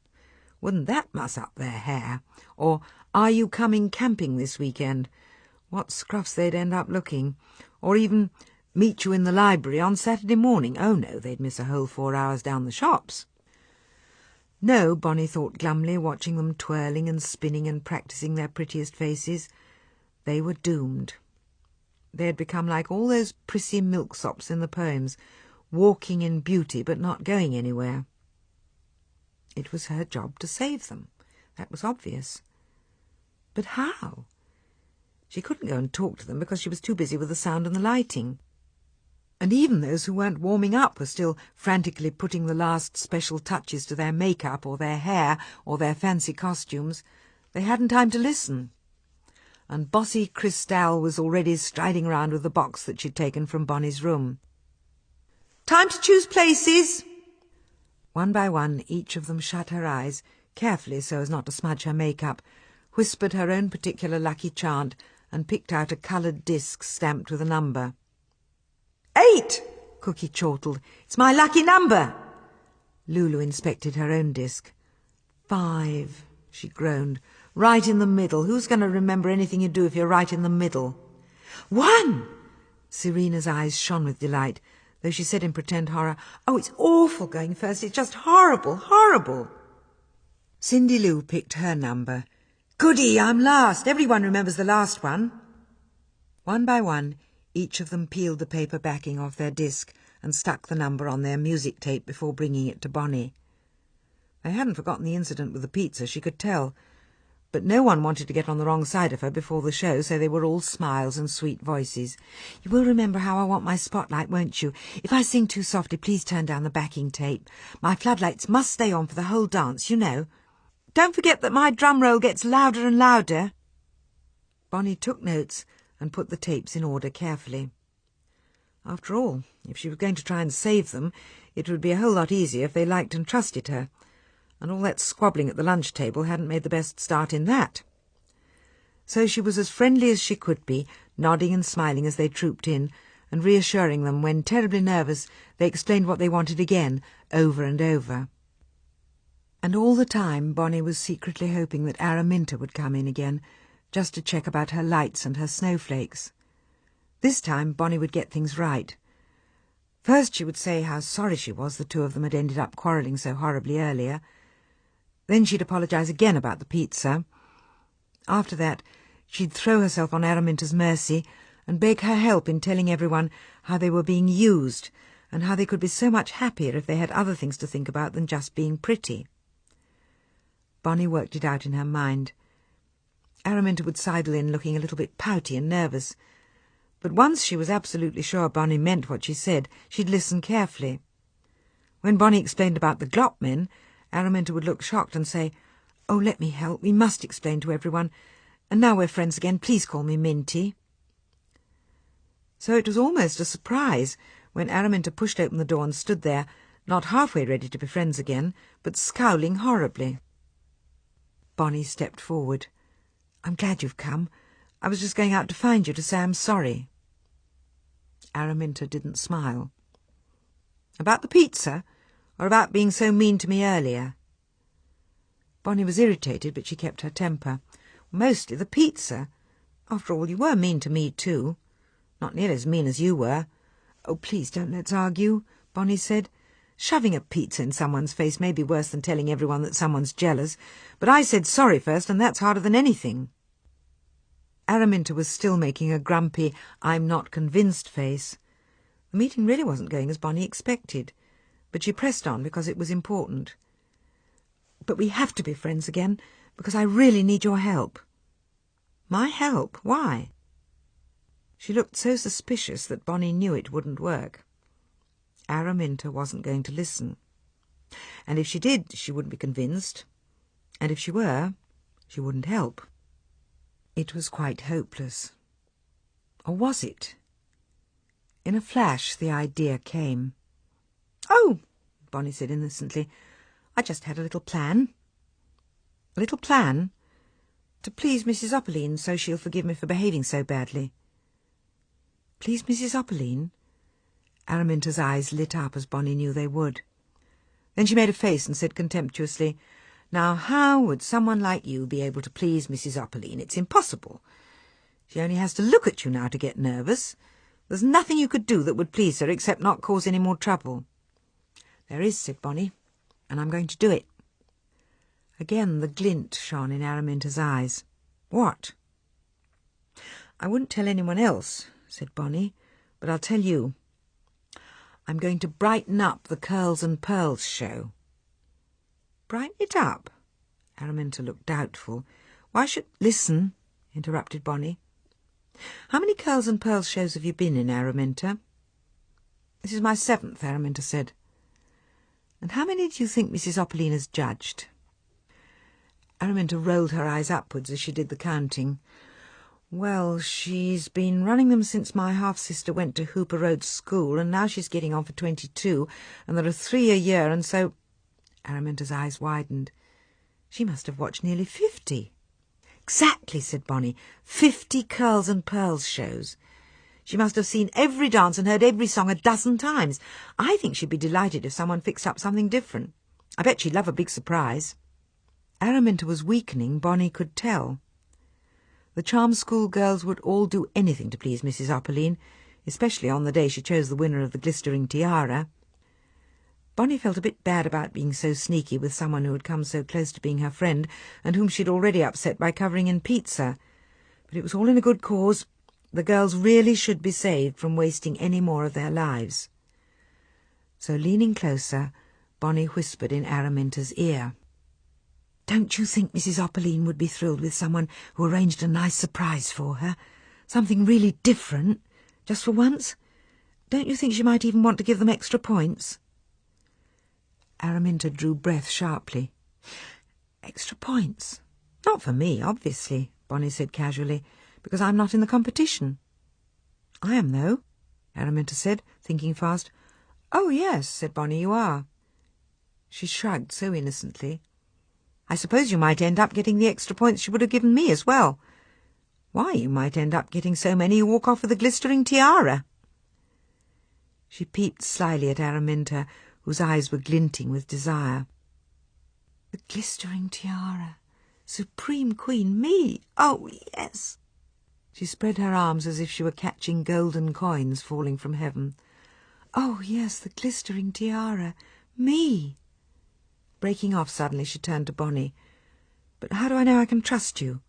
Wouldn't that muss up their hair?" Or, "Are you coming camping this weekend?" What scruffs they'd end up looking. Or even, "Meet you in the library on Saturday morning." Oh no, they'd miss a whole 4 hours down the shops. No, Bonny thought glumly, watching them twirling and spinning and practising their prettiest faces. They were doomed. They had become like all those prissy milksops in the poems, walking in beauty but not going anywhere. It was her job to save them. That was obvious. But how? She couldn't go and talk to them because she was too busy with the sound and the lighting. And even those who weren't warming up were still frantically putting the last special touches to their makeup or their hair or their fancy costumes. They hadn't time to listen. And bossy Cristal was already striding around with the box that she'd taken from Bonny's room. "Time to choose places!" One by one, each of them shut her eyes, carefully so as not to smudge her makeup, whispered her own particular lucky chant, and picked out a coloured disc stamped with a number. "8!" Cookie chortled. "It's my lucky number!" Lulu inspected her own disc. 5, she groaned. "Right in the middle. Who's going to remember anything you do if you're right in the middle?" 1! Serena's eyes shone with delight, though she said in pretend horror, "Oh, it's awful going first. It's just horrible, horrible." Cindy Lou picked her number. "Goody, I'm last. Everyone remembers the last one." One by one, each of them peeled the paper backing off their disc and stuck the number on their music tape before bringing it to Bonny. They hadn't forgotten the incident with the pizza, she could tell, but no one wanted to get on the wrong side of her before the show, so they were all smiles and sweet voices. "You will remember how I want my spotlight, won't you? If I sing too softly, please turn down the backing tape. My floodlights must stay on for the whole dance, you know. Don't forget that my drum roll gets louder and louder." Bonny took notes and put the tapes in order carefully. After all, if she was going to try and save them, it would be a whole lot easier if they liked and trusted her, and all that squabbling at the lunch table hadn't made the best start in that. So she was as friendly as she could be, nodding and smiling as they trooped in, and reassuring them when, terribly nervous, they explained what they wanted again, over and over. And all the time Bonny was secretly hoping that Araminta would come in again, just to check about her lights and her snowflakes. This time Bonny would get things right. First she would say how sorry she was the two of them had ended up quarrelling so horribly earlier. Then she'd apologise again about the pizza. After that she'd throw herself on Araminta's mercy and beg her help in telling everyone how they were being used and how they could be so much happier if they had other things to think about than just being pretty. Bonny worked it out in her mind. Araminta would sidle in looking a little bit pouty and nervous, but once she was absolutely sure Bonny meant what she said, she'd listen carefully. When Bonny explained about the glop men, Araminta would look shocked and say, "Oh, let me help. We must explain to everyone. And now we're friends again. Please call me Minty." So it was almost a surprise when Araminta pushed open the door and stood there, not halfway ready to be friends again, but scowling horribly. Bonny stepped forward. "I'm glad you've come. I was just going out to find you to say I'm sorry." Araminta didn't smile. "About the pizza, or about being so mean to me earlier?" Bonny was irritated, but she kept her temper. "Mostly the pizza. After all, you were mean to me too. Not nearly as mean as you were." "Oh, please don't let's argue," Bonny said. Shoving a pizza in someone's face may be worse than telling everyone that someone's jealous, but I said sorry first, and that's harder than anything." Araminta was still making a grumpy, "I'm not convinced" face. The meeting really wasn't going as Bonny expected, but she pressed on because it was important. "But we have to be friends again, because I really need your help." "My help? Why?" She looked so suspicious that Bonny knew it wouldn't work. Araminta wasn't going to listen. And if she did, she wouldn't be convinced. And if she were, she wouldn't help. It was quite hopeless. Or was it? In a flash, the idea came. "Oh," Bonny said innocently, "I just had a little plan." "A little plan? To please Mrs. Opperline, so she'll forgive me for behaving so badly." "Please Mrs. Opperline?" Araminta's eyes lit up as Bonny knew they would. Then she made a face and said contemptuously, "Now, how would someone like you be able to please Mrs. Opperline? It's impossible. She only has to look at you now to get nervous. There's nothing you could do that would please her except not cause any more trouble." "There is," said Bonny, "and I'm going to do it." Again the glint shone in Araminta's eyes. "What?" "I wouldn't tell anyone else," said Bonny, "but I'll tell you. I'm going to brighten up the Curls and Pearls show." "Brighten it up?" Araminta looked doubtful. "Why should—" "Listen," interrupted Bonny. "How many Curls and Pearls shows have you been in, Araminta?" "This is my 7th, Araminta said. "And how many do you think Mrs. Opperline has judged?" Araminta rolled her eyes upwards as she did the counting. "Well, she's been running them since my half-sister went to Hooper Road School, and now she's getting on for 22, and there are 3 a year, and so—" Araminta's eyes widened. "She must have watched nearly 50. "Exactly," said Bonny. 50 Curls and Pearls shows. She must have seen every dance and heard every song a dozen times. I think she'd be delighted if someone fixed up something different. I bet she'd love a big surprise." Araminta was weakening, Bonny could tell. The charm school girls would all do anything to please Mrs. Opperline, especially on the day she chose the winner of the glistering tiara. Bonny felt a bit bad about being so sneaky with someone who had come so close to being her friend and whom she'd already upset by covering in pizza. But it was all in a good cause. The girls really should be saved from wasting any more of their lives. So, leaning closer, Bonny whispered in Araminta's ear. "Don't you think Mrs. Opperline would be thrilled with someone who arranged a nice surprise for her? Something really different, just for once? Don't you think she might even want to give them extra points?" Araminta drew breath sharply. "Extra points? Not for me, obviously," Bonny said casually, "because I'm not in the competition." "I am, though," Araminta said, thinking fast. "Oh, yes," said Bonny, "you are." She shrugged so innocently. "I suppose you might end up getting the extra points she would have given me as well. Why, you might end up getting so many you walk off with a glistering tiara." She peeped slyly at Araminta, whose eyes were glinting with desire. "The glistering tiara! Supreme Queen! Me! Oh, yes!" She spread her arms as if she were catching golden coins falling from heaven. "Oh, yes, the glistering tiara! Me!" Breaking off suddenly, she turned to Bonny. "But how do I know I can trust you?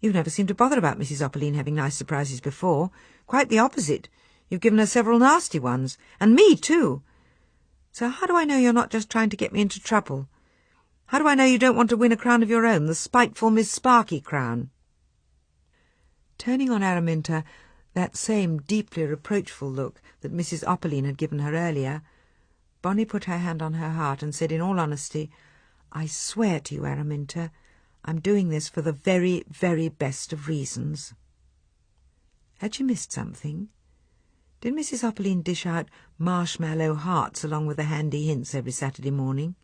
You've never seemed to bother about Mrs. Opperline having nice surprises before. Quite the opposite. You've given her several nasty ones. And me, too. So how do I know you're not just trying to get me into trouble? How do I know you don't want to win a crown of your own, the spiteful Miss Sparky crown?" Turning on Araminta that same deeply reproachful look that Mrs. Opperline had given her earlier, Bonny put her hand on her heart and said in all honesty, "I swear to you, Araminta, I'm doing this for the very, very best of reasons." Had she missed something? Did Mrs. Opperline dish out marshmallow hearts along with the handy hints every Saturday morning?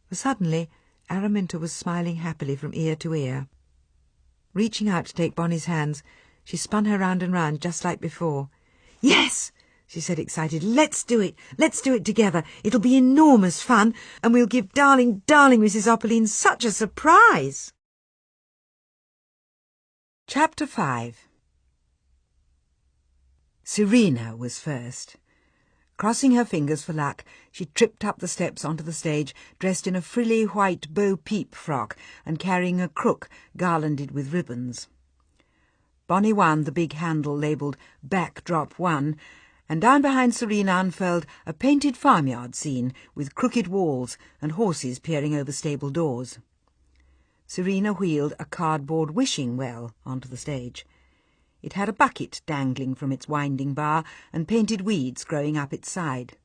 For suddenly Araminta was smiling happily from ear to ear. Reaching out to take Bonny's hands, she spun her round and round just like before. "Yes!" she said, excited. "Let's do it! Let's do it together! It'll be enormous fun, and we'll give darling, darling Mrs. Opperline such a surprise!" Chapter 5. Serena was first. Crossing her fingers for luck, she tripped up the steps onto the stage, dressed in a frilly white bo-peep frock and carrying a crook garlanded with ribbons. Bonny wound the big handle labelled Backdrop 1, and down behind Serena unfurled a painted farmyard scene with crooked walls and horses peering over stable doors. Serena wheeled a cardboard wishing well onto the stage. It had a bucket dangling from its winding bar and painted weeds growing up its side.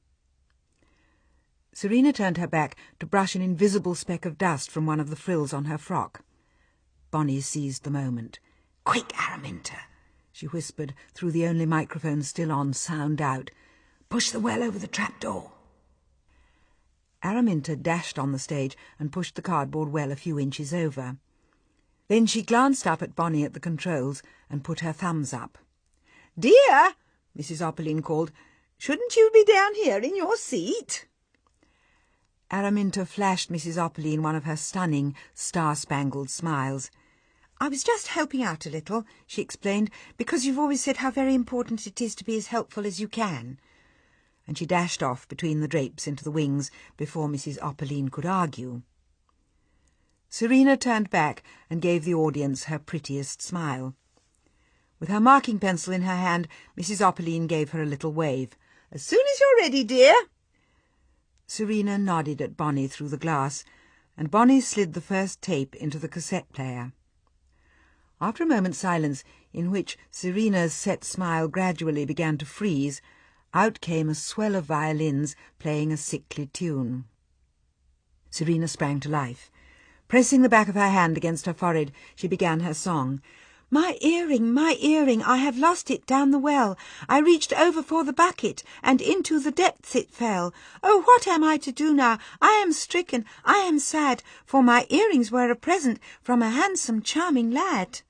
Serena turned her back to brush an invisible speck of dust from one of the frills on her frock. Bonny seized the moment. "Quick, Araminta," she whispered through the only microphone still on, sound out. "Push the well over the trapdoor." Araminta dashed on the stage and pushed the cardboard well a few inches over. Then she glanced up at Bonny at the controls and put her thumbs up. "Dear," Mrs. Opperline called, "shouldn't you be down here in your seat?" Araminta flashed Mrs. Opperline one of her stunning, star-spangled smiles. "I was just helping out a little," she explained, "because you've always said how very important it is to be as helpful as you can." And she dashed off between the drapes into the wings before Mrs. Opperline could argue. Serena turned back and gave the audience her prettiest smile. With her marking pencil in her hand, Mrs. Opperline gave her a little wave. "As soon as you're ready, dear." Serena nodded at Bonny through the glass, and Bonny slid the first tape into the cassette player. After a moment's silence, in which Serena's set smile gradually began to freeze, out came a swell of violins playing a sickly tune. Serena sprang to life. Pressing the back of her hand against her forehead, she began her song. My earring, I have lost it down the well. I reached over for the bucket, and into the depths it fell. Oh, what am I to do now? I am stricken, I am sad, for my earrings were a present from a handsome, charming lad."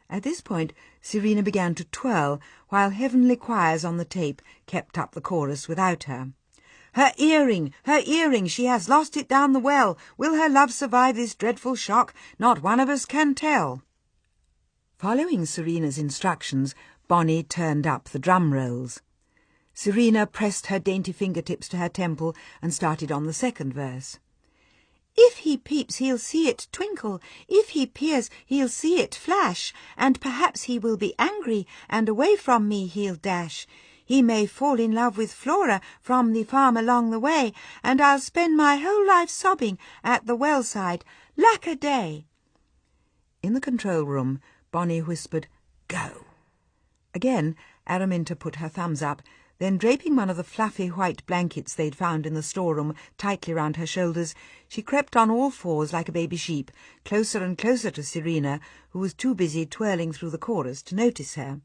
At this point, Serena began to twirl, while heavenly choirs on the tape kept up the chorus without her. Her earring, she has lost it down the well. Will her love survive this dreadful shock? Not one of us can tell." Following Serena's instructions, Bonny turned up the drum rolls. Serena pressed her dainty fingertips to her temple and started on the second verse. If he peeps, he'll see it twinkle. If he peers, he'll see it flash. And perhaps he will be angry, and away from me he'll dash. He may fall in love with Flora from the farm along the way, and I'll spend my whole life sobbing at the well-side. Lack-a-day! In the control room, Bonny whispered, "Go." Again, Araminta put her thumbs up, then draping one of the fluffy white blankets they'd found in the storeroom tightly round her shoulders, she crept on all fours like a baby sheep, closer and closer to Serena, who was too busy twirling through the chorus to notice her.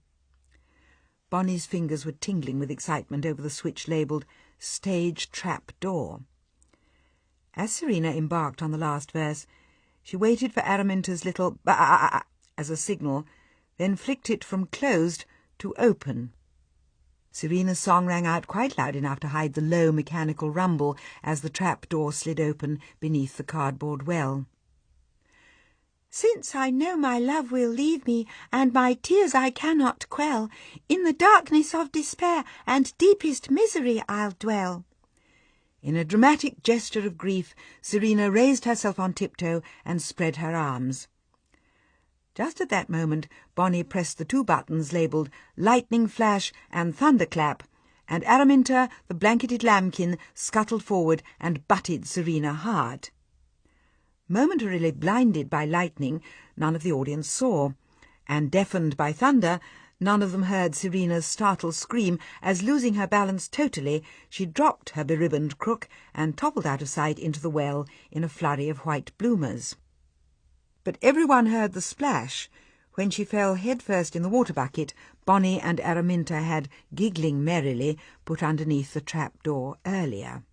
Bonny's fingers were tingling with excitement over the switch labelled Stage Trap Door. As Serena embarked on the last verse, she waited for Araminta's little ba as a signal, then flicked it from closed to open. Serena's song rang out quite loud enough to hide the low mechanical rumble as the trap door slid open beneath the cardboard well. Since I know my love will leave me, and my tears I cannot quell, in the darkness of despair and deepest misery I'll dwell. In a dramatic gesture of grief, Serena raised herself on tiptoe and spread her arms. Just at that moment, Bonny pressed the two buttons labelled Lightning Flash and Thunderclap, and Araminta, the blanketed lambkin, scuttled forward and butted Serena hard. Momentarily blinded by lightning, none of the audience saw, and deafened by thunder, none of them heard Serena's startled scream as, losing her balance totally, she dropped her beribboned crook and toppled out of sight into the well in a flurry of white bloomers. But everyone heard the splash. When she fell head-first in the water bucket, Bonny and Araminta had, giggling merrily, put underneath the trap-door earlier.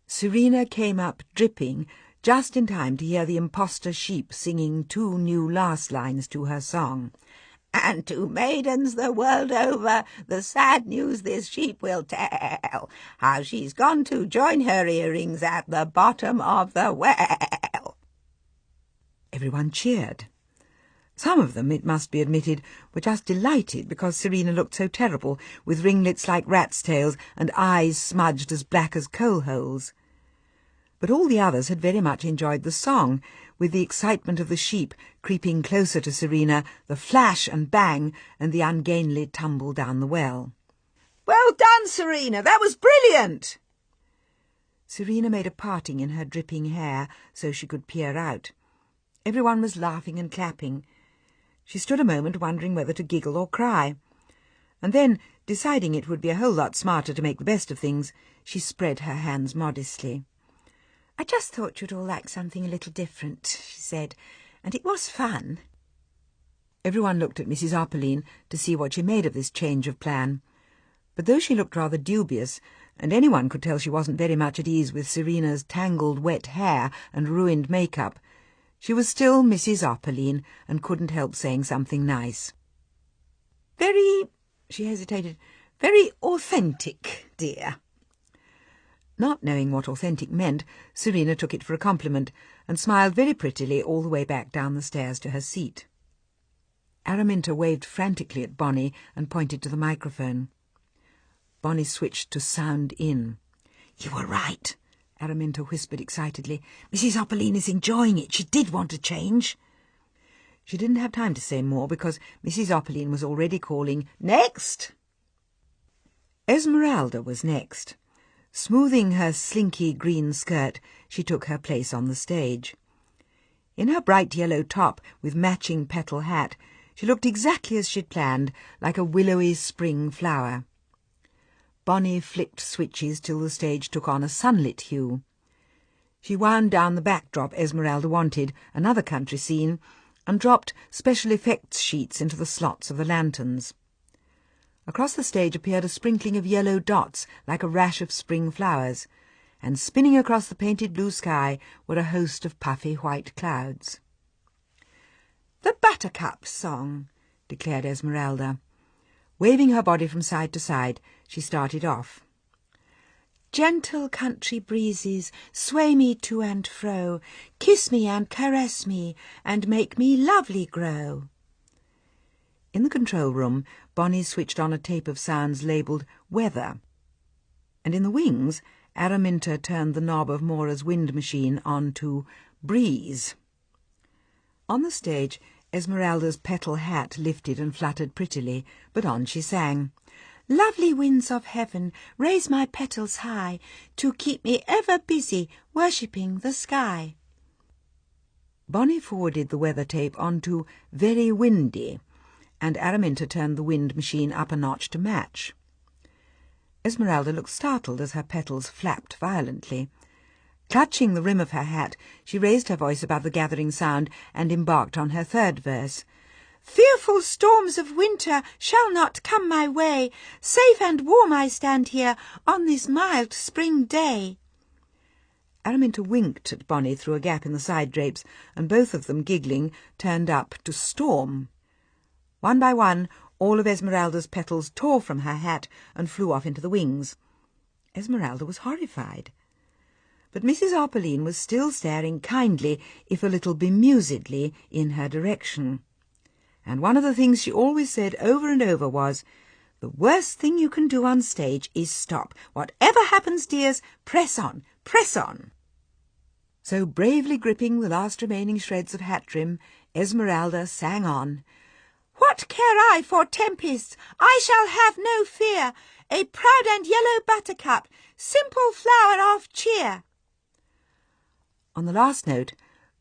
Serena came up dripping, just in time to hear the impostor sheep singing two new last lines to her song. And to maidens the world over, the sad news this sheep will tell, how she's gone to join her earrings at the bottom of the well. Everyone cheered. Some of them, it must be admitted, were just delighted because Serena looked so terrible, with ringlets like rats' tails and eyes smudged as black as coal holes. But all the others had very much enjoyed the song, with the excitement of the sheep creeping closer to Serena, the flash and bang, and the ungainly tumble down the well. "Well done, Serena! That was brilliant!" Serena made a parting in her dripping hair so she could peer out. Everyone was laughing and clapping. She stood a moment wondering whether to giggle or cry, and then, deciding it would be a whole lot smarter to make the best of things, she spread her hands modestly. "I just thought you'd all like something a little different," she said, "and it was fun." Everyone looked at Mrs. Opperline to see what she made of this change of plan, but though she looked rather dubious, and anyone could tell she wasn't very much at ease with Serena's tangled wet hair and ruined makeup, she was still Mrs. Opperline and couldn't help saying something nice. "Very," she hesitated, "very authentic, dear." Not knowing what authentic meant, Serena took it for a compliment and smiled very prettily all the way back down the stairs to her seat. Araminta waved frantically at Bonny and pointed to the microphone. Bonny switched to sound in. "You were right," Araminta whispered excitedly. "Mrs. Opperline is enjoying it. She did want to change." She didn't have time to say more because Mrs. Opperline was already calling, "Next!" Esmeralda was next. Smoothing her slinky green skirt, she took her place on the stage. In her bright yellow top with matching petal hat, she looked exactly as she'd planned, like a willowy spring flower. Bonny flicked switches till the stage took on a sunlit hue. She wound down the backdrop Esmeralda wanted, another country scene, and dropped special effects sheets into the slots of the lanterns. Across the stage appeared a sprinkling of yellow dots like a rash of spring flowers, and spinning across the painted blue sky were a host of puffy white clouds. "The Buttercup Song," declared Esmeralda. Waving her body from side to side, she started off. "Gentle country breezes sway me to and fro, kiss me and caress me, and make me lovely grow." In the control room, Bonny switched on a tape of sounds labelled Weather, and in the wings, Araminta turned the knob of Mora's wind machine on to Breeze. On the stage, Esmeralda's petal hat lifted and fluttered prettily, but on she sang. "Lovely winds of heaven, raise my petals high, to keep me ever busy, worshipping the sky." Bonny forwarded the weather tape on to Very Windy, and Araminta turned the wind machine up a notch to match. Esmeralda looked startled as her petals flapped violently. Clutching the rim of her hat, she raised her voice above the gathering sound and embarked on her third verse. "Fearful storms of winter shall not come my way. Safe and warm I stand here on this mild spring day." Araminta winked at Bonny through a gap in the side drapes, and both of them, giggling, turned up to Storm. One by one, all of Esmeralda's petals tore from her hat and flew off into the wings. Esmeralda was horrified. But Mrs. Opperline was still staring kindly, if a little bemusedly, in her direction. And one of the things she always said over and over was, "The worst thing you can do on stage is stop. Whatever happens, dears, press on, press on." So, bravely gripping the last remaining shreds of hat trim, Esmeralda sang on. "What care I for tempests? I shall have no fear. A proud and yellow buttercup, simple flower of cheer." On the last note,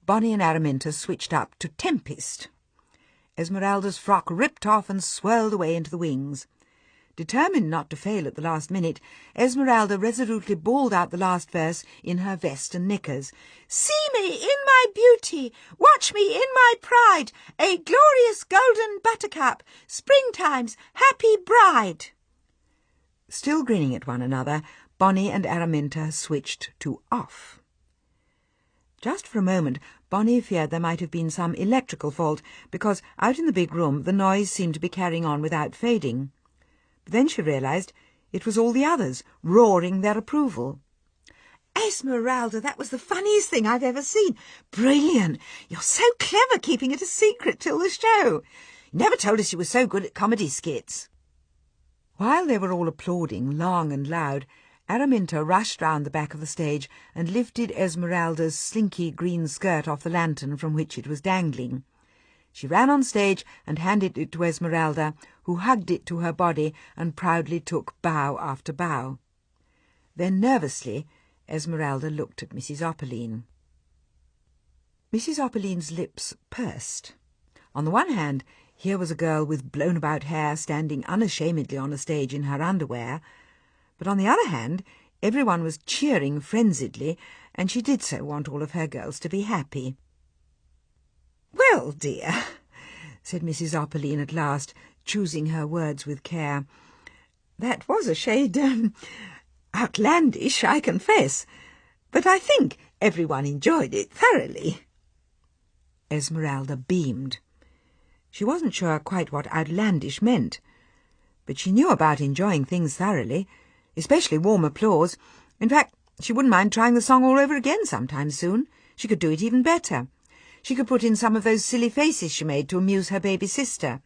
Bonny and Araminta switched up to Tempest. Esmeralda's frock ripped off and swirled away into the wings. Determined not to fail at the last minute, Esmeralda resolutely bawled out the last verse in her vest and knickers. "See me in my beauty, watch me in my pride, a glorious golden buttercup, springtime's happy bride." Still grinning at one another, Bonny and Araminta switched to Off. Just for a moment, Bonny feared there might have been some electrical fault, because out in the big room the noise seemed to be carrying on without fading. But then she realised it was all the others, roaring their approval. Esmeralda, that was the funniest thing I've ever seen. Brilliant. You're so clever keeping it a secret till the show. You never told us you were so good at comedy skits. While they were all applauding long and loud, Araminta rushed round the back of the stage and lifted Esmeralda's slinky green skirt off the lantern from which it was dangling. She ran on stage and handed it to Esmeralda, who hugged it to her body and proudly took bow after bow. Then nervously Esmeralda looked at Mrs. Opperline. Mrs. Opperline's lips pursed. On the one hand, here was a girl with blown-about hair standing unashamedly on a stage in her underwear, but on the other hand, everyone was cheering frenziedly, and she did so want all of her girls to be happy. "Well, dear," said Mrs. Opperline at last, choosing her words with care, "that was a shade outlandish, I confess, but I think everyone enjoyed it thoroughly." Esmeralda beamed. She wasn't sure quite what outlandish meant, but she knew about enjoying things thoroughly, especially warm applause. In fact, she wouldn't mind trying the song all over again sometime soon. She could do it even better. She could put in some of those silly faces she made to amuse her baby sister.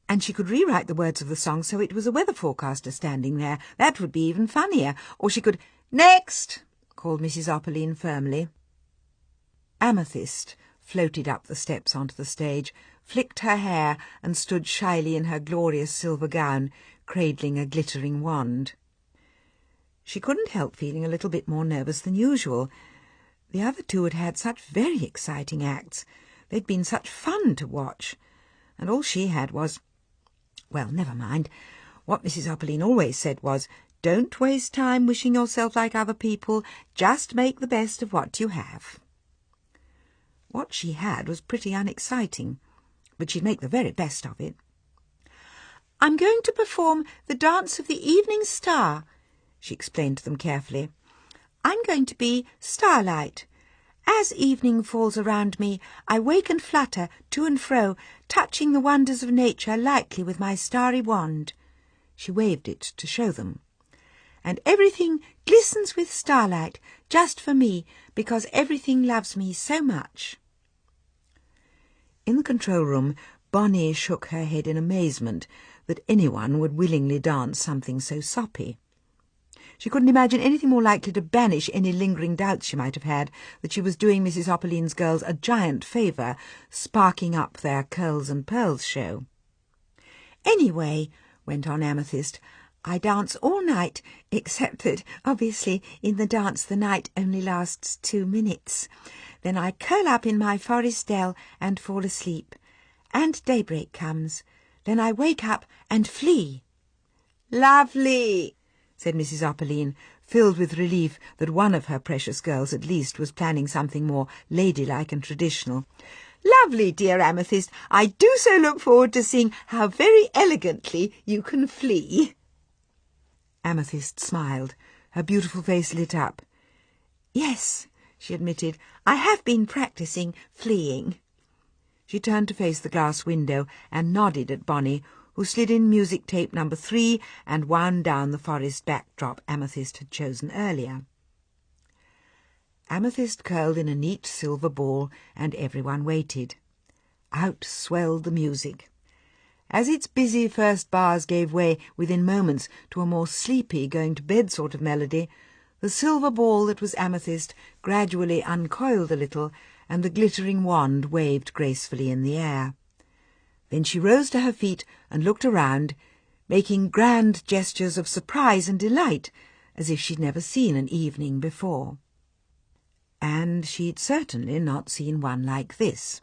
And she could rewrite the words of the song so it was a weather forecaster standing there. That would be even funnier. Or she could... "Next!" called Mrs. Opperline firmly. Amethyst floated up the steps onto the stage, flicked her hair, and stood shyly in her glorious silver gown, cradling a glittering wand. She couldn't help feeling a little bit more nervous than usual. The other two had had such very exciting acts. They'd been such fun to watch. And all she had was... Well, never mind. What Mrs. Opperline always said was, "Don't waste time wishing yourself like other people. Just make the best of what you have." What she had was pretty unexciting, but she'd make the very best of it. "I'm going to perform the Dance of the Evening Star," she explained to them carefully. "I'm going to be Starlight. As evening falls around me, I wake and flutter to and fro, touching the wonders of nature lightly with my starry wand." She waved it to show them. "And everything glistens with starlight, just for me, because everything loves me so much." In the control room, Bonny shook her head in amazement that anyone would willingly dance something so soppy. She couldn't imagine anything more likely to banish any lingering doubts she might have had that she was doing Mrs. Opperline's girls a giant favour, sparking up their Curls and Pearls show. "Anyway," went on Amethyst, "I dance all night, except that, obviously, in the dance the night only lasts 2 minutes. Then I curl up in my forest dell and fall asleep. And daybreak comes. Then I wake up and flee." "Lovely," said Mrs. Opperline, filled with relief that one of her precious girls at least was planning something more ladylike and traditional. "Lovely, dear Amethyst. I do so look forward to seeing how very elegantly you can flee." Amethyst smiled. Her beautiful face lit up. "Yes," she admitted, "I have been practising fleeing." She turned to face the glass window and nodded at Bonny, who slid in music tape number 3 and wound down the forest backdrop Amethyst had chosen earlier. Amethyst curled in a neat silver ball, and everyone waited. Out swelled the music. As its busy first bars gave way within moments to a more sleepy, going-to-bed sort of melody, the silver ball that was Amethyst gradually uncoiled a little, and the glittering wand waved gracefully in the air. Then she rose to her feet and looked around, making grand gestures of surprise and delight, as if she'd never seen an evening before. And she'd certainly not seen one like this.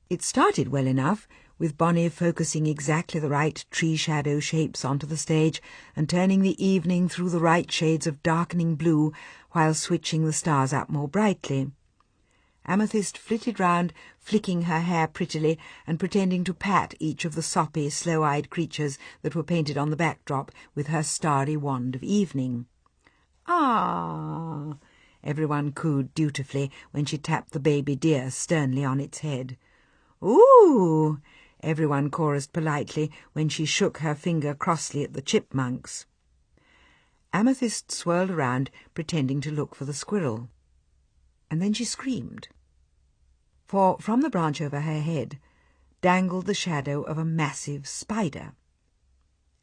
It started well enough, with Bonny focusing exactly the right tree-shadow shapes onto the stage and turning the evening through the right shades of darkening blue while switching the stars up more brightly. Amethyst flitted round, flicking her hair prettily and pretending to pat each of the soppy, slow-eyed creatures that were painted on the backdrop with her starry wand of evening. "Ah!" everyone cooed dutifully when she tapped the baby deer sternly on its head. "Ooh!" everyone chorused politely when she shook her finger crossly at the chipmunks. Amethyst swirled around, pretending to look for the squirrel. And then she screamed. For from the branch over her head dangled the shadow of a massive spider.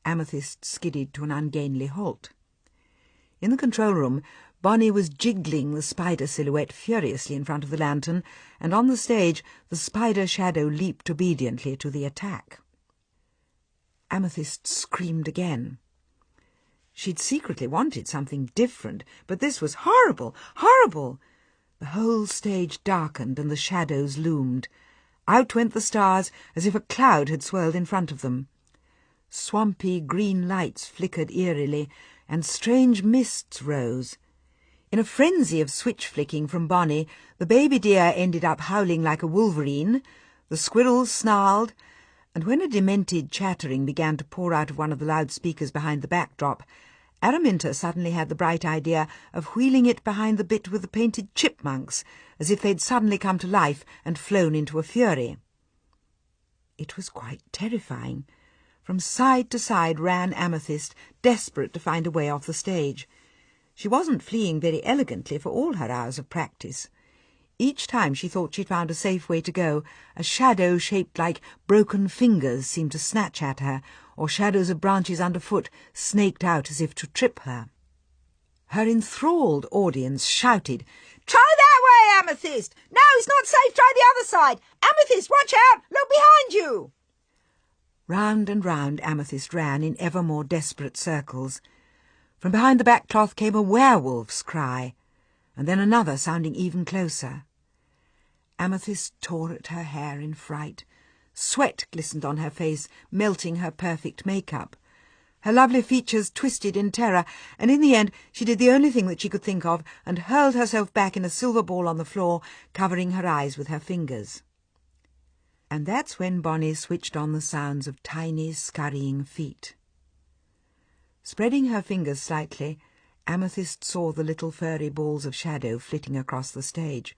Amethyst skidded to an ungainly halt. In the control room, Bonny was jiggling the spider silhouette furiously in front of the lantern, and on the stage the spider shadow leaped obediently to the attack. Amethyst screamed again. She'd secretly wanted something different, but this was horrible, horrible. The whole stage darkened and the shadows loomed. Out went the stars as if a cloud had swirled in front of them. Swampy green lights flickered eerily, and strange mists rose. In a frenzy of switch-flicking from Bonny, the baby deer ended up howling like a wolverine, the squirrels snarled, and when a demented chattering began to pour out of one of the loudspeakers behind the backdrop, Araminta suddenly had the bright idea of wheeling it behind the bit with the painted chipmunks, as if they'd suddenly come to life and flown into a fury. It was quite terrifying. From side to side ran Amethyst, desperate to find a way off the stage. She wasn't fleeing very elegantly for all her hours of practice. Each time she thought she'd found a safe way to go, a shadow shaped like broken fingers seemed to snatch at her, or shadows of branches underfoot snaked out as if to trip her. Her enthralled audience shouted, "Try that way, Amethyst! No, it's not safe, try the other side! Amethyst, watch out! Look behind you!" Round and round Amethyst ran in ever more desperate circles. From behind the backcloth came a werewolf's cry, and then another sounding even closer. Amethyst tore at her hair in fright. Sweat glistened on her face, melting her perfect makeup. Her lovely features twisted in terror, and in the end she did the only thing that she could think of, and hurled herself back in a silver ball on the floor, covering her eyes with her fingers. And that's when Bonny switched on the sounds of tiny, scurrying feet. Spreading her fingers slightly, Amethyst saw the little furry balls of shadow flitting across the stage.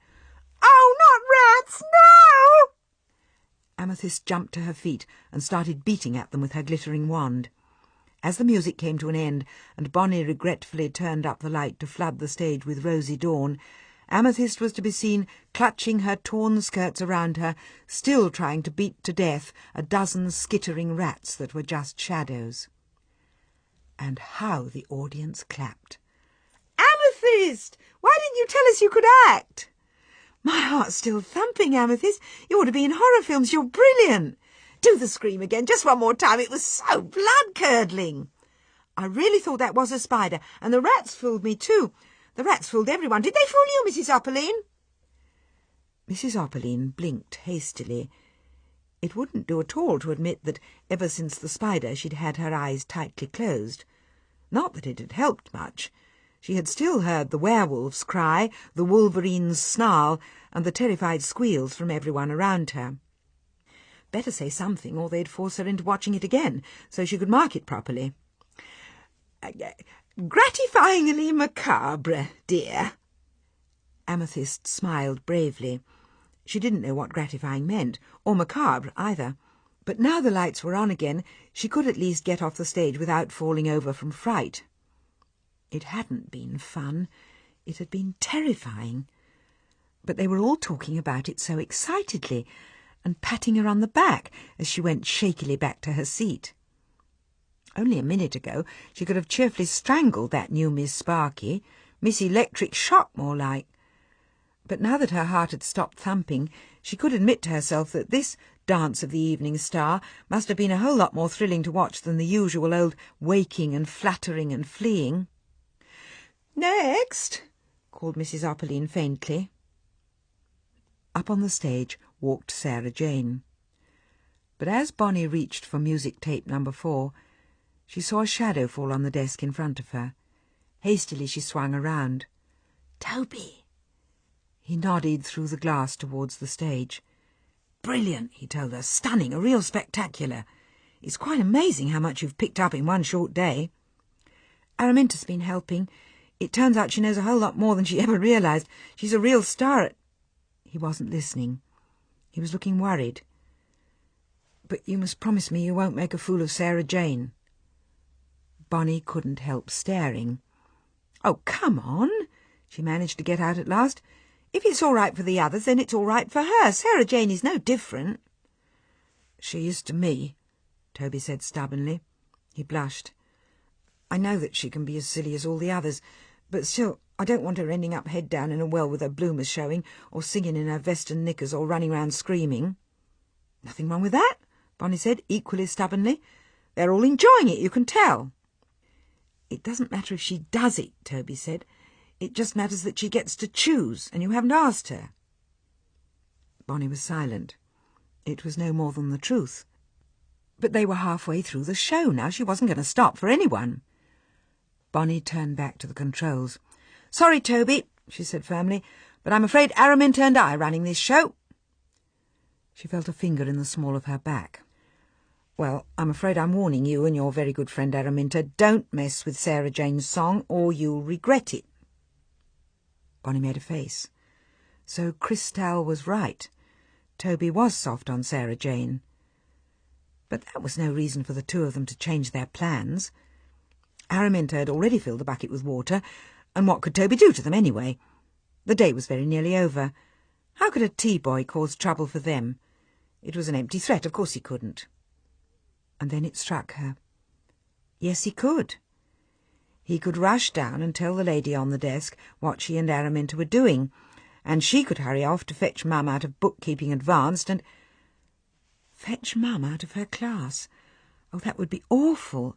"Oh, not rats, no!" Amethyst jumped to her feet and started beating at them with her glittering wand. As the music came to an end, and Bonny regretfully turned up the light to flood the stage with rosy dawn, Amethyst was to be seen clutching her torn skirts around her, still trying to beat to death a dozen skittering rats that were just shadows. And how the audience clapped. "Amethyst! Why didn't you tell us you could act?" "My heart's still thumping, Amethyst. You ought to be in horror films. You're brilliant. Do the scream again, just one more time. It was so blood-curdling." "I really thought that was a spider, and the rats fooled me too. The rats fooled everyone. Did they fool you, Mrs. Opperline?" Mrs. Opperline blinked hastily. It wouldn't do at all to admit that ever since the spider she'd had her eyes tightly closed. Not that it had helped much. She had still heard the werewolf's cry, the wolverine's snarl, and the terrified squeals from everyone around her. Better say something, or they'd force her into watching it again, so she could mark it properly. "Gratifyingly macabre, dear." Amethyst smiled bravely. She didn't know what gratifying meant, or macabre either. But now the lights were on again, she could at least get off the stage without falling over from fright. It hadn't been fun. It had been terrifying. But they were all talking about it so excitedly, and patting her on the back as she went shakily back to her seat. Only a minute ago she could have cheerfully strangled that new Miss Sparky, Miss Electric Shock more like. But now that her heart had stopped thumping, she could admit to herself that this Dance of the Evening Star must have been a whole lot more thrilling to watch than the usual old waking and fluttering and fleeing. "Next," called Mrs. Opperline faintly. Up on the stage walked Sarah Jane. But as Bonny reached for music tape number 4, she saw a shadow fall on the desk in front of her. Hastily she swung around. "Toby!" He nodded through the glass towards the stage. "Brilliant," he told her. "Stunning, a real spectacular. It's quite amazing how much you've picked up in one short day." "Araminta's been helping. It turns out she knows a whole lot more than she ever realised. She's a real star at—" He wasn't listening. He was looking worried. "But you must promise me you won't make a fool of Sarah Jane." Bonny couldn't help staring. "Oh, come on," she managed to get out at last. "If it's all right for the others, then it's all right for her. Sarah Jane is no different." "She is to me," Toby said stubbornly. He blushed. "I know that she can be as silly as all the others, but still I don't want her ending up head down in a well with her bloomers showing, or singing in her vest and knickers, or running round screaming." "Nothing wrong with that," Bonny said, equally stubbornly. "They're all enjoying it, you can tell." "It doesn't matter if she does it," Toby said. "It just matters that she gets to choose, and you haven't asked her." Bonny was silent. It was no more than the truth. But they were halfway through the show now. She wasn't going to stop for anyone. Bonny turned back to the controls. "Sorry, Toby," she said firmly, "but I'm afraid Araminta and I are running this show." She felt a finger in the small of her back. "Well, I'm afraid I'm warning you and your very good friend Araminta. Don't mess with Sarah Jane's song, or you'll regret it." Bonny made a face. So Cristal was right. Toby was soft on Sarah Jane. But that was no reason for the two of them to change their plans. Araminta had already filled the bucket with water, and what could Toby do to them anyway? The day was very nearly over. How could a tea-boy cause trouble for them? It was an empty threat, of course he couldn't. And then it struck her. Yes, he could. He could rush down and tell the lady on the desk what she and Araminta were doing, and she could hurry off to fetch Mum out of bookkeeping advanced and... Fetch Mum out of her class? Oh, that would be awful.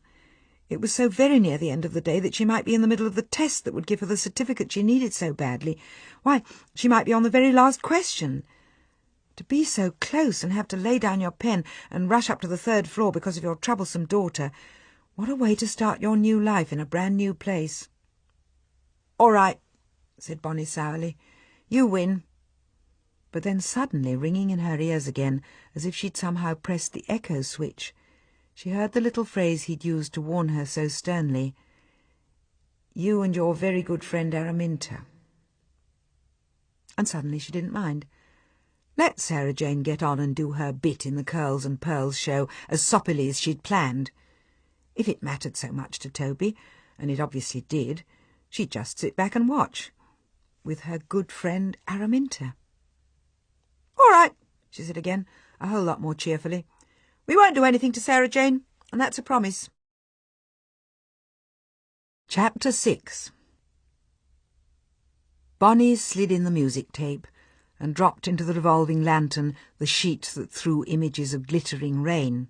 It was so very near the end of the day that she might be in the middle of the test that would give her the certificate she needed so badly. Why, she might be on the very last question. To be so close and have to lay down your pen and rush up to the 3rd floor because of your troublesome daughter. What a way to start your new life in a brand new place. "All right," said Bonny sourly. "You win." But then suddenly, ringing in her ears again, as if she'd somehow pressed the echo switch, she heard the little phrase he'd used to warn her so sternly. "You and your very good friend Araminta." And suddenly she didn't mind. Let Sarah Jane get on and do her bit in the Curls and Pearls show as soppily as she'd planned. If it mattered so much to Toby, and it obviously did, she'd just sit back and watch, with her good friend Araminta. "All right," she said again, a whole lot more cheerfully. "We won't do anything to Sarah Jane, and that's a promise." Chapter 6. Bonny slid in the music tape and dropped into the revolving lantern the sheet that threw images of glittering rain.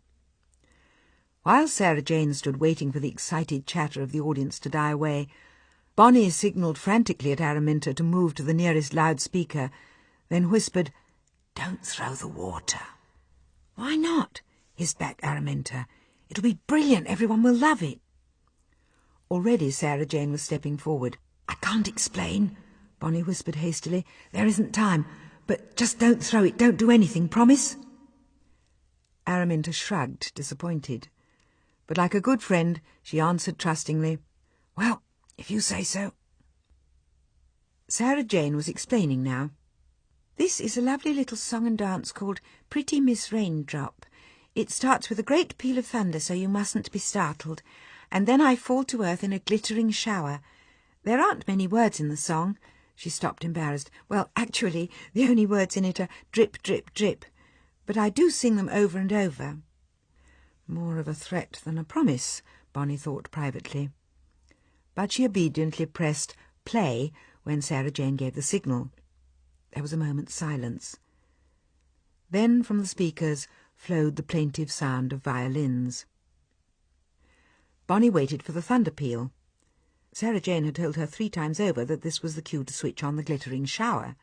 While Sarah Jane stood waiting for the excited chatter of the audience to die away, Bonny signalled frantically at Araminta to move to the nearest loudspeaker, then whispered, "Don't throw the water." "Why not?" hissed back Araminta. "It'll be brilliant. Everyone will love it." Already Sarah Jane was stepping forward. "I can't explain," Bonny whispered hastily. "There isn't time. But just don't throw it. Don't do anything. Promise?" Araminta shrugged, disappointed. But like a good friend, she answered trustingly, "Well, if you say so." Sarah Jane was explaining now. "This is a lovely little song and dance called Pretty Miss Raindrop. It starts with a great peal of thunder, so you mustn't be startled. And then I fall to earth in a glittering shower. There aren't many words in the song." She stopped, embarrassed. "Well, actually, the only words in it are drip, drip, drip. But I do sing them over and over." More of a threat than a promise, Bonny thought privately. But she obediently pressed play when Sarah Jane gave the signal. There was a moment's silence. Then from the speakers flowed the plaintive sound of violins. Bonny waited for the thunder peal. Sarah Jane had told her 3 times over that this was the cue to switch on the glittering shower.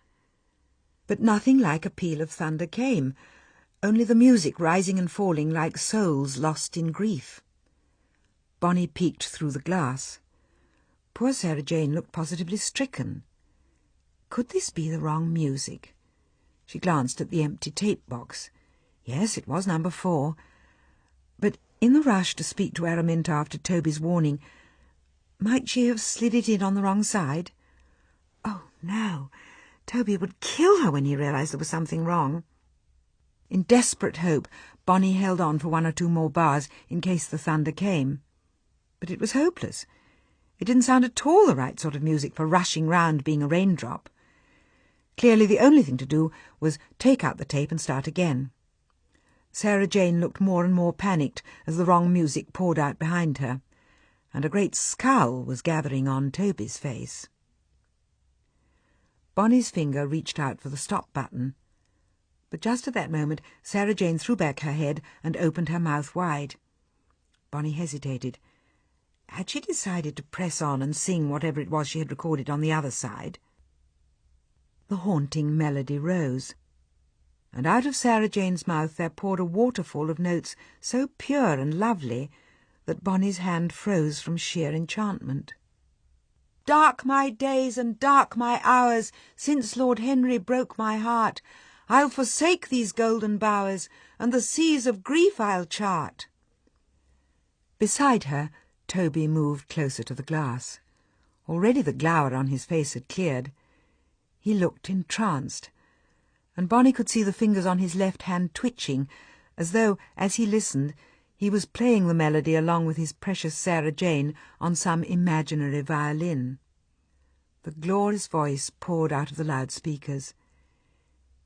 But nothing like a peal of thunder came, only the music rising and falling like souls lost in grief. Bonny peeked through the glass. Poor Sarah Jane looked positively stricken. Could this be the wrong music? She glanced at the empty tape box. Yes, it was number 4. But in the rush to speak to Araminta after Toby's warning, might she have slid it in on the wrong side? Oh, no. Toby would kill her when he realised there was something wrong. In desperate hope, Bonny held on for 1 or 2 more bars in case the thunder came. But it was hopeless. It didn't sound at all the right sort of music for rushing round being a raindrop. Clearly the only thing to do was take out the tape and start again. Sarah Jane looked more and more panicked as the wrong music poured out behind her, and a great scowl was gathering on Toby's face. Bonny's finger reached out for the stop button, but just at that moment Sarah Jane threw back her head and opened her mouth wide. Bonny hesitated. Had she decided to press on and sing whatever it was she had recorded on the other side? The haunting melody rose, and out of Sarah Jane's mouth there poured a waterfall of notes so pure and lovely that Bonny's hand froze from sheer enchantment. Dark my days and dark my hours, since Lord Henry broke my heart. I'll forsake these golden bowers, and the seas of grief I'll chart. Beside her, Toby moved closer to the glass. Already the glower on his face had cleared. He looked entranced, and Bonny could see the fingers on his left hand twitching, as though, as he listened, he was playing the melody along with his precious Sarah Jane on some imaginary violin. The glorious voice poured out of the loudspeakers.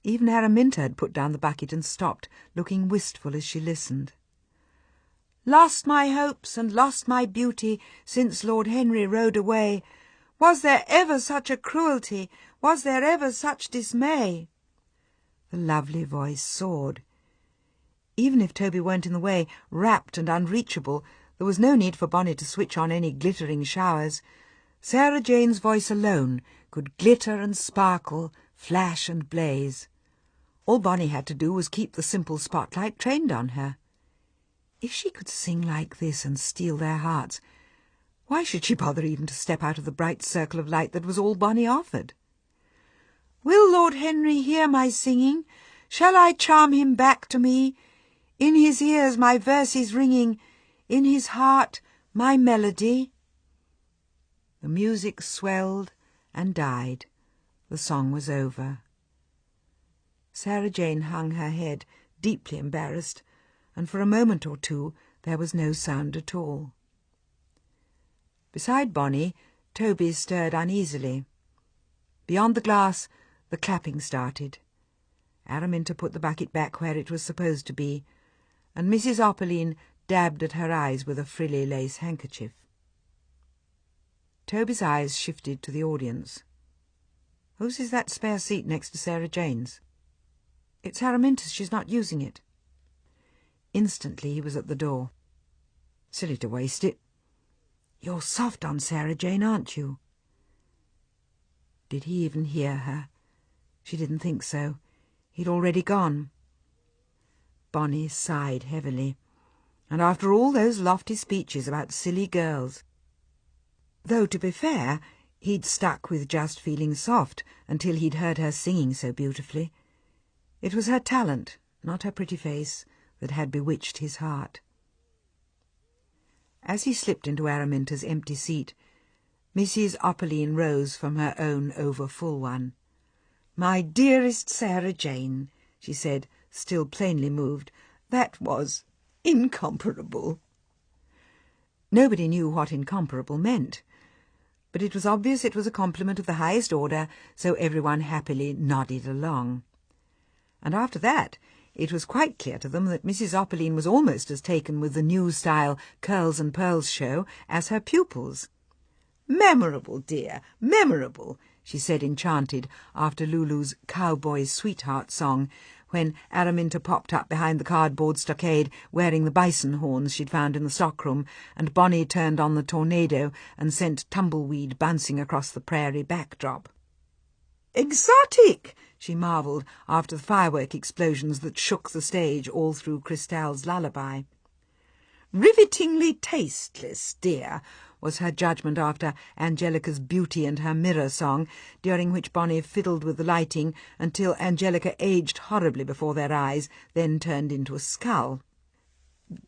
Even Araminta had put down the bucket and stopped, looking wistful as she listened. Lost my hopes and lost my beauty since Lord Henry rode away. Was there ever such a cruelty? Was there ever such dismay? The lovely voice soared. Even if Toby weren't in the way, rapt and unreachable, there was no need for Bonny to switch on any glittering showers. Sarah Jane's voice alone could glitter and sparkle, flash and blaze. All Bonny had to do was keep the simple spotlight trained on her. If she could sing like this and steal their hearts, why should she bother even to step out of the bright circle of light that was all Bonny offered? Will Lord Henry hear my singing? Shall I charm him back to me? In his ears my verse is ringing, in his heart my melody. The music swelled and died. The song was over. Sarah Jane hung her head, deeply embarrassed, and for a moment or two there was no sound at all. Beside Bonny, Toby stirred uneasily. Beyond the glass, the clapping started. Araminta put the bucket back where it was supposed to be, and Mrs. Opperline dabbed at her eyes with a frilly lace handkerchief. Toby's eyes shifted to the audience. Whose is that spare seat next to Sarah Jane's? It's Araminta's. She's not using it. Instantly he was at the door. Silly to waste it. You're soft on Sarah Jane, aren't you? Did he even hear her? She didn't think so. He'd already gone. Bonny sighed heavily. And after all those lofty speeches about silly girls. Though, to be fair, he'd stuck with just feeling soft until he'd heard her singing so beautifully. It was her talent, not her pretty face, that had bewitched his heart. As he slipped into Araminta's empty seat, Mrs. Opperline rose from her own over-full one. "My dearest Sarah Jane," she said, still plainly moved, "that was incomparable." Nobody knew what incomparable meant, but it was obvious it was a compliment of the highest order, so everyone happily nodded along. And after that, it was quite clear to them that Mrs. Opperline was almost as taken with the new-style Curls and Pearls show as her pupils. "Memorable, dear, memorable," she said, enchanted, after Lulu's Cowboy's Sweetheart song, when Araminta popped up behind the cardboard stockade wearing the bison horns she'd found in the stockroom, and Bonny turned on the tornado and sent Tumbleweed bouncing across the prairie backdrop. "Exotic!" she marvelled after the firework explosions that shook the stage all through Cristal's lullaby. "Rivetingly tasteless, dear," was her judgment after Angelica's Beauty and Her Mirror song, during which Bonny fiddled with the lighting until Angelica aged horribly before their eyes, then turned into a skull.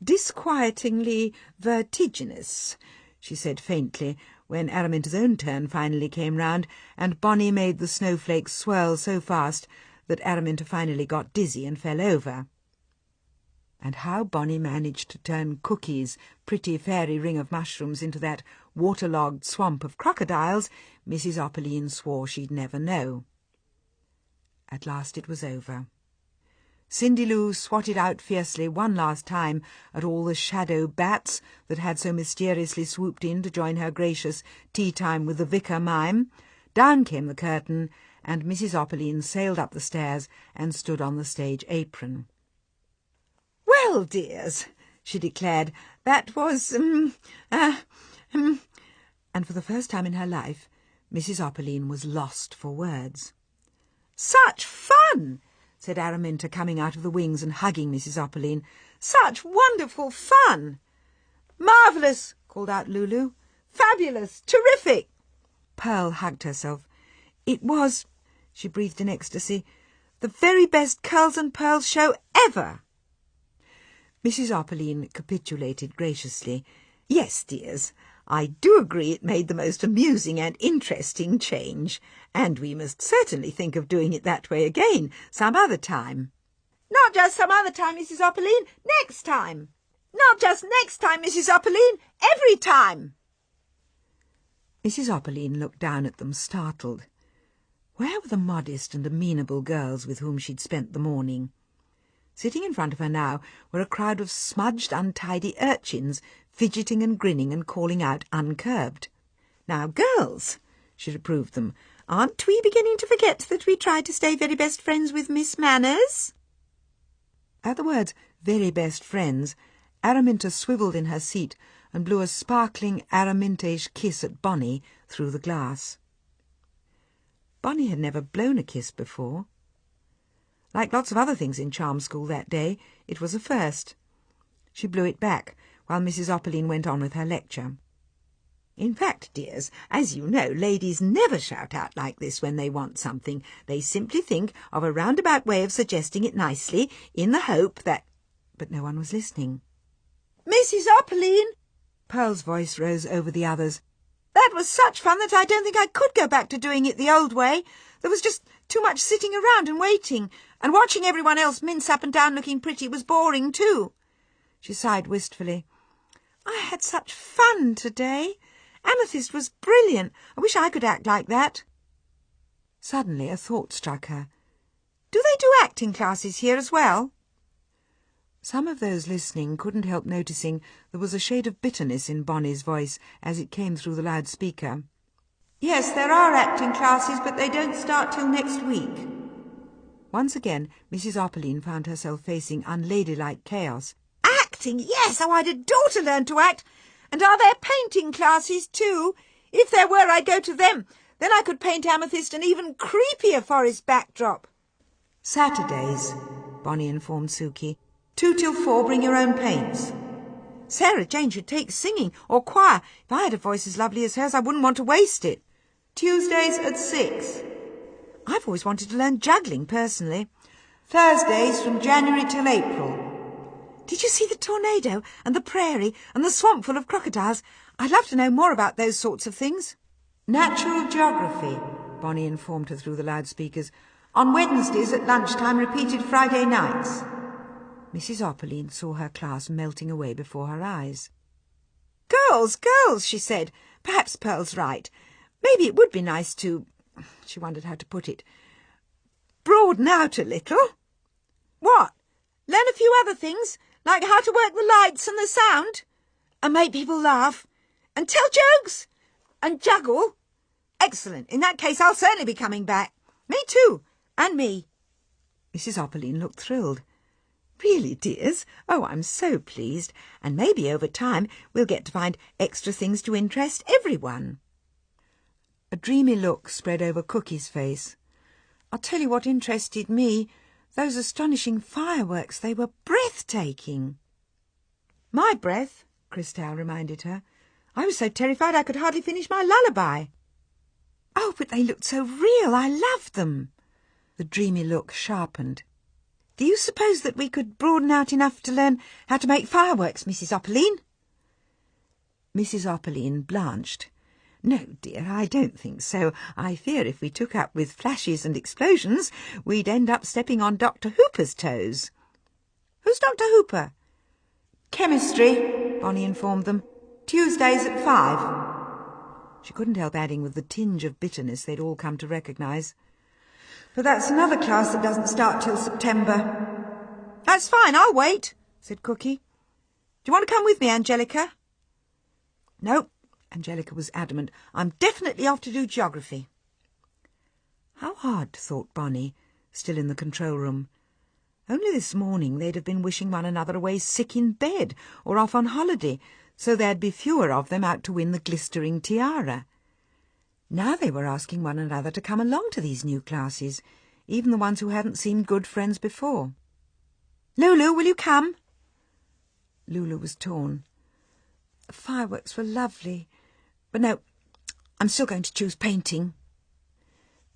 "Disquietingly vertiginous," she said faintly, when Araminta's own turn finally came round, and Bonny made the snowflakes swirl so fast that Araminta finally got dizzy and fell over. And how Bonny managed to turn Cookie's pretty fairy ring of mushrooms into that waterlogged swamp of crocodiles, Mrs. Opperline swore she'd never know. At last it was over. Cindy Lou swatted out fiercely one last time at all the shadow bats that had so mysteriously swooped in to join her gracious tea-time with the vicar mime. Down came the curtain, and Mrs. Opperline sailed up the stairs and stood on the stage apron. "Well, dears," she declared, "that was, And for the first time in her life, Mrs. Opperline was lost for words. "Such fun!" said Araminta, coming out of the wings and hugging Mrs. Opperline. "Such wonderful fun!" "Marvellous!" called out Lulu. "Fabulous! Terrific!" Pearl hugged herself. "It was," she breathed in ecstasy, "the very best Curls and Pearls show ever." Mrs. Opperline capitulated graciously. "Yes, dears, I do agree it made the most amusing and interesting change, and we must certainly think of doing it that way again some other time." "Not just some other time, Mrs. Opperline, next time. Not just next time, Mrs. Opperline, every time." Mrs. Opperline looked down at them, startled. Where were the modest and amenable girls with whom she'd spent the morning? Sitting in front of her now were a crowd of smudged, untidy urchins, fidgeting and grinning and calling out uncurbed. "Now, girls," she reproved them, "aren't we beginning to forget that we tried to stay very best friends with Miss Manners?" At the words "very best friends," Araminta swivelled in her seat and blew a sparkling Araminta-ish kiss at Bonny through the glass. Bonny had never blown a kiss before. Like lots of other things in charm school that day, it was a first. She blew it back, while Mrs. Opperline went on with her lecture. "In fact, dears, as you know, ladies never shout out like this when they want something. They simply think of a roundabout way of suggesting it nicely, in the hope that—" But no one was listening. "Mrs. Opperline!" Pearl's voice rose over the others. "That was such fun that I don't think I could go back to doing it the old way. There was just too much sitting around and waiting, and watching everyone else mince up and down looking pretty was boring too." She sighed wistfully. "I had such fun today. Amethyst was brilliant. I wish I could act like that." Suddenly a thought struck her. "Do they do acting classes here as well?" Some of those listening couldn't help noticing there was a shade of bitterness in Bonny's voice as it came through the loudspeaker. "Yes, there are acting classes, but they don't start till next week." Once again, Mrs. Opperline found herself facing unladylike chaos. "Acting, yes! Oh, I'd adore to learn to act. And are there painting classes too? If there were, I'd go to them. Then I could paint Amethyst an even creepier forest backdrop." "Saturdays," Bonny informed Suki. 2 till 4, bring your own paints. Sarah Jane should take singing or choir. If I had a voice as lovely as hers, I wouldn't want to waste it. Tuesdays at 6. I've always wanted to learn juggling, personally. Thursdays from January till April. Did you see the tornado and the prairie and the swamp full of crocodiles? I'd love to know more about those sorts of things. Natural geography, Bonny informed her through the loudspeakers. On Wednesdays at lunchtime, repeated Friday nights. Mrs. Opperline saw her class melting away before her eyes. Girls, she said. Perhaps Pearl's right. Maybe it would be nice to, she wondered how to put it, broaden out a little. What? Learn a few other things, like how to work the lights and the sound? And make people laugh? And tell jokes? And juggle? Excellent. In that case, I'll certainly be coming back. Me too. And me. Mrs. Opperline looked thrilled. Really, dears? Oh, I'm so pleased. And maybe over time we'll get to find extra things to interest everyone. A dreamy look spread over Cookie's face. I'll tell you what interested me. Those astonishing fireworks, they were breathtaking. My breath, Christelle reminded her. I was so terrified I could hardly finish my lullaby. Oh, but they looked so real. I loved them. The dreamy look sharpened. Do you suppose that we could broaden out enough to learn how to make fireworks, Mrs. Opperline? Mrs. Opperline blanched. No, dear, I don't think so. I fear if we took up with flashes and explosions, we'd end up stepping on Dr. Hooper's toes. Who's Dr. Hooper? Chemistry, Bonny informed them. Tuesdays at 5. She couldn't help adding with the tinge of bitterness they'd all come to recognise. But that's another class that doesn't start till September. That's fine, I'll wait, said Cookie. Do you want to come with me, Angelica? No, Angelica was adamant. I'm definitely off to do geography. How odd, thought Bonny, still in the control room. Only this morning they'd have been wishing one another away sick in bed or off on holiday, so there'd be fewer of them out to win the glistering tiara. Now they were asking one another to come along to these new classes, even the ones who hadn't seemed good friends before. Lulu, will you come? Lulu was torn. The fireworks were lovely, but no, I'm still going to choose painting.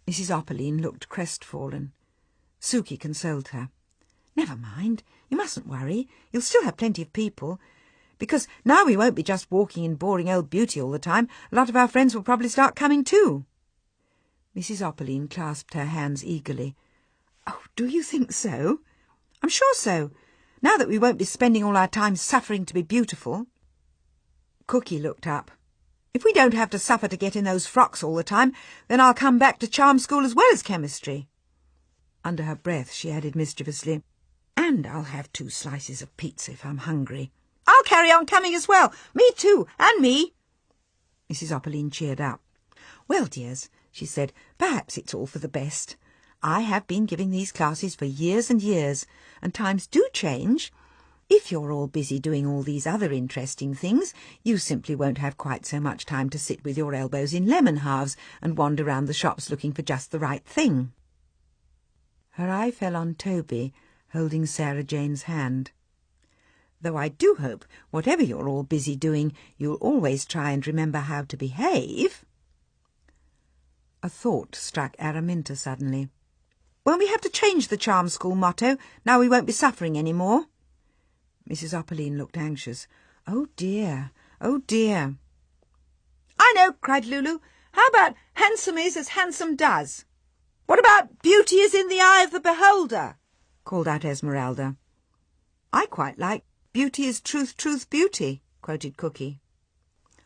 Mrs. Opperline looked crestfallen. Suki consoled her. Never mind, you mustn't worry. You'll still have plenty of people. Because now we won't be just walking in boring old beauty all the time. A lot of our friends will probably start coming too. Mrs. Opperline clasped her hands eagerly. Oh, do you think so? I'm sure so. Now that we won't be spending all our time suffering to be beautiful. Cookie looked up. If we don't have to suffer to get in those frocks all the time, then I'll come back to charm school as well as chemistry. Under her breath she added mischievously, and I'll have 2 slices of pizza if I'm hungry. I'll carry on coming as well. Me too, and me. Mrs. Opperline cheered up. Well, dears, she said, perhaps it's all for the best. I have been giving these classes for years and years, and times do change. If you're all busy doing all these other interesting things, you simply won't have quite so much time to sit with your elbows in lemon halves and wander round the shops looking for just the right thing. Her eye fell on Toby, holding Sarah Jane's hand. Though I do hope, whatever you're all busy doing, you'll always try and remember how to behave. A thought struck Araminta suddenly. Won't we have to change the charm school motto, now we won't be suffering any more? Mrs. Opperline looked anxious. Oh dear, oh dear. I know, cried Lulu. How about handsome is as handsome does? What about beauty is in the eye of the beholder? Called out Esmeralda. I quite like beauty is truth, truth, beauty, quoted Cookie.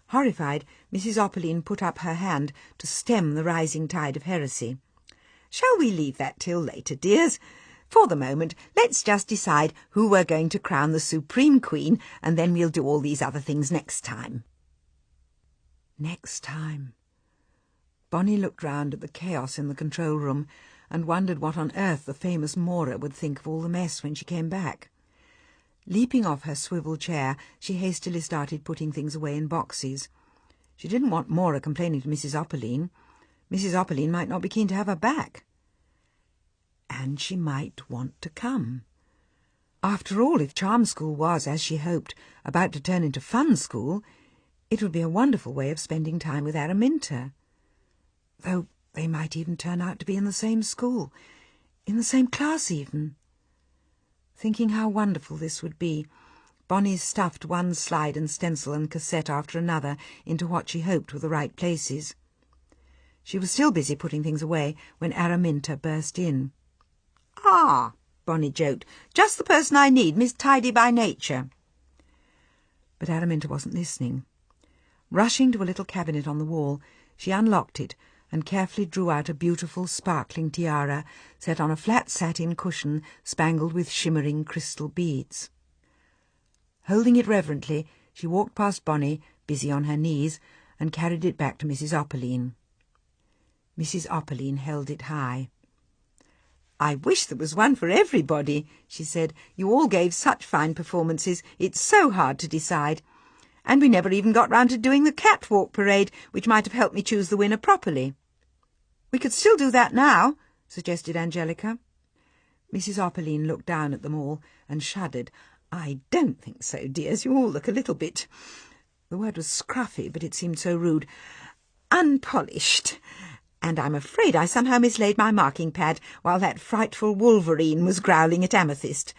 Horrified, Mrs. Opperline put up her hand to stem the rising tide of heresy. Shall we leave that till later, dears? For the moment, let's just decide who we're going to crown the Supreme Queen, and then we'll do all these other things next time. Next time. Bonny looked round at the chaos in the control room and wondered what on earth the famous Mora would think of all the mess when she came back. Leaping off her swivel chair, she hastily started putting things away in boxes. She didn't want Mora complaining to Mrs. Opperline. Mrs. Opperline might not be keen to have her back. And she might want to come. After all, if charm school was, as she hoped, about to turn into fun school, it would be a wonderful way of spending time with Araminta. Though they might even turn out to be in the same school, in the same class even. Thinking how wonderful this would be, Bonny stuffed one slide and stencil and cassette after another into what she hoped were the right places. She was still busy putting things away when Araminta burst in. "Ah," Bonny joked, "just the person I need, Miss Tidy by nature." But Araminta wasn't listening. Rushing to a little cabinet on the wall, she unlocked it and carefully drew out a beautiful, sparkling tiara set on a flat satin cushion spangled with shimmering crystal beads. Holding it reverently, she walked past Bonny, busy on her knees, and carried it back to Mrs. Opperline. Mrs. Opperline held it high. "I wish there was one for everybody," she said. "You all gave such fine performances. It's so hard to decide. And we never even got round to doing the catwalk parade, which might have helped me choose the winner properly." "We could still do that now," suggested Angelica. Mrs. Opperline looked down at them all and shuddered. "I don't think so, dears. You all look a little bit—" the word was scruffy, but it seemed so rude— "unpolished. And I'm afraid I somehow mislaid my marking pad while that frightful Wolverine was growling at Amethyst.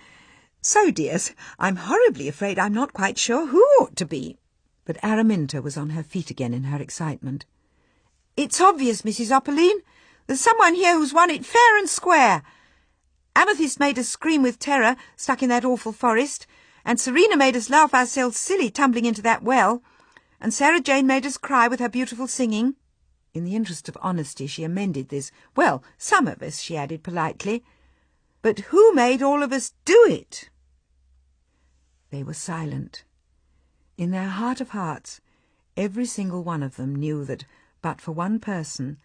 So, dears, I'm horribly afraid I'm not quite sure who ought to be." But Araminta was on her feet again in her excitement. "It's obvious, Mrs. Opperline. There's someone here who's won it fair and square. Amethyst made us scream with terror, stuck in that awful forest, and Serena made us laugh ourselves silly, tumbling into that well, and Sarah Jane made us cry with her beautiful singing. In the interest of honesty, she amended this. Well, some of us, she added politely. But who made all of us do it? They were silent. In their heart of hearts, every single one of them knew that, but for one person,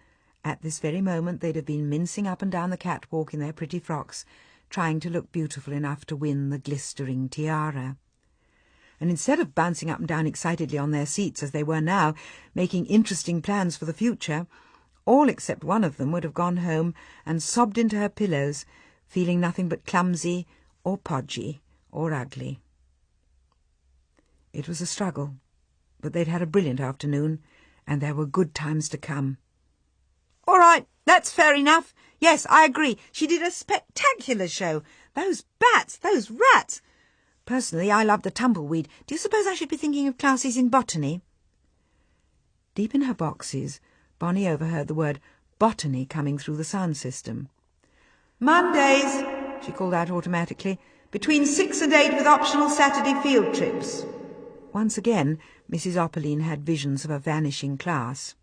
at this very moment they'd have been mincing up and down the catwalk in their pretty frocks, trying to look beautiful enough to win the glistering tiara. And instead of bouncing up and down excitedly on their seats as they were now, making interesting plans for the future, all except one of them would have gone home and sobbed into her pillows, feeling nothing but clumsy or podgy or ugly. It was a struggle, but they'd had a brilliant afternoon, and there were good times to come. "All right, that's fair enough. Yes, I agree. She did a spectacular show. Those bats, those rats. Personally, I love the tumbleweed. Do you suppose I should be thinking of classes in botany?" Deep in her boxes, Bonny overheard the word botany coming through the sound system. "Mondays," she called out automatically, "between 6 and 8 with optional Saturday field trips." Once again, Mrs. Opperline had visions of a vanishing class.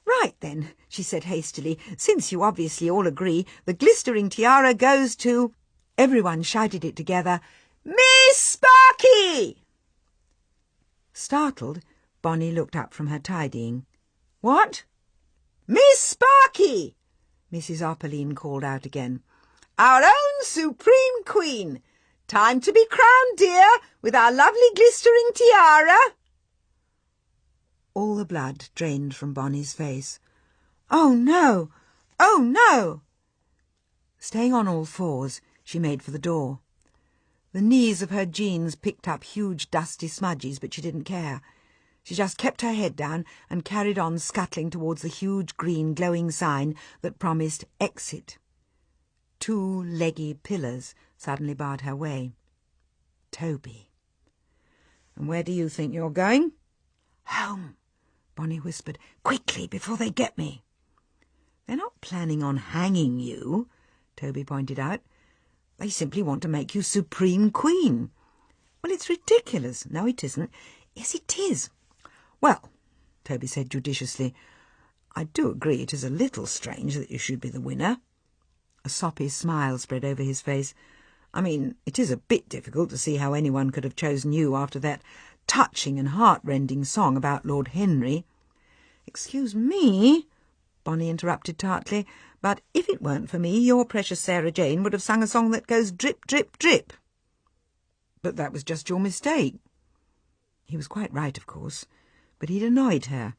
"Right then," she said hastily, "since you obviously all agree, the glistering tiara goes to—" Everyone shouted it together, "Miss Sparky!" Startled, Bonny looked up from her tidying. "What?" "Miss Sparky!" Mrs. Opperline called out again. "Our own supreme queen! Time to be crowned, dear, with our lovely glistering tiara!" All the blood drained from Bonny's face. "Oh, no! Oh, no!" Staying on all fours, she made for the door. The knees of her jeans picked up huge dusty smudges, but she didn't care. She just kept her head down and carried on scuttling towards the huge green glowing sign that promised exit. 2 leggy pillars suddenly barred her way. Toby. "And where do you think you're going?" "Home," Bonny whispered. "Quickly, before they get me." "They're not planning on hanging you," Toby pointed out. "They simply want to make you supreme queen." "Well, it's ridiculous." "No, it isn't." "Yes, it is." "Well," Toby said judiciously, "I do agree it is a little strange that you should be the winner." A soppy smile spread over his face. "I mean, it is a bit difficult to see how anyone could have chosen you after that touching and heart-rending song about Lord Henry." "Excuse me," Bonny interrupted tartly, "but if it weren't for me, your precious Sarah Jane would have sung a song that goes drip, drip, drip." "But that was just your mistake." He was quite right, of course, but he'd annoyed her.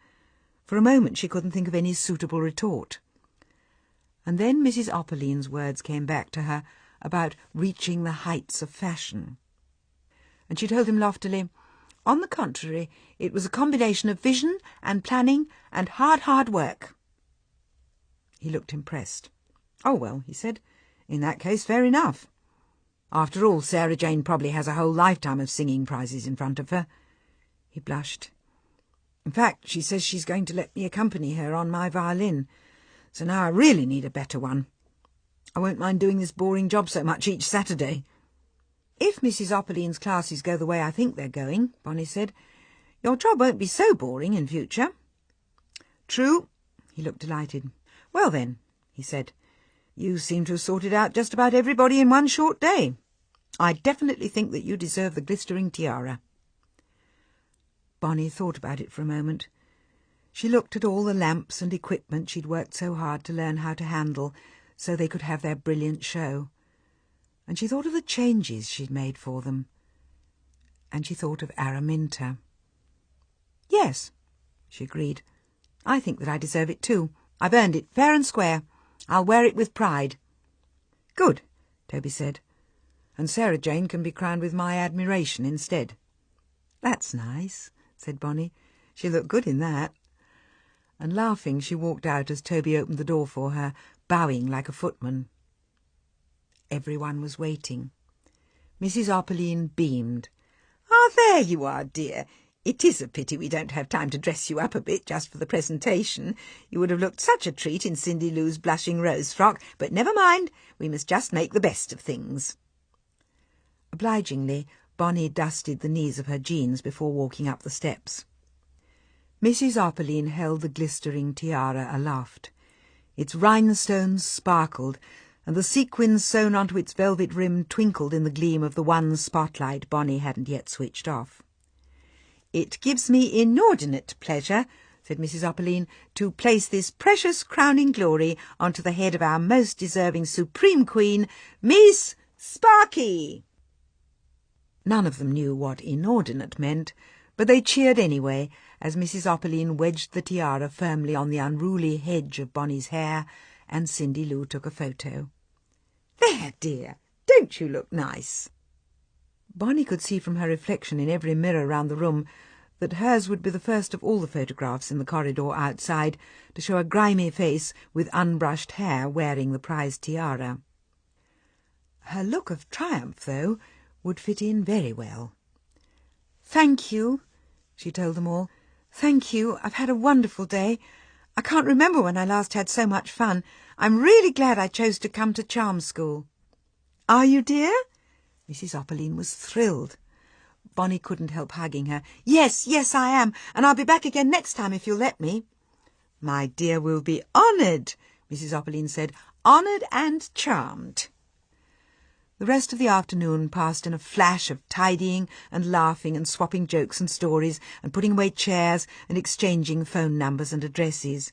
For a moment she couldn't think of any suitable retort. And then Mrs. Opperline's words came back to her about reaching the heights of fashion. And she told him loftily, on the contrary, it was a combination of vision and planning and hard work. He looked impressed. "Oh, well," he said, "in that case, fair enough. After all, Sarah Jane probably has a whole lifetime of singing prizes in front of her." He blushed. "In fact, she says she's going to let me accompany her on my violin, so now I really need a better one. I won't mind doing this boring job so much each Saturday." "If Mrs. Opperline's classes go the way I think they're going," Bonny said, "your job won't be so boring in future." "True." He looked delighted. "Well then," he said, "you seem to have sorted out just about everybody in one short day. I definitely think that you deserve the glistering tiara." Bonny thought about it for a moment. She looked at all the lamps and equipment she'd worked so hard to learn how to handle so they could have their brilliant show. And she thought of the changes she'd made for them. And she thought of Araminta. "Yes," she agreed. "I think that I deserve it too. I've earned it fair and square. I'll wear it with pride." "Good," Toby said. "And Sarah Jane can be crowned with my admiration instead." "That's nice," said Bonny. "She looked good in that." And laughing, she walked out as Toby opened the door for her, bowing like a footman. Everyone was waiting. Mrs. Opperline beamed. "Ah, there you are, dear. It is a pity we don't have time to dress you up a bit just for the presentation. You would have looked such a treat in Cindy Lou's blushing rose frock, but never mind, we must just make the best of things." Obligingly, Bonny dusted the knees of her jeans before walking up the steps. Mrs. Opperline held the glistering tiara aloft. Its rhinestones sparkled, and the sequins sewn onto its velvet rim twinkled in the gleam of the one spotlight Bonny hadn't yet switched off. "It gives me inordinate pleasure," said Mrs. Opperline, "to place this precious crowning glory onto the head of our most deserving Supreme Queen, Miss Sparky." None of them knew what inordinate meant, but they cheered anyway, as Mrs. Opperline wedged the tiara firmly on the unruly hedge of Bonny's hair, and Cindy Lou took a photo. "There, dear, don't you look nice?" Bonny could see from her reflection in every mirror round the room that hers would be the first of all the photographs in the corridor outside to show a grimy face with unbrushed hair wearing the prized tiara. Her look of triumph, though, would fit in very well. "Thank you," she told them all. "Thank you. I've had a wonderful day. I can't remember when I last had so much fun. I'm really glad I chose to come to charm school." "Are you, dear?" Mrs. Opperline was thrilled. Bonny couldn't help hugging her. Yes, I am, and I'll be back again next time if you'll let me." "My dear, we'll be honoured," Mrs. Opperline said. "Honoured and charmed." The rest of the afternoon passed in a flash of tidying and laughing and swapping jokes and stories and putting away chairs and exchanging phone numbers and addresses.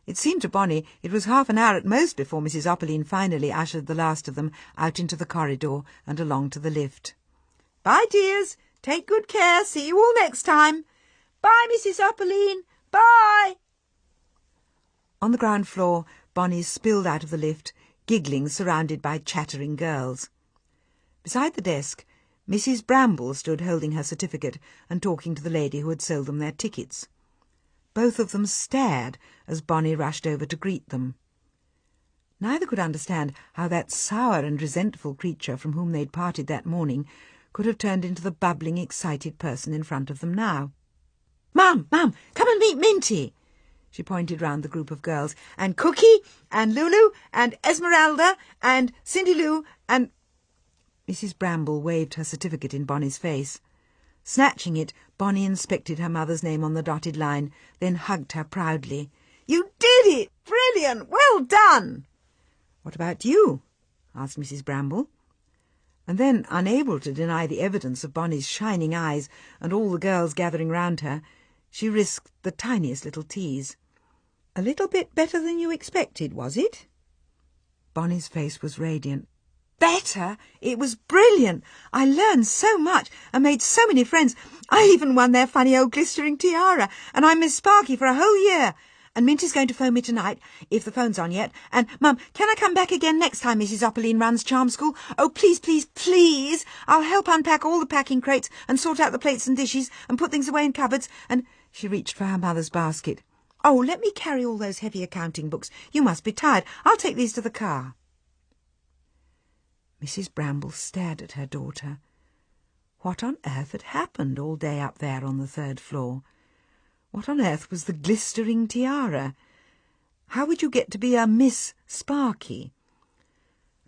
It seemed to Bonny it was half an hour at most before Mrs. Opperline finally ushered the last of them out into the corridor and along to the lift. "Bye, dears. Take good care. See you all next time. Bye, Mrs. Opperline. Bye." On the ground floor, Bonny spilled out of the lift, giggling, surrounded by chattering girls. Beside the desk, Mrs. Bramble stood holding her certificate and talking to the lady who had sold them their tickets. Both of them stared as Bonny rushed over to greet them. Neither could understand how that sour and resentful creature from whom they'd parted that morning could have turned into the bubbling, excited person in front of them now. Mum, come and meet Minty." She pointed round the group of girls. "And Cookie, and Lulu, and Esmeralda, and Cindy Lou, and—" Mrs. Bramble waved her certificate in Bonny's face. Snatching it, Bonny inspected her mother's name on the dotted line, then hugged her proudly. "You did it! Brilliant! Well done!" "What about you?" asked Mrs. Bramble. And then, unable to deny the evidence of Bonny's shining eyes and all the girls gathering round her, she risked the tiniest little tease. "A little bit better than you expected, was it?" Bonny's face was radiant. "Better? It was brilliant. I learned so much and made so many friends. I even won their funny old glistering tiara, and I'm Miss Sparky for a whole year. And Minty's going to phone me tonight, if the phone's on yet. And, Mum, can I come back again next time Mrs. Opperline runs charm school? Oh, please, please, please. I'll help unpack all the packing crates and sort out the plates and dishes and put things away in cupboards." And she reached for her mother's basket. "Oh, let me carry all those heavy accounting books. You must be tired. I'll take these to the car." Mrs. Bramble stared at her daughter. What on earth had happened all day up there on the third floor? What on earth was the glistering tiara? How would you get to be a Miss Sparky?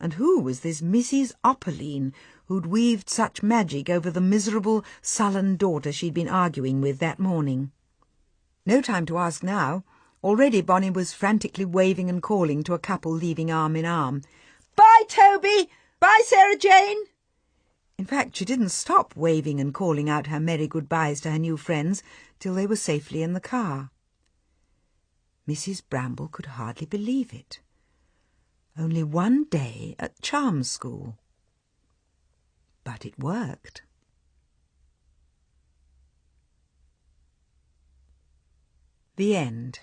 And who was this Mrs. Opperline who'd weaved such magic over the miserable, sullen daughter she'd been arguing with that morning? No time to ask now. Already Bonny was frantically waving and calling to a couple leaving arm in arm. "Bye, Toby! Bye, Sarah Jane!" In fact, she didn't stop waving and calling out her merry goodbyes to her new friends till they were safely in the car. Mrs. Bramble could hardly believe it. Only one day at charm school. But it worked. The end.